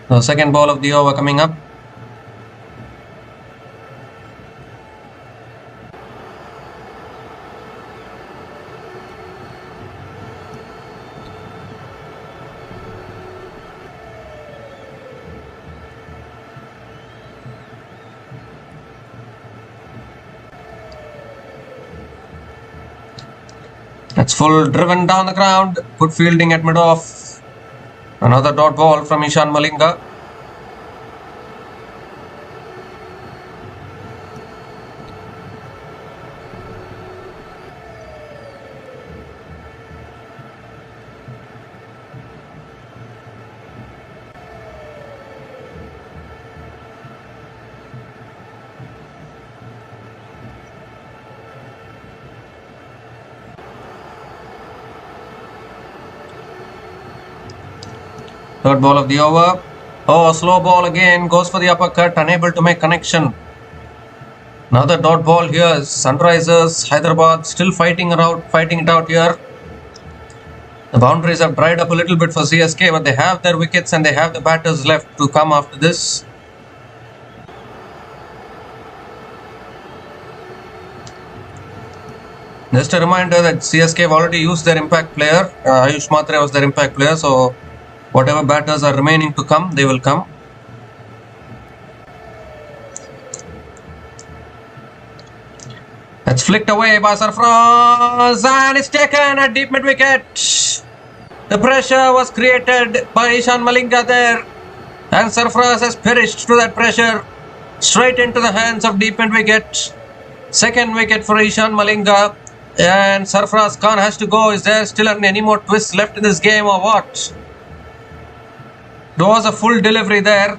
The second ball of the over coming up. That's full driven down the ground. Good fielding at mid-off. Another dot ball from Ishan Malinga. Third ball of the over. Oh, slow ball again. Goes for the uppercut. Unable to make connection. Another dot ball here. Sunrisers, Hyderabad still fighting it out here. The boundaries have dried up a little bit for CSK, but they have their wickets and they have the batters left to come after this. Just a reminder that CSK have already used their impact player. Ayush Matre was their impact player, so whatever batters are remaining to come, they will come. That's flicked away by Sarfraz and it's taken at deep mid-wicket. The pressure was created by Ishan Malinga there and Sarfraz has perished through that pressure straight into the hands of deep mid-wicket. Second wicket for Ishan Malinga and Sarfraz Khan has to go. Is there still any more twists left in this game or what? There was a full delivery there.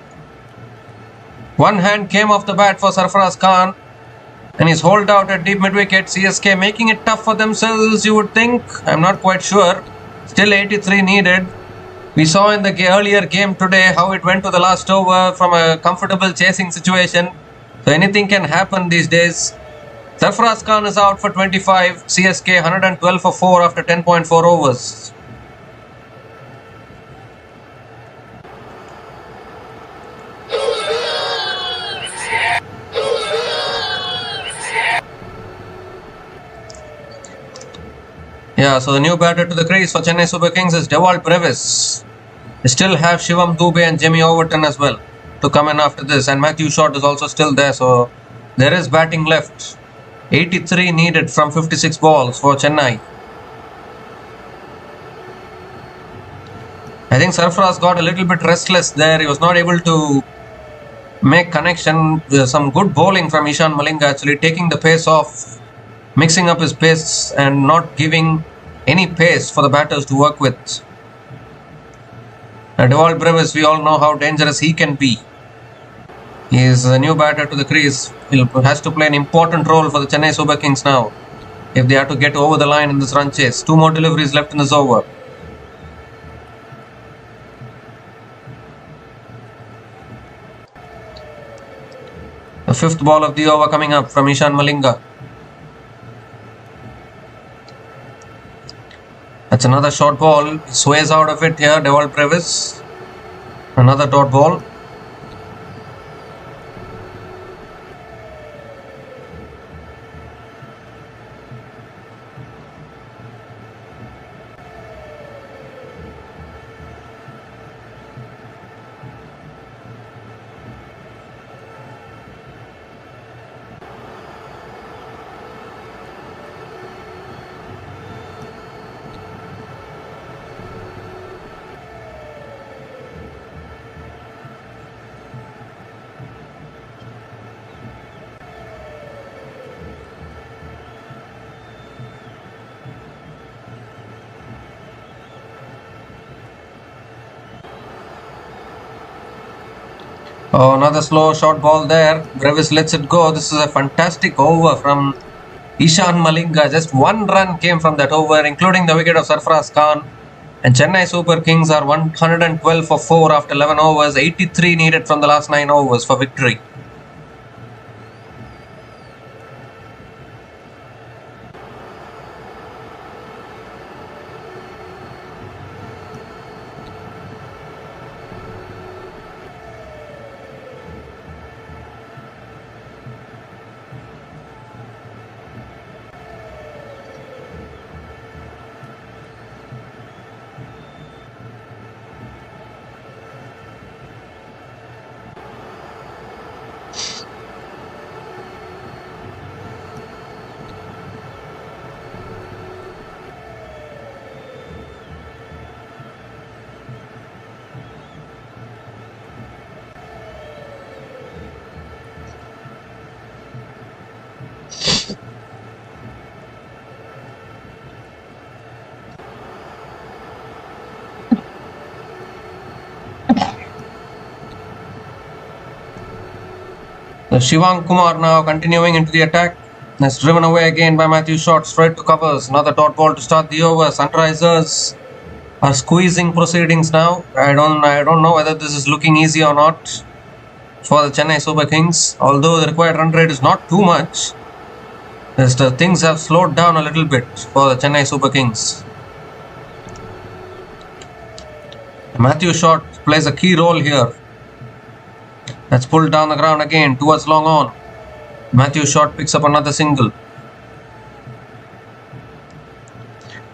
One hand came off the bat for Sarfraz Khan and he's hauled out at deep mid-wicket. CSK making it tough for themselves, you would think. I'm not quite sure. Still 83 needed. We saw in the earlier game today how it went to the last over from a comfortable chasing situation. So anything can happen these days. Sarfraz Khan is out for 25. CSK 112 for 4 after 10.4 overs. Yeah, so the new batter to the crease for Chennai Super Kings is Dewald Brevis. They still have Shivam Dubey and Jimmy Overton as well to come in after this, and Matthew Short is also still there, so there is batting left. 83 needed from 56 balls for Chennai. I think Sarfraz got a little bit restless there. He was not able to make connection. Some good bowling from Ishan Malinga actually taking the pace off, mixing up his pace and not giving any pace for the batters to work with. Dewald Brevis, we all know how dangerous he can be. He is a new batter to the crease. He has to play an important role for the Chennai Super Kings now if they are to get over the line in this run chase. 2 more deliveries left in this over. The 5th ball of the over coming up from Ishan Malinga. That's another short ball. He sways out of it here, Dewald Brevis. Another dot ball. Oh, another slow short ball there. Brevis lets it go. This is a fantastic over from Ishan Malinga. Just 1 run came from that over, including the wicket of Sarfraz Khan. And Chennai Super Kings are 112 for 4 after 11 overs. 83 needed from the last 9 overs for victory. So Shivang Kumar now continuing into the attack. That's driven away again by Matthew Short, straight to covers. Another dot ball to start the over. Sunrisers are squeezing proceedings now. I don't know whether this is looking easy or not for the Chennai Super Kings. Although the required run rate is not too much, things have slowed down a little bit for the Chennai Super Kings. Matthew Short plays a key role here. That's pulled down the ground again towards long on. Matthew Short picks up another single.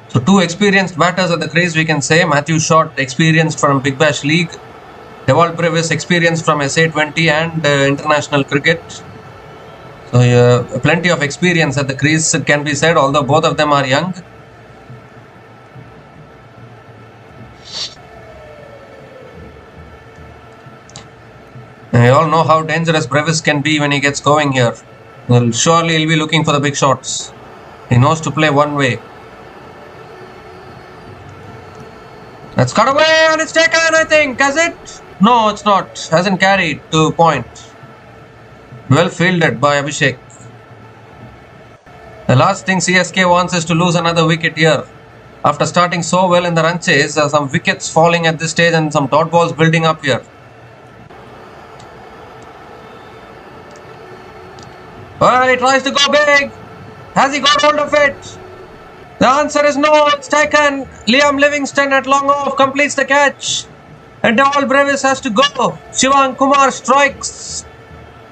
So two experienced batters at the crease, we can say. Matthew Short, experienced from Big Bash League. Dewald Brevis, experienced from SA20 and international cricket. So plenty of experience at the crease, it can be said, although both of them are young. And we all know how dangerous Brevis can be when he gets going here. Well, surely he'll be looking for the big shots. He knows to play one way. That's cut away and it's taken, I think. Has it? No, it's not. Hasn't carried to point. Well fielded by Abhishek. The last thing CSK wants is to lose another wicket here. After starting so well in the run chase, some wickets falling at this stage and some dot balls building up here. Well, he tries to go big. Has he got hold of it? The answer is no, it's taken. Liam Livingston at long off completes the catch. And Dewald Brevis has to go. Shivang Kumar strikes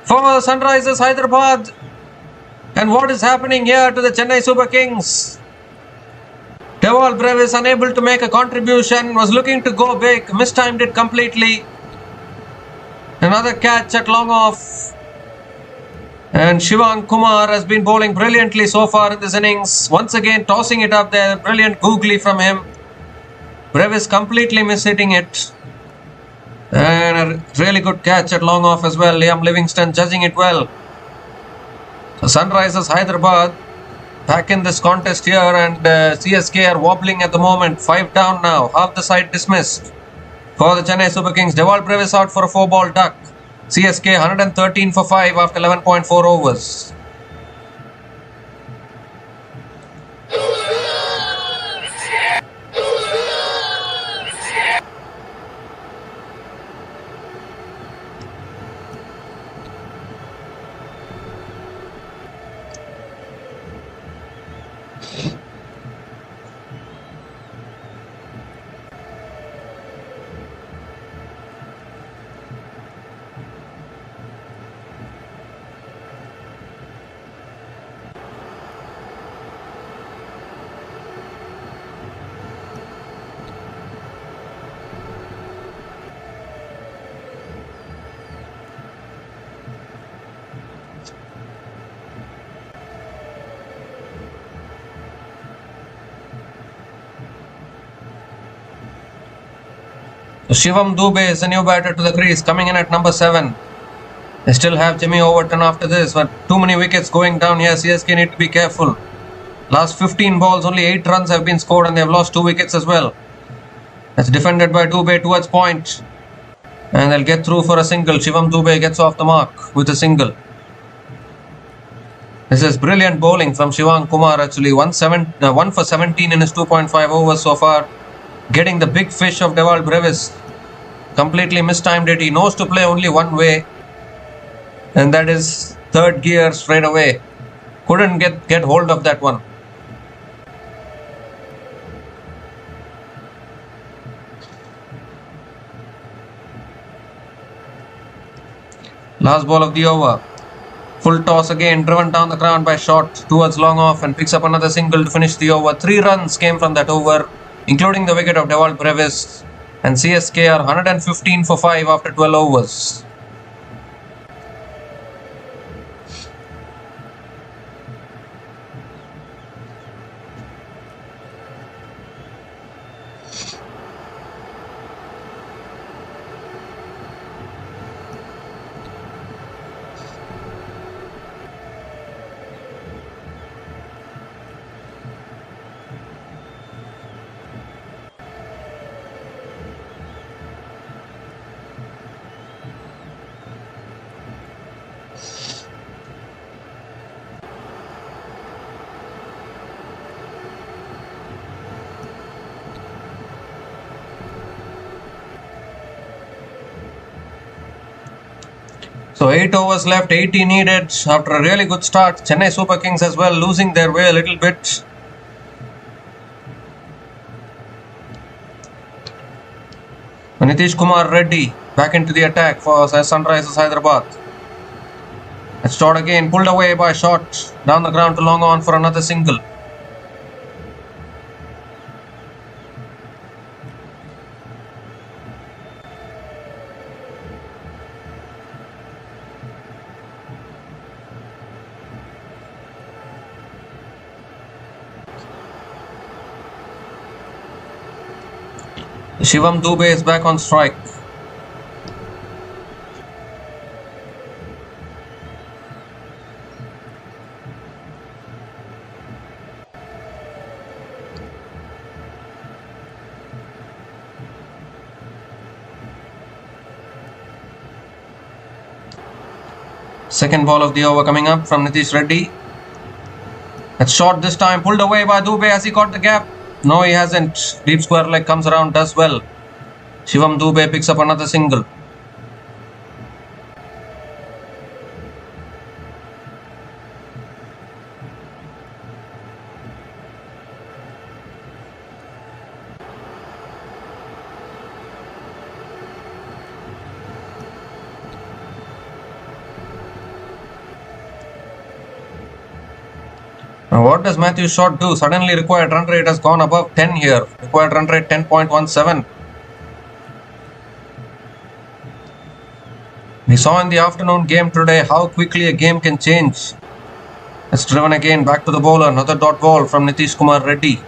for Sunrisers Hyderabad. And what is happening here to the Chennai Super Kings? Dewald Brevis unable to make a contribution, was looking to go big, mistimed it completely. Another catch at long off. And Shivang Kumar has been bowling brilliantly so far in this innings. Once again tossing it up there. Brilliant googly from him. Brevis completely mishitting it. And a really good catch at long off as well. Liam Livingston judging it well. So Sunrisers Hyderabad back in this contest here, and CSK are wobbling at the moment. 5 down now. Half the side dismissed for the Chennai Super Kings. Dewald Brevis out for a 4-ball duck. CSK 113 for 5 after 11.4 overs. So Shivam Dubey is the new batter to the crease, coming in at number 7. They still have Jimmy Overton after this, but too many wickets going down here. CSK need to be careful. Last 15 balls, only 8 runs have been scored and they have lost 2 wickets as well. That's defended by Dubey towards point. And they'll get through for a single. Shivam Dubey gets off the mark with a single. This is brilliant bowling from Shivang Kumar actually. 1 for 17 in his 2.5 overs so far. Getting the big fish of Dewald Brevis. Completely mistimed it. He knows to play only one way. And that is third gear straight away. Couldn't get hold of that one. Last ball of the over. Full toss again, driven down the ground by Short towards long off and picks up another single to finish the over. 3 runs came from that over, including the wicket of Dewald Brevis. And CSK are 115 for 5 after 12 overs. So 8 overs left, 80 needed after a really good start. Chennai Super Kings as well losing their way a little bit. Nitish Kumar Reddy back into the attack for Sunrisers Hyderabad. It's shot again, pulled away by shot down the ground to long on for another single. Shivam Dubey is back on strike. Second ball of the over coming up from Nitish Reddy. That's short this time, pulled away by Dubey. Has he got the gap? No, he hasn't. Deep square leg comes around, does well. Shivam Dubey picks up another single. Now what does Matthew's shot do? Suddenly required run rate has gone above 10 here. Required run rate 10.17. We saw in the afternoon game today how quickly a game can change. It's driven again back to the bowler. Another dot ball from Nitish Kumar Reddy.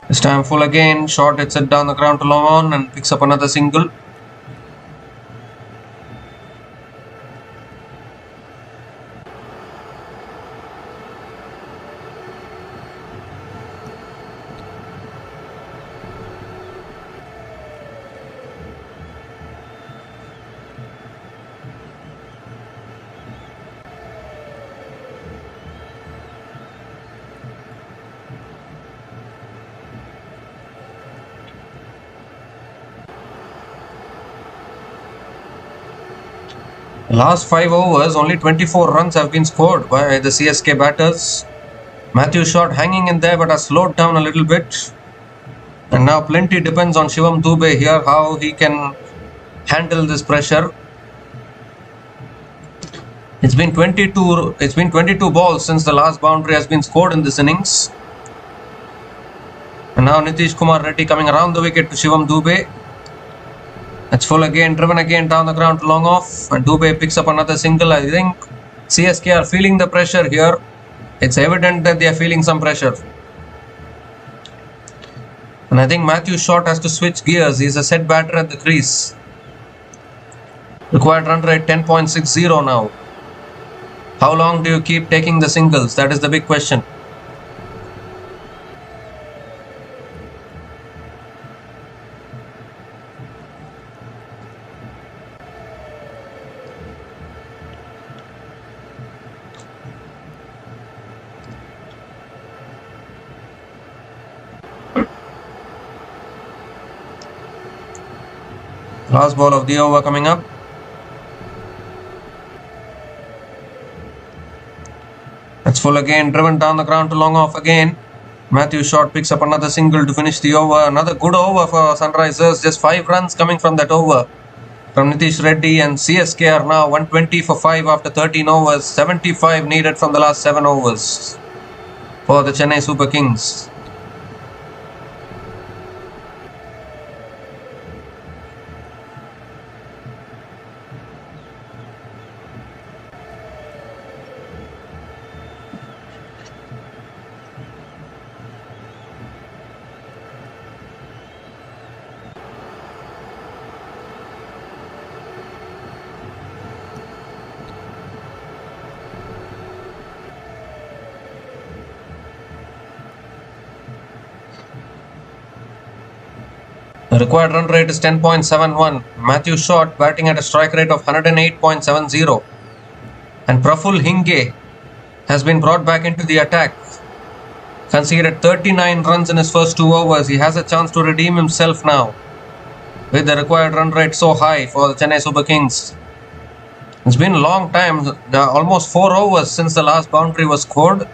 This time full again, short hits it down the ground to long on and picks up another single. Last 5 overs, only 24 runs have been scored by the CSK batters. Matthew's shot hanging in there but has slowed down a little bit. And now plenty depends on Shivam Dubey here, how he can handle this pressure. It's been 22 balls since the last boundary has been scored in this innings. And now Nitish Kumar Reddy coming around the wicket to Shivam Dubey. That's full again, driven again down the ground to long off, and Dubey picks up another single. I think CSK are feeling the pressure here. It's evident that they are feeling some pressure. And I think Matthew's shot has to switch gears. He's a set batter at the crease. Required run rate 10.60 now. How long do you keep taking the singles? That is the big question. Last ball of the over coming up. That's full again, driven down the ground to long off again. Matthew's shot picks up another single to finish the over. Another good over for Sunrisers. Just 5 runs coming from that over from Nitish Reddy, and CSK are now 120 for 5 after 13 overs. 75 needed from the last 7 overs for the Chennai Super Kings. The required run rate is 10.71. Matthew Short batting at a strike rate of 108.70. And Praful Hinge has been brought back into the attack. Conceded 39 runs in his first 2 overs. He has a chance to redeem himself now with the required run rate so high for the Chennai Super Kings. It's been a long time, almost 4 overs since the last boundary was scored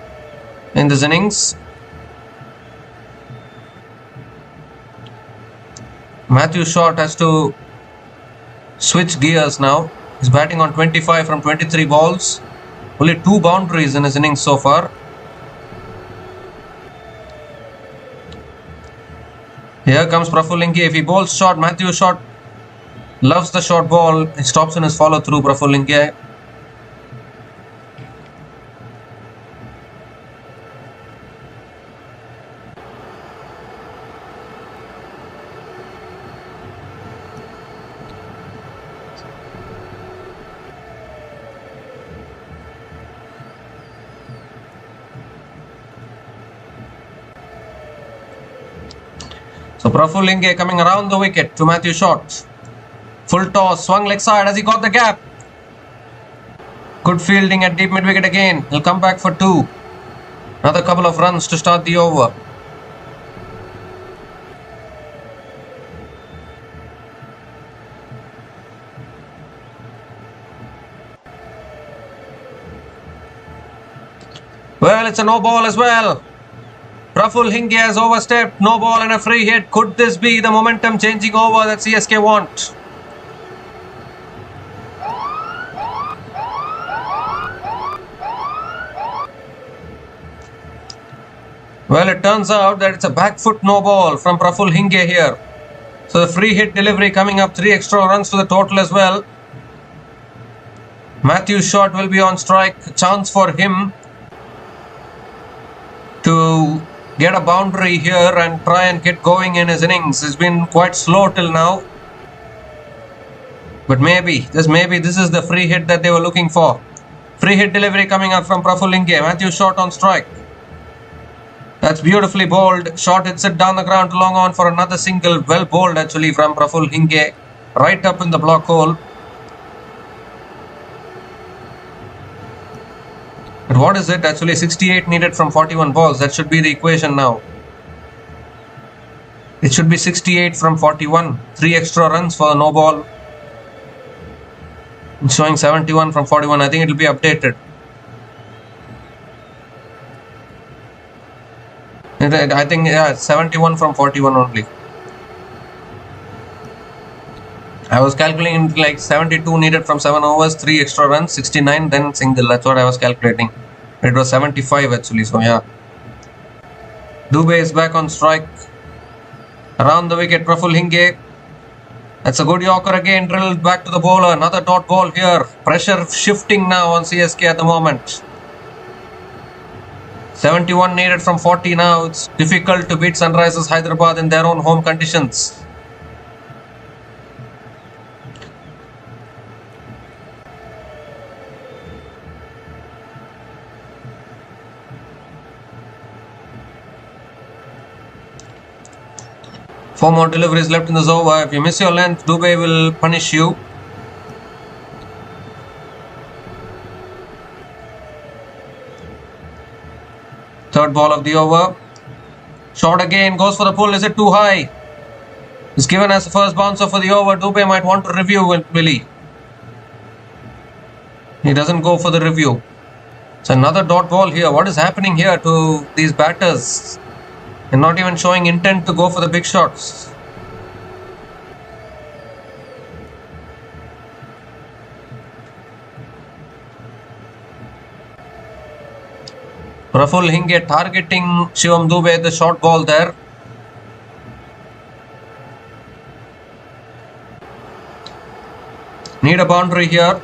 in this innings. Matthew Short has to switch gears now. He's batting on 25 from 23 balls. Only 2 boundaries in his innings so far. Here comes Praful Hinge. If he bowls short, Matthew Short loves the short ball. He stops in his follow through. Praful Hinge. So Praful Hinge coming around the wicket to Matthew Short. Full toss, swung leg side as he got the gap. Good fielding at deep mid wicket again. He'll come back for 2. Another couple of runs to start the over. Well, it's a no ball as well. Praful Hinge has overstepped. No ball and a free hit. Could this be the momentum changing over that CSK want? Well, it turns out that it's a back foot no ball from Praful Hinge here. So the free hit delivery coming up, 3 extra runs to the total as well. Matthew Short will be on strike. A chance for him to get a boundary here and try and get going in his innings. It's been quite slow till now. But maybe this is the free hit that they were looking for. Free hit delivery coming up from Praful Hinge. Matthew Short on strike. That's beautifully bowled. Short hits it down the ground to long on for another single. Well bowled actually from Praful Hinge. Right up in the block hole. But what is it? Actually 68 needed from 41 balls. That should be the equation now. It should be 68 from 41. 3 extra runs for a no ball. It's showing 71 from 41. I think it will be updated. I think 71 from 41 only. I was calculating like 72 needed from 7 overs, 3 extra runs, 69 then single. That's what I was calculating. It was 75 actually, so yeah. Dubey is back on strike. Around the wicket, Praful Hinge. That's a good Yorker again, drilled back to the bowler. Another dot ball here. Pressure shifting now on CSK at the moment. 71 needed from 40 now. It's difficult to beat Sunrisers Hyderabad in their own home conditions. Four more deliveries left in this over. If you miss your length, Dubey will punish you. Third ball of the over. Short again, goes for the pull. Is it too high? It's given as the first bouncer for the over. Dubey might want to review it, Billy. He doesn't go for the review. It's another dot ball here. What is happening here to these batters? They're not even showing intent to go for the big shots. Praful Hinge targeting Shivam Dubey, the short ball there. Need a boundary here.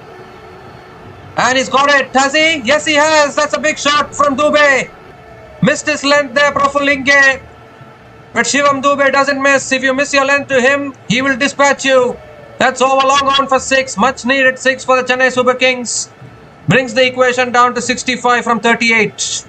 And he's got it, has he? Yes, he has. That's a big shot from Dubey. Missed his length there, Praful Hinge. But Shivam Dubey doesn't miss. If you miss your length to him, he will dispatch you. That's over, long on for 6. Much needed 6 for the Chennai Super Kings. Brings the equation down to 65 from 38.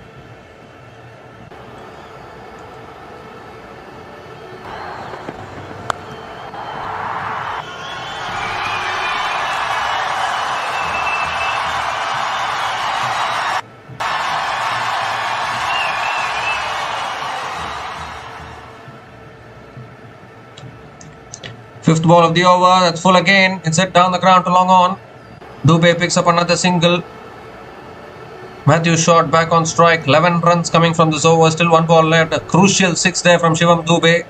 Fifth ball of the over. That's full again. It's hit down the ground to long on. Dubey picks up another single. Matthew shot back on strike. 11 runs coming from this over. Still one ball left. A crucial 6 there from Shivam Dubey.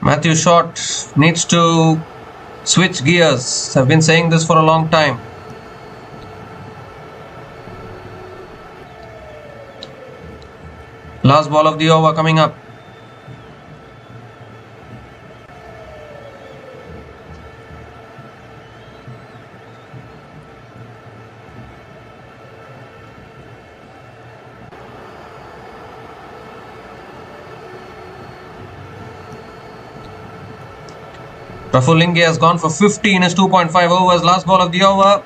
Matthew Short needs to switch gears. I've been saying this for a long time. Last ball of the over coming up. Praful Inge has gone for 50 in his 2.5 overs. Last ball of the over.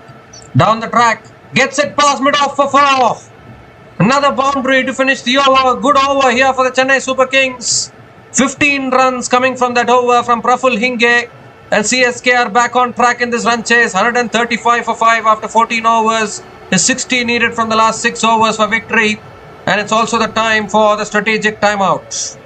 Down the track. Gets it past mid-off for 4. Another boundary to finish the over. Good over here for the Chennai Super Kings. 15 runs coming from that over from Praful Inge. And CSK are back on track in this run chase. 135 for 5 after 14 overs. The 60 needed from the last 6 overs for victory. And it's also the time for the strategic timeout.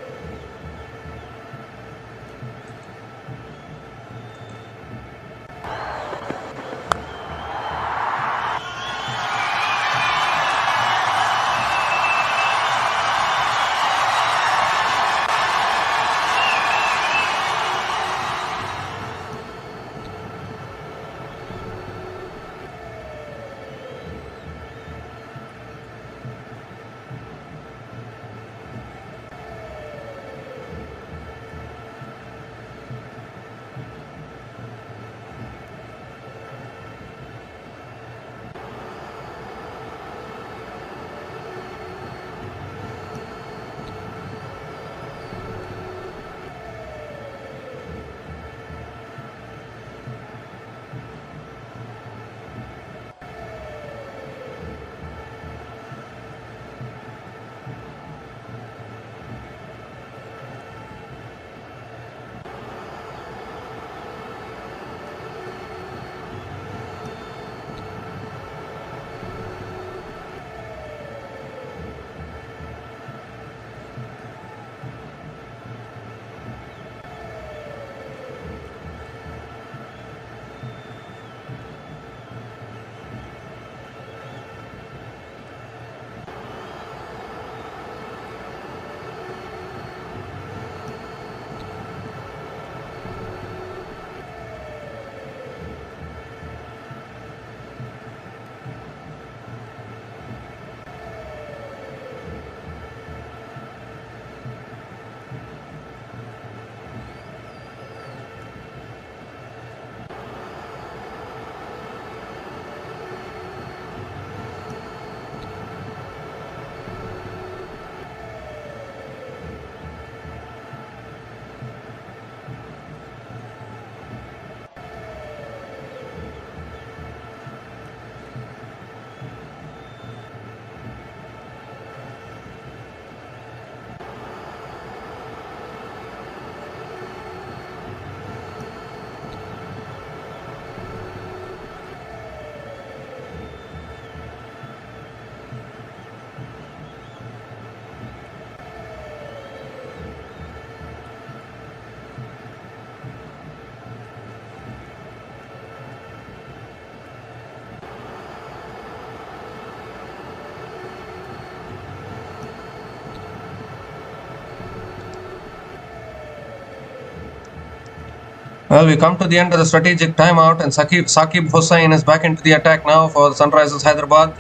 Well, we come to the end of the strategic timeout, and Saqib Hussain is back into the attack now for the Sunrisers Hyderabad.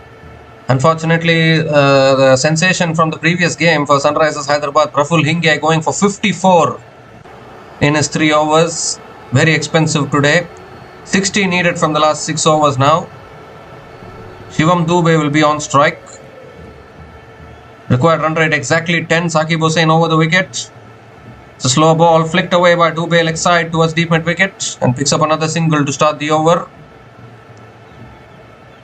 Unfortunately, the sensation from the previous game for Sunrisers Hyderabad, Praful Inge going for 54 in his 3 overs. Very expensive today. 60 needed from the last 6 overs now. Shivam Dubey will be on strike. Required run rate exactly 10. Saqib Hussain over the wicket. It's a slow ball flicked away by Dubey leg side towards deep mid wicket and picks up another single to start the over.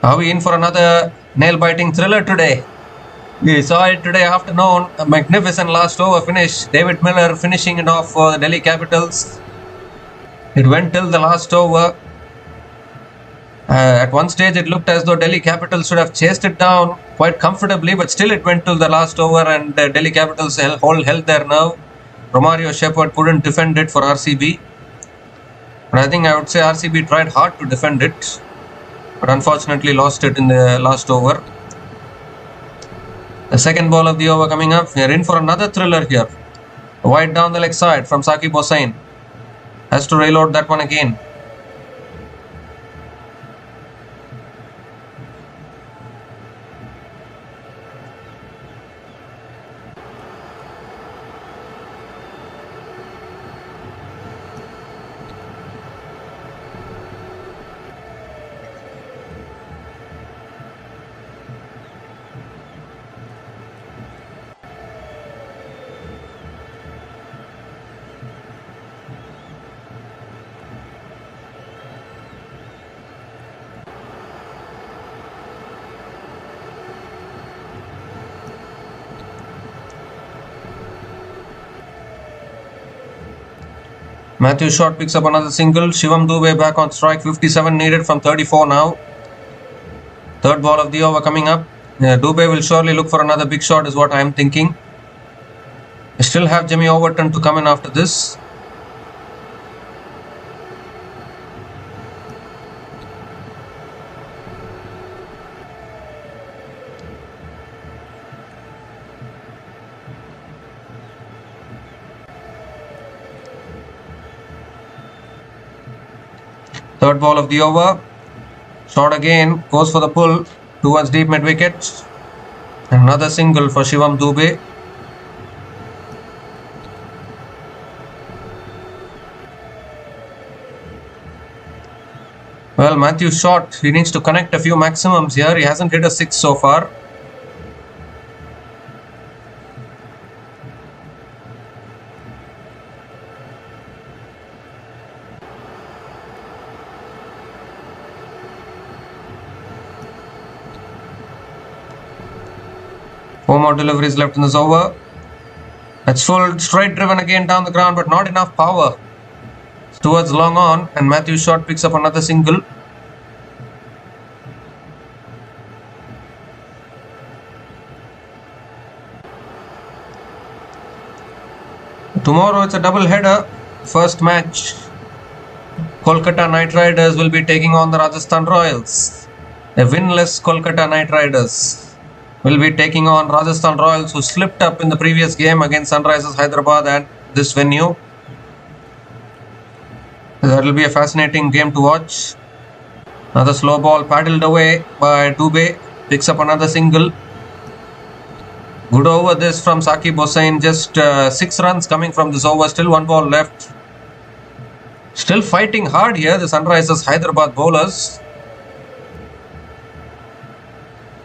Are we in for another nail-biting thriller today? We saw it today afternoon. A magnificent last over finish. David Miller finishing it off for the Delhi Capitals. It went till the last over. At one stage, it looked as though Delhi Capitals should have chased it down quite comfortably, but still it went to the last over and Delhi Capitals held their nerve. Romario Shepherd couldn't defend it for RCB. But I think I would say RCB tried hard to defend it, but unfortunately lost it in the last over. The second ball of the over coming up. We are in for another thriller here. Wide down the leg side from Saqib Hossain. Has to reload that one again. Matthew Short picks up another single. Shivam Dubey back on strike. 57 needed from 34 now. Third ball of the over coming up. Dubey will surely look for another big shot is what I am thinking. We still have Jimmy Overton to come in after this. Third ball of the over. Shot again. Goes for the pull towards deep mid wicket. Another single for Shivam Dubey. Well, Matthew Short, he needs to connect a few maximums here. He hasn't hit a 6 so far. Four more deliveries left in this over. That's full, straight driven again down the ground, but not enough power. It's towards long on, and Matthew Short picks up another single. Tomorrow it's a double header. First match, Kolkata Knight Riders will be taking on the Rajasthan Royals. The winless Kolkata Knight Riders will be taking on Rajasthan Royals, who slipped up in the previous game against Sunrisers Hyderabad at this venue. That will be a fascinating game to watch. Another slow ball paddled away by Dubey. Picks up another single. Good over this from Saqib Hossain. Just 6 runs coming from this over. Still 1 ball left. Still fighting hard here, the Sunrisers Hyderabad bowlers.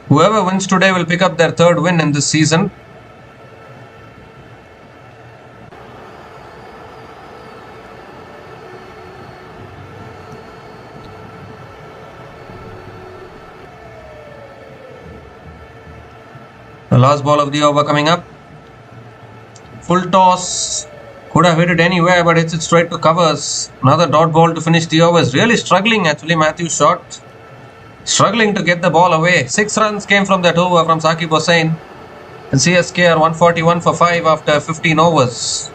Whoever wins today will pick up their 3rd win in this season. The last ball of the over coming up. Full toss. Could have hit it anywhere, but hits it straight to covers. Another dot ball to finish the over. Is really struggling actually, Matthew Short. Struggling to get the ball away. 6 runs came from that over from Saqib Hossain. And CSK are 141 for 5 after 15 overs.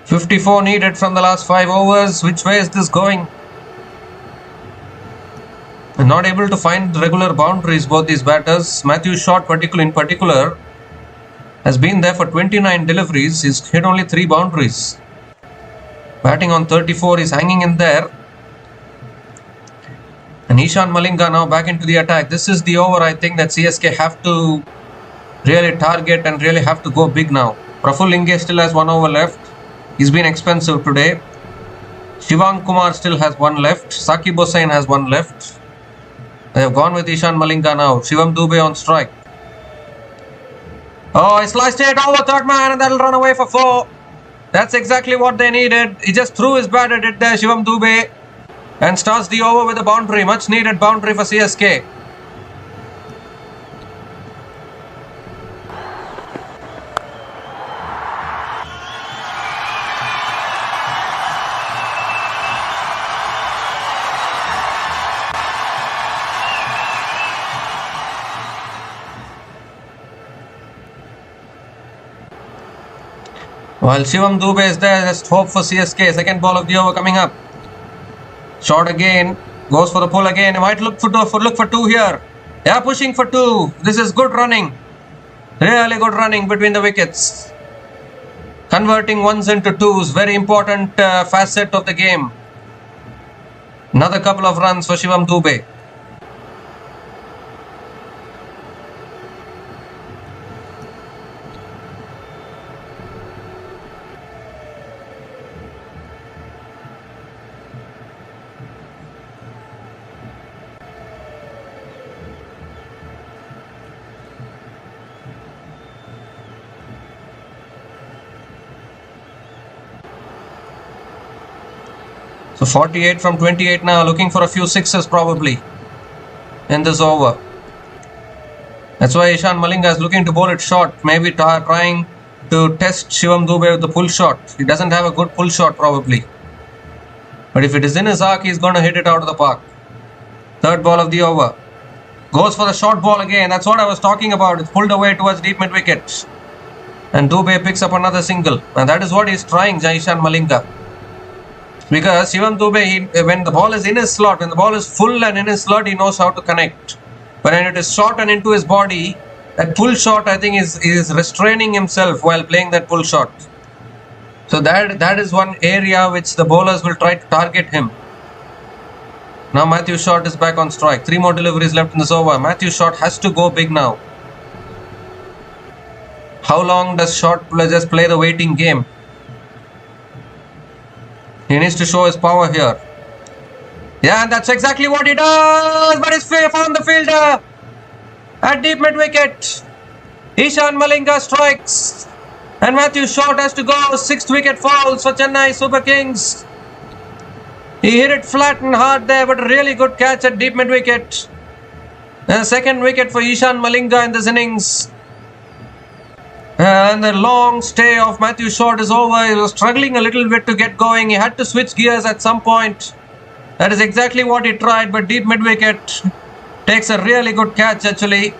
.54 needed from the last 5 overs. Which way is this going? Not able to find regular boundaries, both these batters. Matthew Short in particular has been there for 29 deliveries. He's hit only 3 boundaries. Batting on 34, he's hanging in there. And Ishan Malinga now back into the attack. This is the over I think that CSK have to really target and really have to go big now. Praful Inge still has 1 over left. He's been expensive today. Shivang Kumar still has 1 left. Saqib Hossain has 1 left. They have gone with Ishan Malinga now. Shivam Dubey on strike. Oh, he sliced it over 3rd man and that'll run away for 4. That's exactly what they needed. He just threw his bat at it there, Shivam Dubey. And starts the over with a boundary. Much needed boundary for CSK. While Shivam Dube is there, just hope for CSK. Second ball of the over coming up. Shot again. Goes for the pull again. He might look for two here. They are pushing for two. This is good running. Really good running between the wickets. Converting ones into twos. Very important facet of the game. Another couple of runs for Shivam Dube. So 48 from 28 now, looking for a few sixes probably in this over. That's why Ishan Malinga is looking to bowl it short, maybe trying to test Shivam Dube with the pull shot. He doesn't have a good pull shot probably. But if it is in his arc, he's going to hit it out of the park. Third ball of the over. Goes for the short ball again. That's what I was talking about. It's pulled away towards deep mid wicket. And Dube picks up another single. And that is what he's trying, Ishan Malinga. Because Shivam Dube, when the ball is in his slot, when the ball is full and in his slot, he knows how to connect. But when it is short and into his body, that pull shot, I think, is restraining himself while playing that pull shot. So that is one area which the bowlers will try to target him. Now Matthew Short is back on strike. 3 more deliveries left in this over. Matthew Short has to go big now. How long does Short just play the waiting game? He needs to show his power here. Yeah, and that's exactly what he does. But he's found the fielder at deep mid wicket. Ishan Malinga strikes. And Matthew Short has to go. 6th wicket falls for Chennai Super Kings. He hit it flat and hard there, but a really good catch at deep mid wicket. And 2nd wicket for Ishan Malinga in this innings. And the long stay of Matthew Short is over. He was struggling a little bit to get going. He had to switch gears at some point. That is exactly what he tried, but deep mid wicket takes a really good catch actually.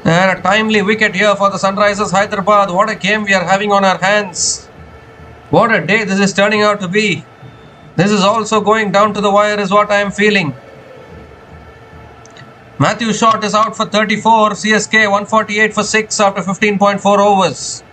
And a timely wicket here for the Sunrisers Hyderabad. What a game we are having on our hands. What a day this is turning out to be. This is also going down to the wire is what I am feeling. Matthew Short is out for 34. CSK 148 for 6 after 15.4 overs.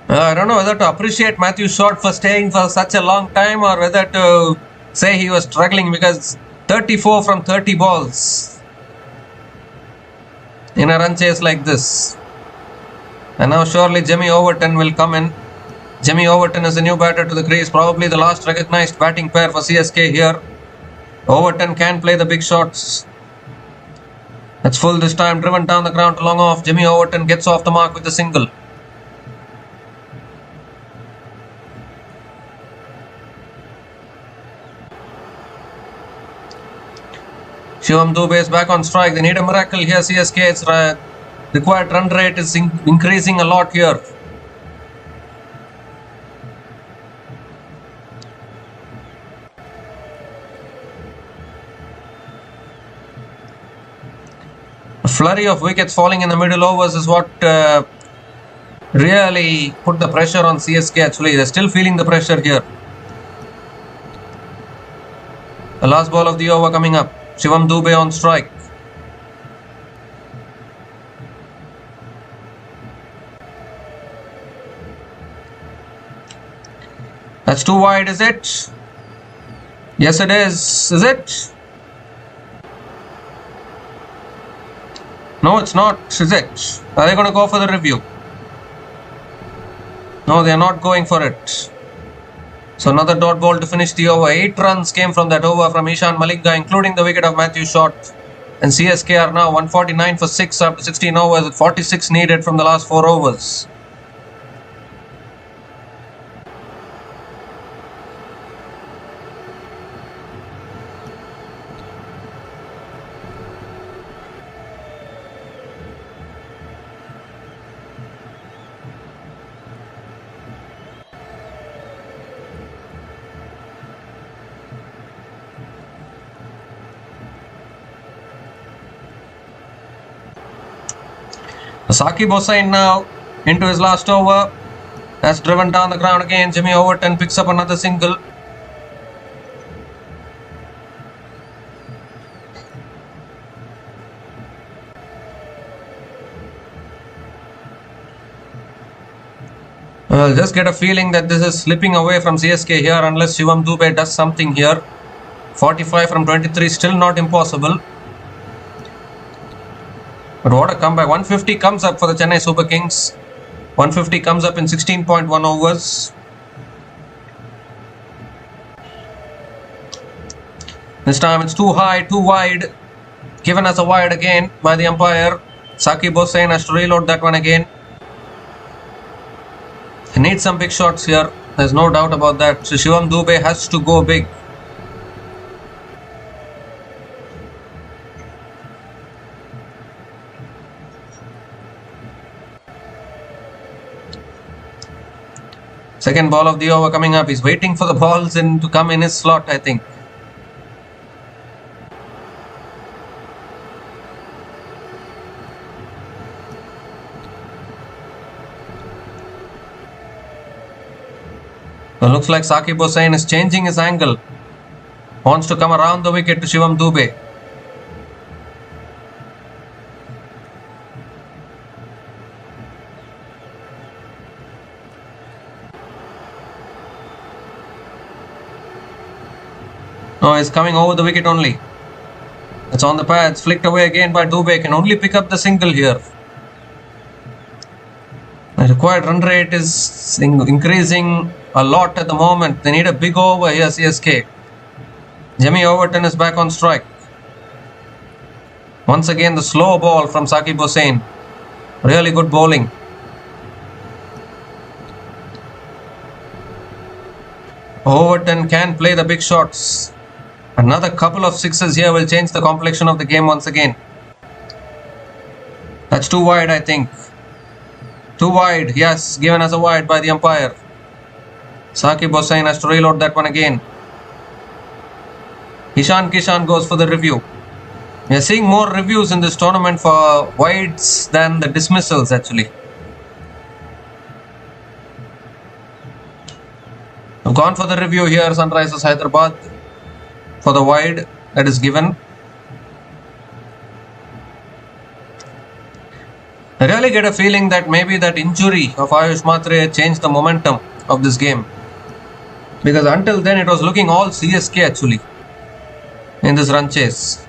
I don't know whether to appreciate Matthew Short for staying for such a long time or whether to say he was struggling, because 34 from 30 balls in a run chase like this. And now surely Jimmy Overton will come in. Jimmy Overton is the new batter to the crease, probably the last recognized batting pair for CSK here. Overton can play the big shots. That's full this time, driven down the ground to long off. Jimmy Overton gets off the mark with a single. Shivam Dube is back on strike. They need a miracle here. CSK's required run rate is increasing a lot here. A flurry of wickets falling in the middle overs is what really put the pressure on CSK actually. They're still feeling the pressure here. The last ball of the over coming up. Shivam Dube on strike. That's too wide, is it? Yes, it is. Is it? No, it's not. Is it? Are they going to go for the review? No, they are not going for it. So another dot ball to finish the over. 8 runs came from that over from Ishan Malinga, including the wicket of Matthew Short. And CSK are now 149 for 6 after 16 overs with 46 needed from the last 4 overs. Saqib Hossain now into his last over. That's driven down the ground again. Jimmy Overton picks up another single. I'll just get a feeling that this is slipping away from CSK here unless Shivam Dube does something here. 45 from 23, still not impossible. But what a comeback. 150 comes up for the Chennai Super Kings. 150 comes up in 16.1 overs. This time it's too high, too wide. Given as a wide again by the umpire. Saqib Hossain has to reload that one again. He needs some big shots here. There's no doubt about that. So Shivam Dube has to go big. Second ball of the over coming up. He's waiting for the balls to come in his slot, I think. So looks like Saqib Hossain is changing his angle. Wants to come around the wicket to Shivam Dube. No, he's coming over the wicket only. It's on the pads, flicked away again by Dube. Can only pick up the single here. The required run rate is increasing a lot at the moment. They need a big over here, CSK. Jimmy Overton is back on strike. Once again, the slow ball from Saqib Hossain. Really good bowling. Overton can play the big shots. Another couple of sixes here will change the complexion of the game once again. That's too wide, I think. Too wide, yes, given as a wide by the umpire. Saqib Hossain has to reload that one again. Ishan Kishan goes for the review. We are seeing more reviews in this tournament for wides than the dismissals actually. I've gone for the review here, Sunrisers Hyderabad, for the wide that is given. I really get a feeling that maybe that injury of Ayush Matre changed the momentum of this game. Because until then it was looking all CSK actually in this run chase.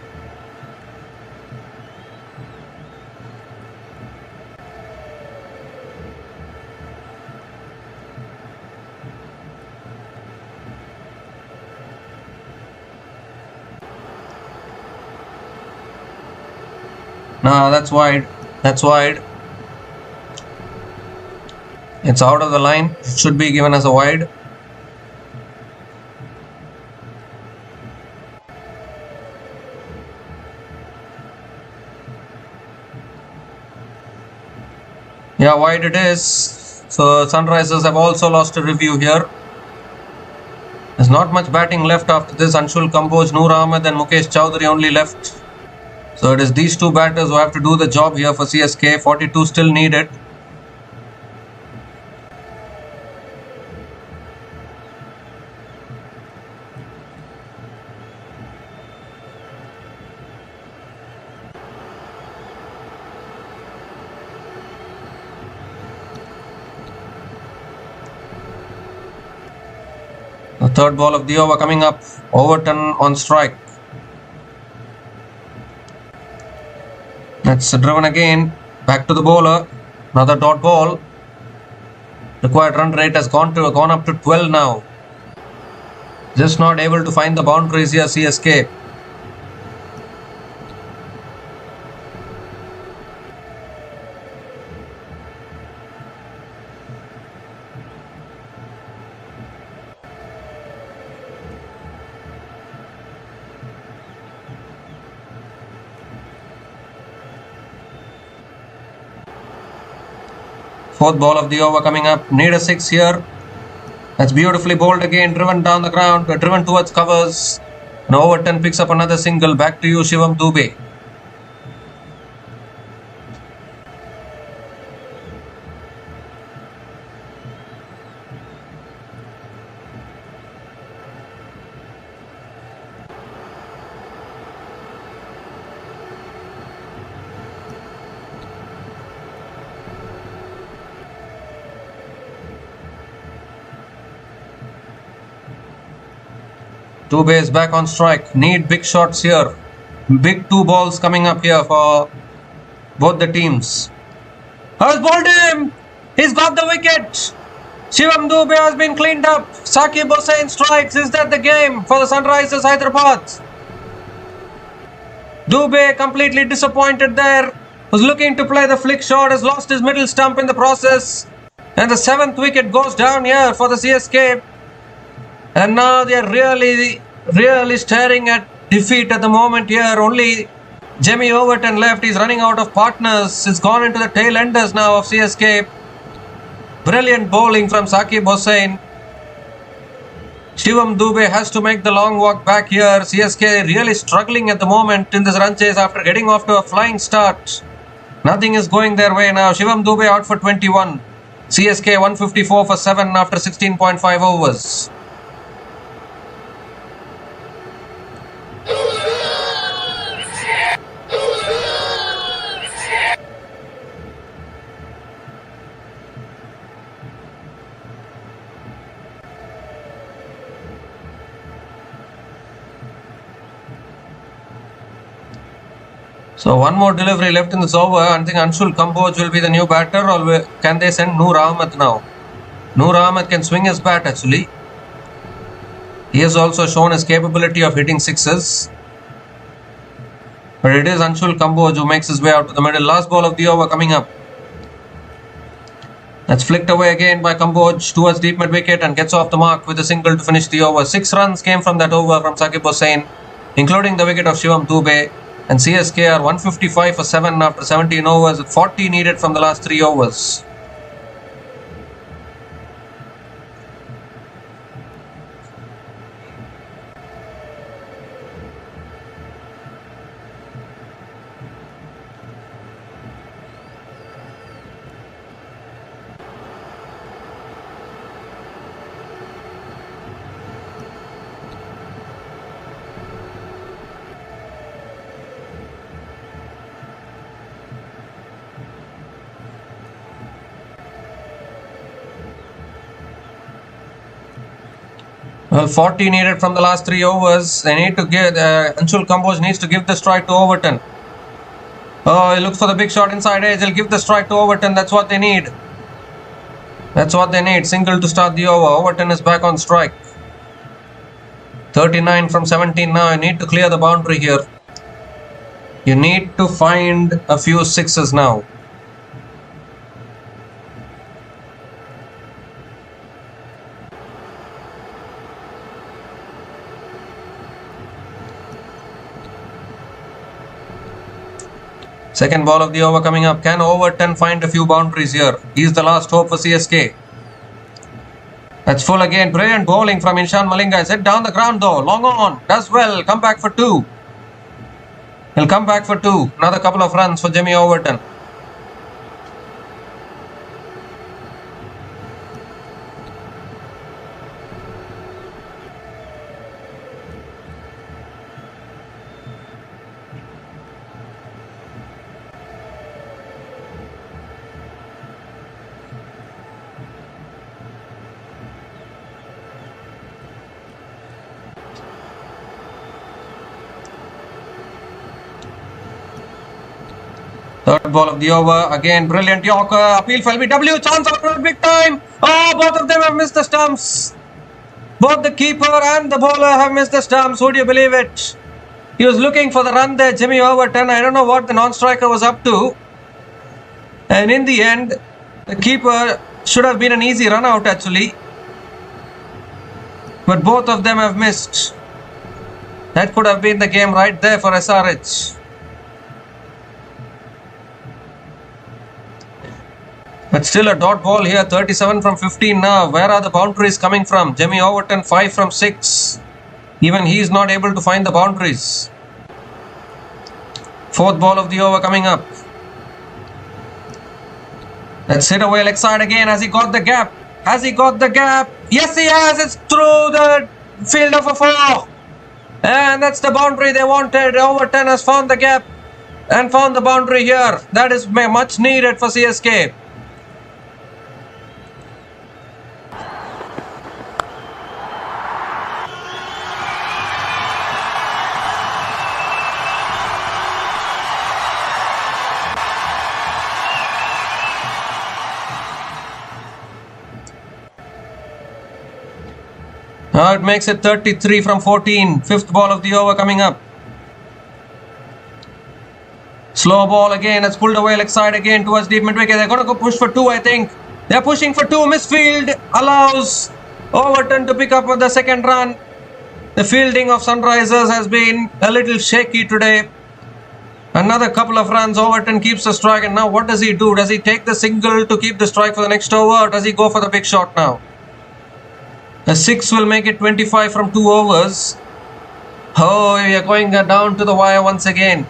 No, that's wide. That's wide. It's out of the line. It should be given as a wide. Yeah, wide it is. So Sunrisers have also lost a review here. There's not much batting left after this. Anshul Kamboj, Noor Ahmed and Mukesh Chowdhury only left. So it is these two batters who have to do the job here for CSK. 42 still needed. The third ball of the over coming up. Overton on strike. That's driven again. Back to the bowler. Another dot ball. Required run rate has gone up to 12 now. Just not able to find the boundaries here, CSK. Fourth ball of the over coming up. Need a 6 here. That's beautifully bowled again. Driven down the ground. Driven towards covers. And Overton picks up another single. Back to you, Shivam Dube. Dube is back on strike. Need big shots here. Big 2 balls coming up here for both the teams. Has bowled him. He's got the wicket. Shivam Dube has been cleaned up. Saqib Hussain strikes. Is that the game for the Sunrisers Hyderabad? Dube completely disappointed there. Was looking to play the flick shot. Has lost his middle stump in the process. And the 7th wicket goes down here for the CSK. And now they are really staring at defeat at the moment here. Only Jamie Overton left. He's running out of partners. He's gone into the tail enders now of CSK. Brilliant bowling from Saqib Hussain. Shivam Dube has to make the long walk back here. CSK really struggling at the moment in this run chase after getting off to a flying start. Nothing is going their way now. Shivam Dube out for 21. CSK 154 for 7 after 16.5 overs. So one more delivery left in this over. I think Anshul Kamboj will be the new batter, or can they send Noor Ahmed now? Noor Ahmed can swing his bat actually. He has also shown his capability of hitting sixes. But it is Anshul Kamboj who makes his way out to the middle. Last ball of the over coming up. That's flicked away again by Kamboj towards deep mid wicket and gets off the mark with a single to finish the over. 6 runs came from that over from Saqib Hussain, including the wicket of Shivam Dube. And CSK are 155 for 7 after 17 overs, with 40 needed from the last 3 overs. Well, 40 needed from the last 3 overs. They need to give. Anshul Kamboj needs to give the strike to Overton. Oh, he looks for the big shot inside edge. He'll give the strike to Overton. That's what they need. That's what they need. Single to start the over. Overton is back on strike. 39 from 17 now. You need to clear the boundary here. You need to find a few sixes now. Second ball of the over coming up. Can Overton find a few boundaries here? He's the last hope for CSK. That's full again. Brilliant bowling from Inshan Malinga. He's hit down the ground though. Long on. Does well. Come back for 2. He'll come back for 2. Another couple of runs for Jamie Overton. Third ball of the over. Again, brilliant Yorker. Appeal for LBW. Chance after big time. Oh, both of them have missed the stumps. Both the keeper and the bowler have missed the stumps. Would you believe it? He was looking for the run there, Jimmy Overton. I don't know what the non-striker was up to. And in the end, the keeper should have been an easy run out actually. But both of them have missed. That could have been the game right there for SRH. But still a dot ball here, 37 from 15 now. Where are the boundaries coming from? Jimmy Overton 5 from 6. Even he is not able to find the boundaries. Fourth ball of the over coming up. Let's hit away leg side again. Has he got the gap? Has he got the gap? Yes, he has. It's through the field of a 4. And that's the boundary they wanted. Overton has found the gap and found the boundary here. That is much needed for CSK. Now it makes it 33 from 14. Fifth ball of the over coming up. Slow ball again. It's pulled away leg side again towards deep mid wicket. They're going to go push for 2, I think. They're pushing for 2. Misfield allows Overton to pick up with the second run. The fielding of Sunrisers has been a little shaky today. Another couple of runs. Overton keeps the strike. And now what does he do? Does he take the single to keep the strike for the next over? Or does he go for the big shot now? A 6 will make it 25 from 2 overs. Oh, we are going down to the wire once again.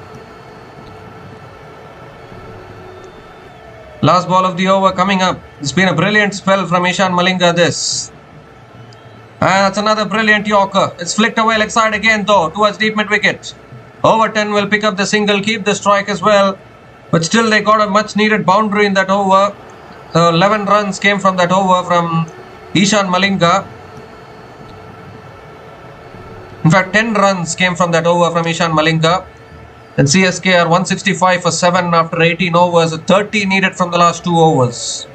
Last ball of the over coming up. It's been a brilliant spell from Ishan Malinga this. And that's another brilliant Yorker. It's flicked away leg side again though towards deep mid wicket. Overton will pick up the single, keep the strike as well. But still they got a much needed boundary in that over. 11 runs came from that over from Ishan Malinga. In fact, 10 runs came from that over from Ishan Malinga. And CSK are 165 for 7 after 18 overs. 30 needed from the last 2 overs.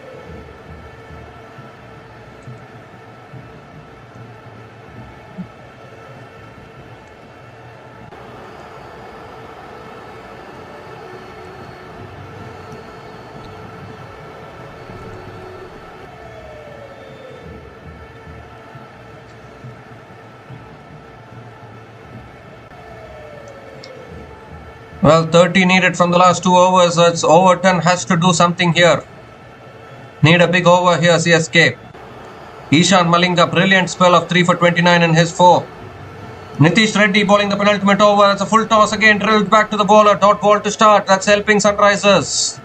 Well, 30 needed from the last 2 overs. So it's Overton has to do something here. Need a big over here, CSK. Ishan Malinga, brilliant spell of 3 for 29 in his 4. Nitish Reddy bowling the penultimate over. It's a full toss again, drilled back to the bowler. Dot ball to start. That's helping Sunrisers.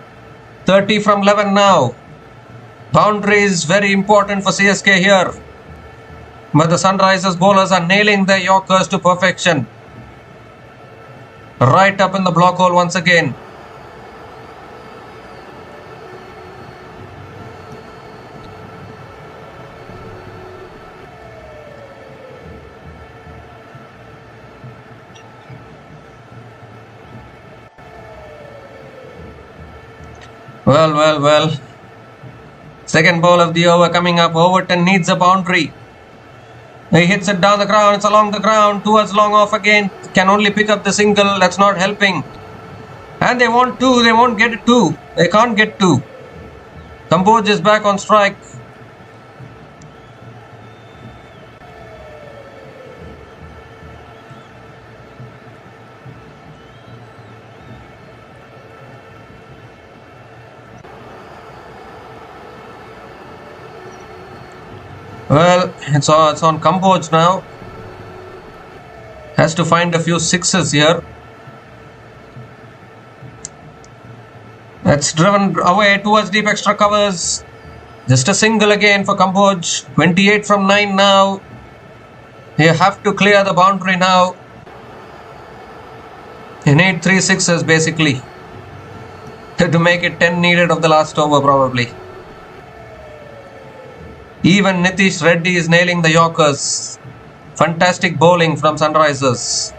30 from 11 now. Boundary is very important for CSK here. But the Sunrisers bowlers are nailing their Yorkers to perfection. Right up in the block hole once again. Well. Second ball of the over coming up. Overton needs a boundary. He hits it down the ground. It's along the ground. Towards long off again. Can only pick up the single. That's not helping. And they want 2. They won't get it 2. They can't get 2. Kamboj is back on strike. Well, it's on Kamboj now. Has to find a few 6s here. That's driven away towards deep extra covers. Just a single again for Kamboj. 28 from 9 now. They have to clear the boundary now. You need 3 6s basically to make it 10 needed of the last over probably. Even Nitish Reddy is nailing the Yorkers. Fantastic bowling from Sunrisers.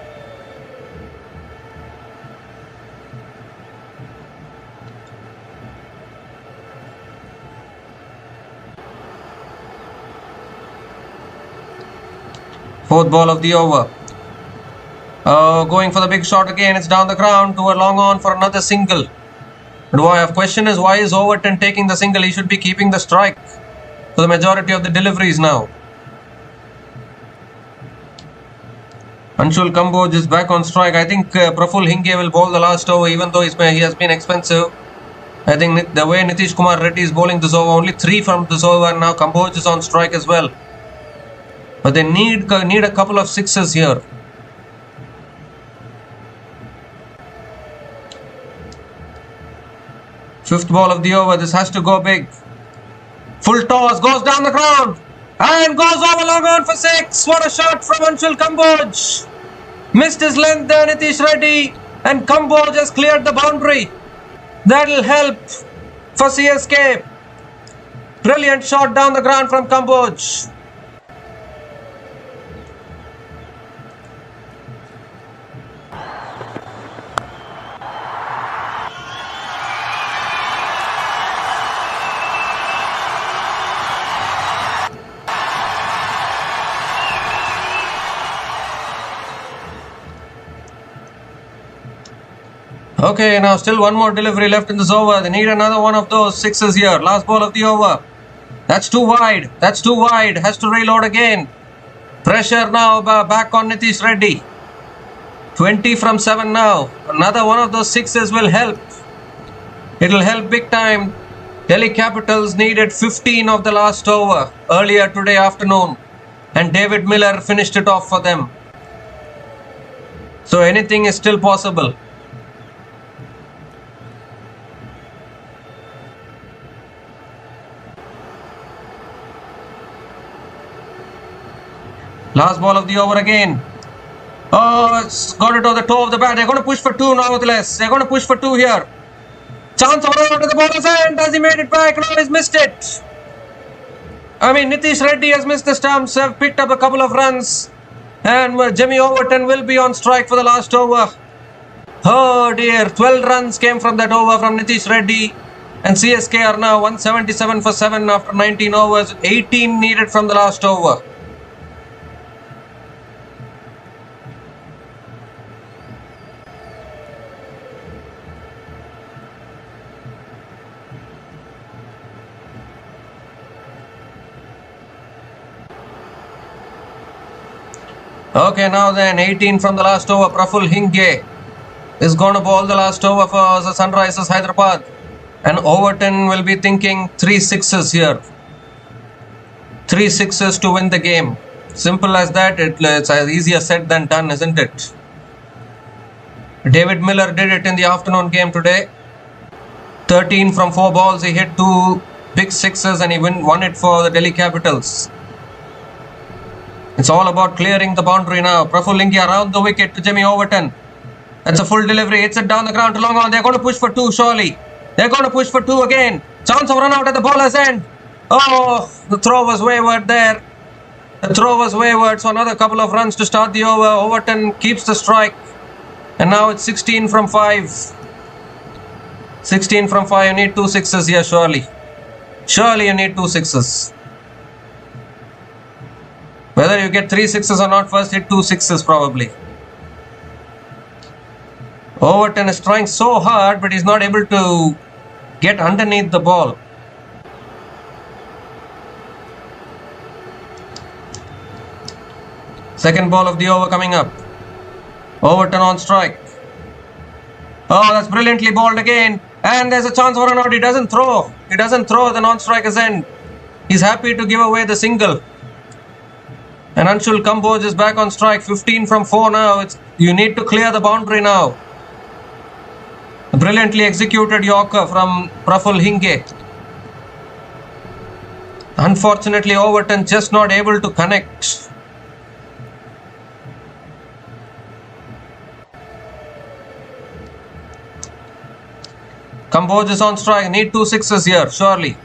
Fourth ball of the over. Going for the big shot again. It's down the ground to a long on for another single. But the question is, why is Overton taking the single? He should be keeping the strike for the majority of the deliveries now. Anshul Kamboj is back on strike. I think Praful Hinge will bowl the last over, even though he has been expensive. I think the way Nitish Kumar Reddy is bowling this over, only 3 from this over, and now Kamboj is on strike as well. But they need a couple of sixes here. Fifth ball of the over. This has to go big. Full toss, goes down the ground and goes over long on for 6. What a shot from Anshul Kamboj. Missed his length there, Nitish Reddy, and Kamboj has cleared the boundary. That'll help for CSK. Brilliant shot down the ground from Kamboj. Okay, now still one more delivery left in this over. They need another one of those sixes here. Last ball of the over. That's too wide. That's too wide. Has to reload again. Pressure now back on Nitish Reddy. 20 from 7 now. Another one of those sixes will help. It'll help big time. Delhi Capitals needed 15 of the last over earlier today afternoon, and David Miller finished it off for them. So anything is still possible. Last ball of the over again. Oh, it's got it on the toe of the bat. They're going to push for 2 nonetheless. They're going to push for 2 here. Chance of run to the bowler's end. Has he made it back? No, he's missed it. I mean, Nitish Reddy has missed the stumps, have picked up a couple of runs, and Jimmy Overton will be on strike for the last over. Oh dear, 12 runs came from that over from Nitish Reddy, and CSK are now 177 for 7 after 19 overs. 18 needed from the last over. Okay, now then, 18 from the last over. Praful Hinge is going to bowl the last over for the Sunrisers Hyderabad. And Overton will be thinking 3 sixes here. 3 sixes to win the game. Simple as that. It's easier said than done, isn't it? David Miller did it in the afternoon game today. 13 from 4 balls. He hit 2 big sixes and he won it for the Delhi Capitals. It's all about clearing the boundary now. Praful Hinge around the wicket to Jimmy Overton. That's a full delivery. Hits it down the ground to long on. They're going to push for 2 surely. They're going to push for 2 again. Chance of run out at the bowler's end. Oh, the throw was wayward there. The throw was wayward. So another couple of runs to start the over. Overton keeps the strike. And now it's 16 from 5. 16 from 5. You need 2 sixes here surely. Surely you need 2 sixes. Whether you get 3 sixes or not, first hit 2 sixes probably. Overton is trying so hard, but he's not able to get underneath the ball. Second ball of the over coming up. Overton on strike. Oh, that's brilliantly bowled again. And there's a chance for an out. He doesn't throw. He doesn't throw the non-striker's end. He's happy to give away the single. And Anshul Kamboj is back on strike. 15 from 4 now. You need to clear the boundary now. A brilliantly executed Yorker from Praful Hinge. Unfortunately, Overton just not able to connect. Kamboj is on strike. Need 2 sixes here, surely.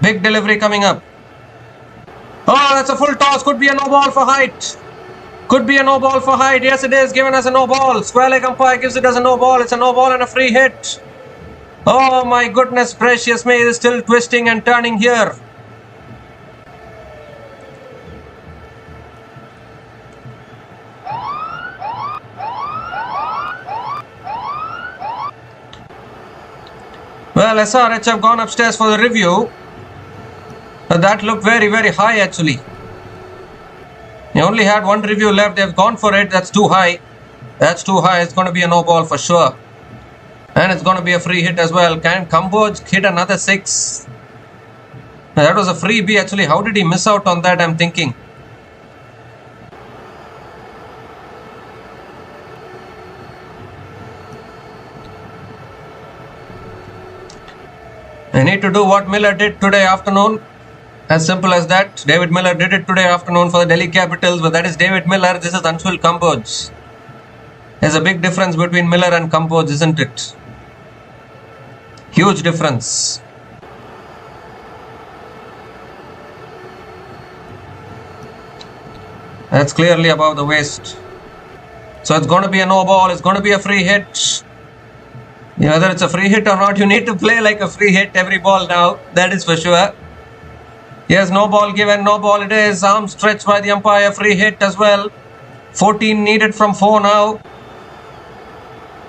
Big delivery coming up. Oh, that's a full toss. Could be a no ball for height. Could be a no ball for height. Yes, it is given as a no ball. Square leg umpire gives it as a no ball. It's a no ball and a free hit. Oh my goodness gracious me. It is still twisting and turning here. Well, SRH have gone upstairs for the review. That looked very, very high actually. They only had one review left. They've gone for it. That's too high. That's too high. It's going to be a no ball for sure. And it's going to be a free hit as well. Can Kamboj hit another 6? That was a freebie actually. How did he miss out on that, I'm thinking. I need to do what Miller did today afternoon. As simple as that. David Miller did it today afternoon for the Delhi Capitals. But that is David Miller. This is Anshul Kamboj. There's a big difference between Miller and Kamboj, isn't it? Huge difference. That's clearly above the waist. So it's going to be a no ball. It's going to be a free hit. Whether it's a free hit or not, you need to play like a free hit every ball now. That is for sure. Yes, no ball given, no ball it is. Arm stretched by the umpire. Free hit as well. 14 needed from 4 now.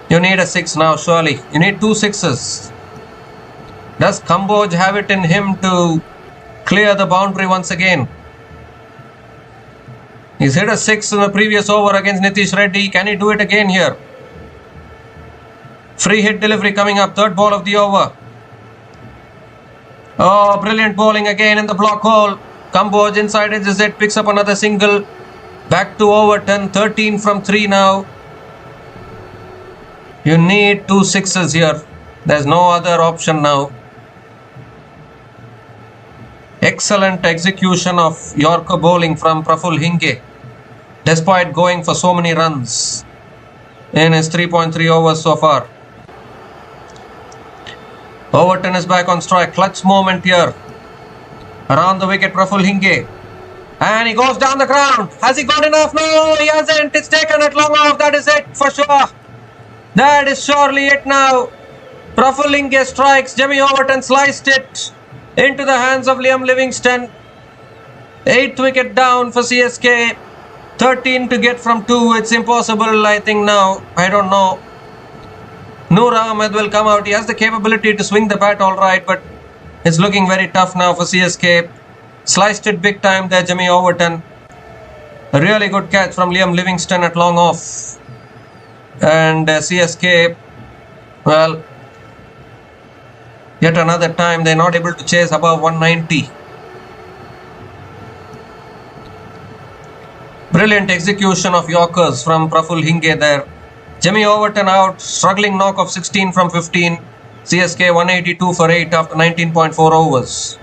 You need a 6 now, surely. You need 2 6s. Does Kamboj have it in him to clear the boundary once again? He's hit a 6 in the previous over against Nitish Reddy. Can he do it again here? Free hit delivery coming up. 3rd ball of the over. Oh, brilliant bowling again in the block hole. Kamboj inside edges it. Picks up another single. Back to Overton. 13 from 3 now. You need 2 6s here. There's no other option now. Excellent execution of Yorker bowling from Praful Hinge. Despite going for so many runs in his 3.3 overs so far. Overton is back on strike. Clutch moment here. Around the wicket, Praful Hinge. And he goes down the ground. Has he got enough? No, he hasn't. It's taken it long off. That is it for sure. That is surely it now. Praful Hinge strikes. Jimmy Overton sliced it into the hands of Liam Livingstone. 8th wicket down for CSK. 13 to get from 2. It's impossible, I think now. I don't know. Noor Ahmed will come out. He has the capability to swing the bat all right, but it's looking very tough now for CSK. Sliced it big time there, Jimmy Overton. A really good catch from Liam Livingstone at long off. And CSK, well, yet another time they're not able to chase above 190. Brilliant execution of Yorkers from Praful Hinge there. Jimmy Overton out, struggling knock of 16 from 15. CSK 182 for 8 after 19.4 overs.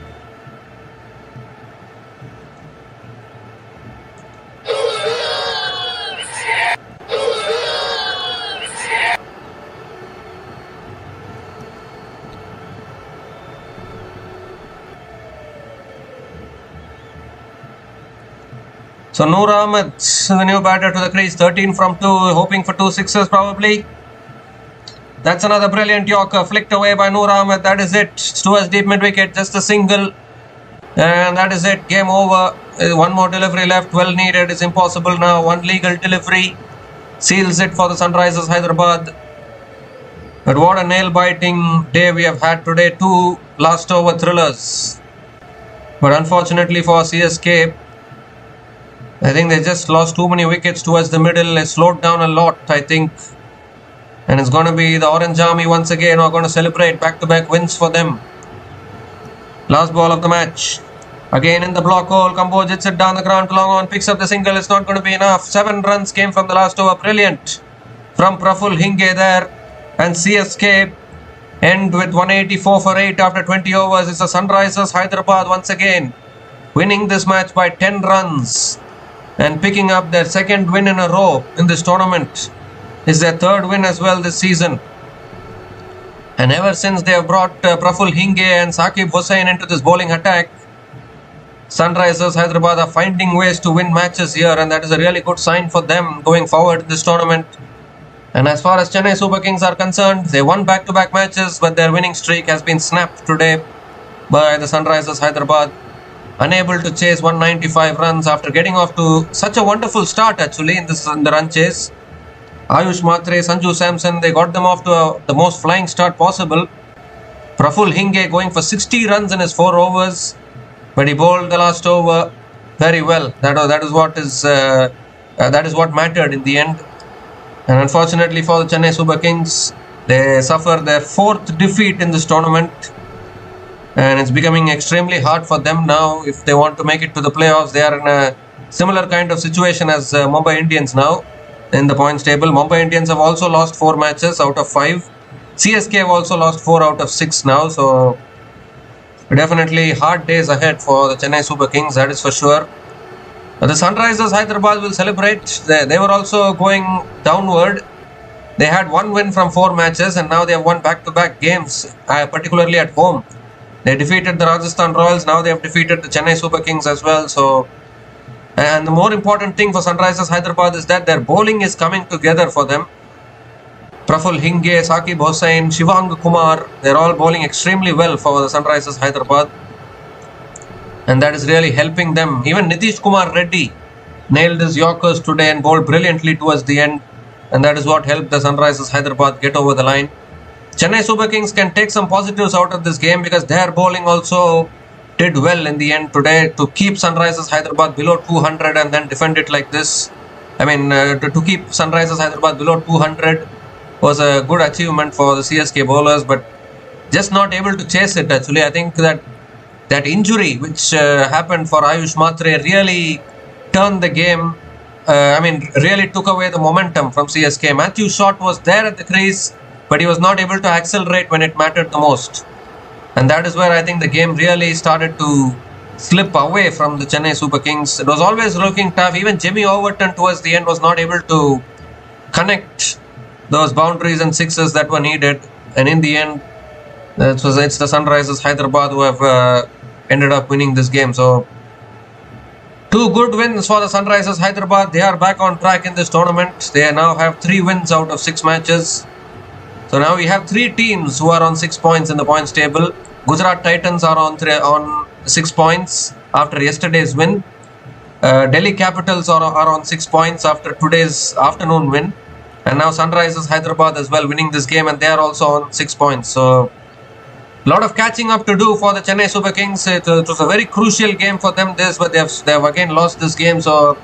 So Noor Ahmed, the new batter to the crease, 13 from 2, hoping for 2 6s probably. That's another brilliant Yorker, flicked away by Noor Ahmed. That is it. Towards deep mid wicket, just a single. And that is it. Game over. One more delivery left. Well needed. It's impossible now. One legal delivery seals it for the Sunrisers Hyderabad. But what a nail-biting day we have had today. 2 last over thrillers. But unfortunately for CSK, I think they just lost too many wickets towards the middle. They slowed down a lot, I think. And it's going to be the Orange Army once again who are going to celebrate back-to-back wins for them. Last ball of the match. Again in the block hole. Kamboj hits it down the ground. Long on. Picks up the single. It's not going to be enough. 7 runs came from the last over. Brilliant from Praful Hinge there. And CSK end with 184 for 8 after 20 overs. It's the Sunrisers Hyderabad once again winning this match by 10 runs. And picking up their 2nd win in a row in this tournament. Is their 3rd win as well this season. And ever since they have brought Praful Hinge and Saqib Hussain into this bowling attack, Sunrisers Hyderabad are finding ways to win matches here, and that is a really good sign for them going forward in this tournament. And as far as Chennai Super Kings are concerned, they won back-to-back matches, but their winning streak has been snapped today by the Sunrisers Hyderabad. Unable to chase 195 runs after getting off to such a wonderful start actually in the run chase. Ayush Matre, Sanju Samson, they got them off to the most flying start possible. Praful Hinge going for 60 runs in his 4 overs, but he bowled the last over very well. That is what mattered in the end. And unfortunately for the Chennai Super Kings, they suffer their 4th defeat in this tournament, and it's becoming extremely hard for them now if they want to make it to the playoffs. They are in a similar kind of situation as Mumbai Indians now in the points table. Mumbai Indians have also lost 4 matches out of 5. CSK have also lost 4 out of 6 now, so definitely hard days ahead for the Chennai Super Kings, that is for sure. The Sunrisers Hyderabad will celebrate. They were also going downward. They had 1 win from 4 matches, and now they have won back-to-back games, particularly at home. They defeated the Rajasthan Royals. Now they have defeated the Chennai Super Kings as well. So, and the more important thing for Sunrisers Hyderabad is that their bowling is coming together for them. Praful Hinge, Saqib Hossain, Shivang Kumar, they're all bowling extremely well for the Sunrisers Hyderabad, and that is really helping them. Even Nitish Kumar Reddy nailed his Yorkers today and bowled brilliantly towards the end, and that is what helped the Sunrisers Hyderabad get over the line. Chennai Super Kings can take some positives out of this game because their bowling also did well in the end today to keep Sunrisers Hyderabad below 200 and then defend it like this. I mean, to keep Sunrisers Hyderabad below 200 was a good achievement for the CSK bowlers, but just not able to chase it actually. I think that injury which happened for Ayush Matre really turned the game, really took away the momentum from CSK. Matthew Short was there at the crease, but he was not able to accelerate when it mattered the most. And that is where I think the game really started to slip away from the Chennai Super Kings. It was always looking tough. Even Jimmy Overton towards the end was not able to connect those boundaries and sixes that were needed. And in the end, it's the Sunrisers Hyderabad who have ended up winning this game. So, 2 good wins for the Sunrisers Hyderabad. They are back on track in this tournament. They now have 3 wins out of 6 matches. So now we have 3 teams who are on 6 points in the points table. Gujarat Titans are on 6 points after yesterday's win. Delhi Capitals are on 6 points after today's afternoon win. And now Sunrisers Hyderabad as well winning this game, and they are also on 6 points. So a lot of catching up to do for the Chennai Super Kings. It was a very crucial game for them but they have again lost this game. So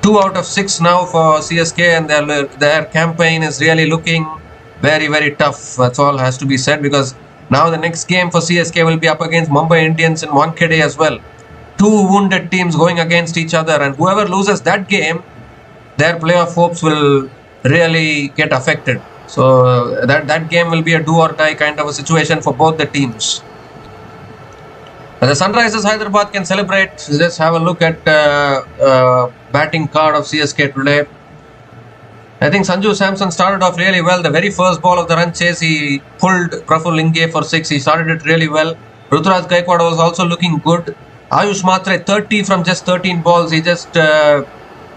2 out of 6 now for CSK, and their campaign is really looking very, very tough. That's all has to be said, because now the next game for CSK will be up against Mumbai Indians in Wankhede as well. 2 wounded teams going against each other, and whoever loses that game, their playoff hopes will really get affected. So that game will be a do or die kind of a situation for both the teams. The Sunrisers Hyderabad can celebrate. Let's have a look at batting card of CSK today. I think Sanju Samson started off really well. The very first ball of the run chase, he pulled Praful Hinge for 6. He started it really well. Ruturaj Gaikwad was also looking good. Ayush Matre 30 from just 13 balls. He just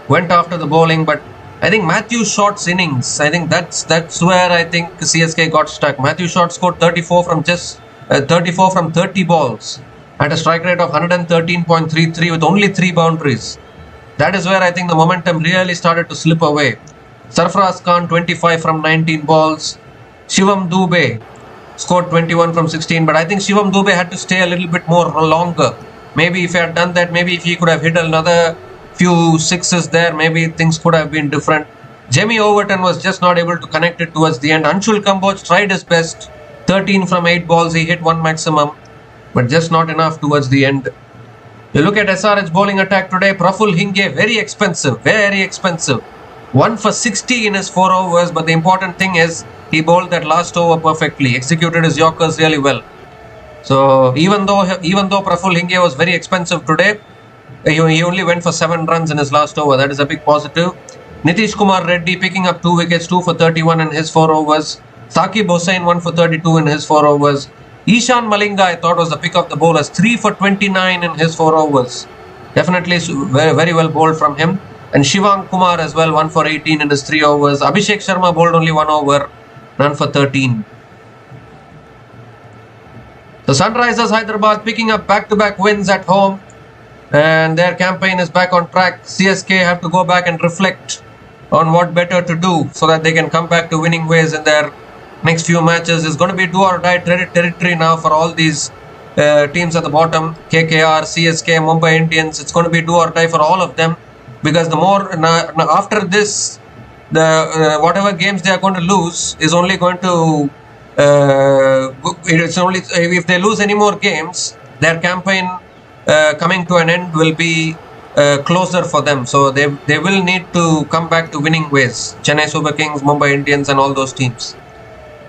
went after the bowling, but I think Matthew Short's innings, I think that's where I think CSK got stuck. Matthew Short scored 34 from 30 balls at a strike rate of 113.33 with only 3 boundaries. That is where I think the momentum really started to slip away. Sarfaraz Khan 25 from 19 balls. Shivam Dubey scored 21 from 16, but I think Shivam Dubey had to stay a little bit more longer. Maybe if he had done that, maybe if he could have hit another few sixes there, maybe things could have been different. Jimmy Overton was just not able to connect it towards the end. Anshul Kamboj tried his best. 13 from 8 balls, he hit 1 maximum, but just not enough towards the end. You look at SRH bowling attack today. Praful Hinge, very expensive. 1 for 60 in his 4 overs, but the important thing is he bowled that last over perfectly, executed his Yorkers really well. So even though Praful Hinge was very expensive today, he only went for 7 runs in his last over. That is a big positive. Nitish Kumar Reddy picking up 2 wickets, 2 for 31 in his 4 overs. Saqib Hossain 1 for 32 in his 4 overs. Ishan Malinga, I thought, was the pick of the bowlers, 3 for 29 in his 4 overs. Definitely very, very well bowled from him. And Shivang Kumar as well, 1 for 18 in his 3 overs. Abhishek Sharma bowled only 1 over, none for 13. The Sunrisers Hyderabad picking up back-to-back wins at home, and their campaign is back on track. CSK have to go back and reflect on what better to do so that they can come back to winning ways in their next few matches is going to be do or die territory now for all these teams at the bottom. KKR, CSK, Mumbai Indians. It's going to be do or die for all of them, because the more after this, the whatever games they are going to lose is only going to it's only if they lose any more games, their campaign coming to an end will be closer for them. So they will need to come back to winning ways. Chennai Super Kings, Mumbai Indians, and all those teams.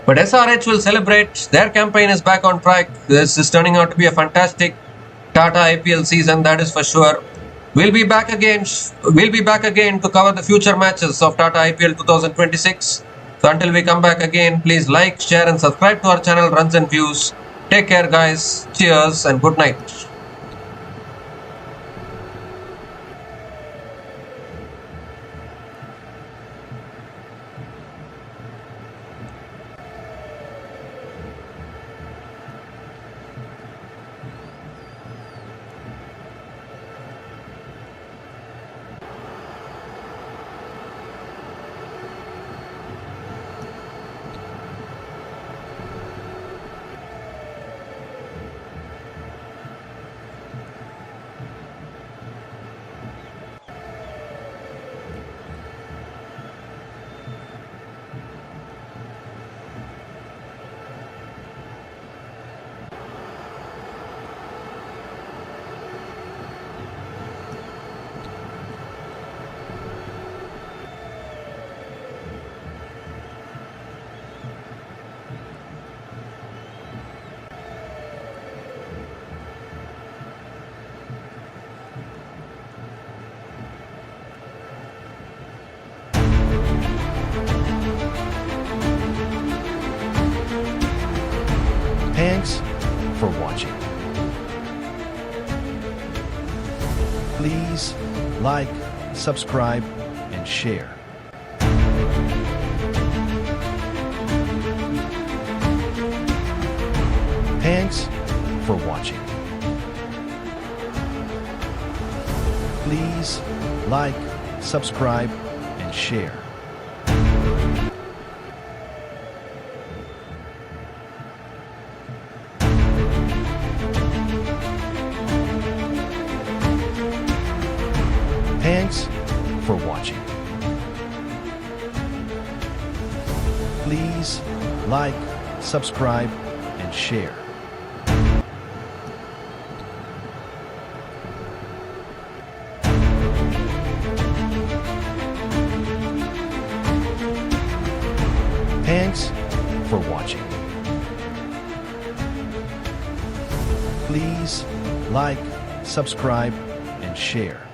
But SRH will celebrate. Their campaign is back on track. This is turning out to be a fantastic Tata IPL season, that is for sure. We'll be back again to cover the future matches of Tata IPL 2026. So until we come back again, please like, share and subscribe to our channel Runs and Views. Take care guys. Cheers and good night. Thanks for watching. Please like, subscribe, and share. Thanks for watching. Please like, subscribe, and share. Thanks for watching. Please like, subscribe, and share. Thanks for watching. Please like, subscribe, and share.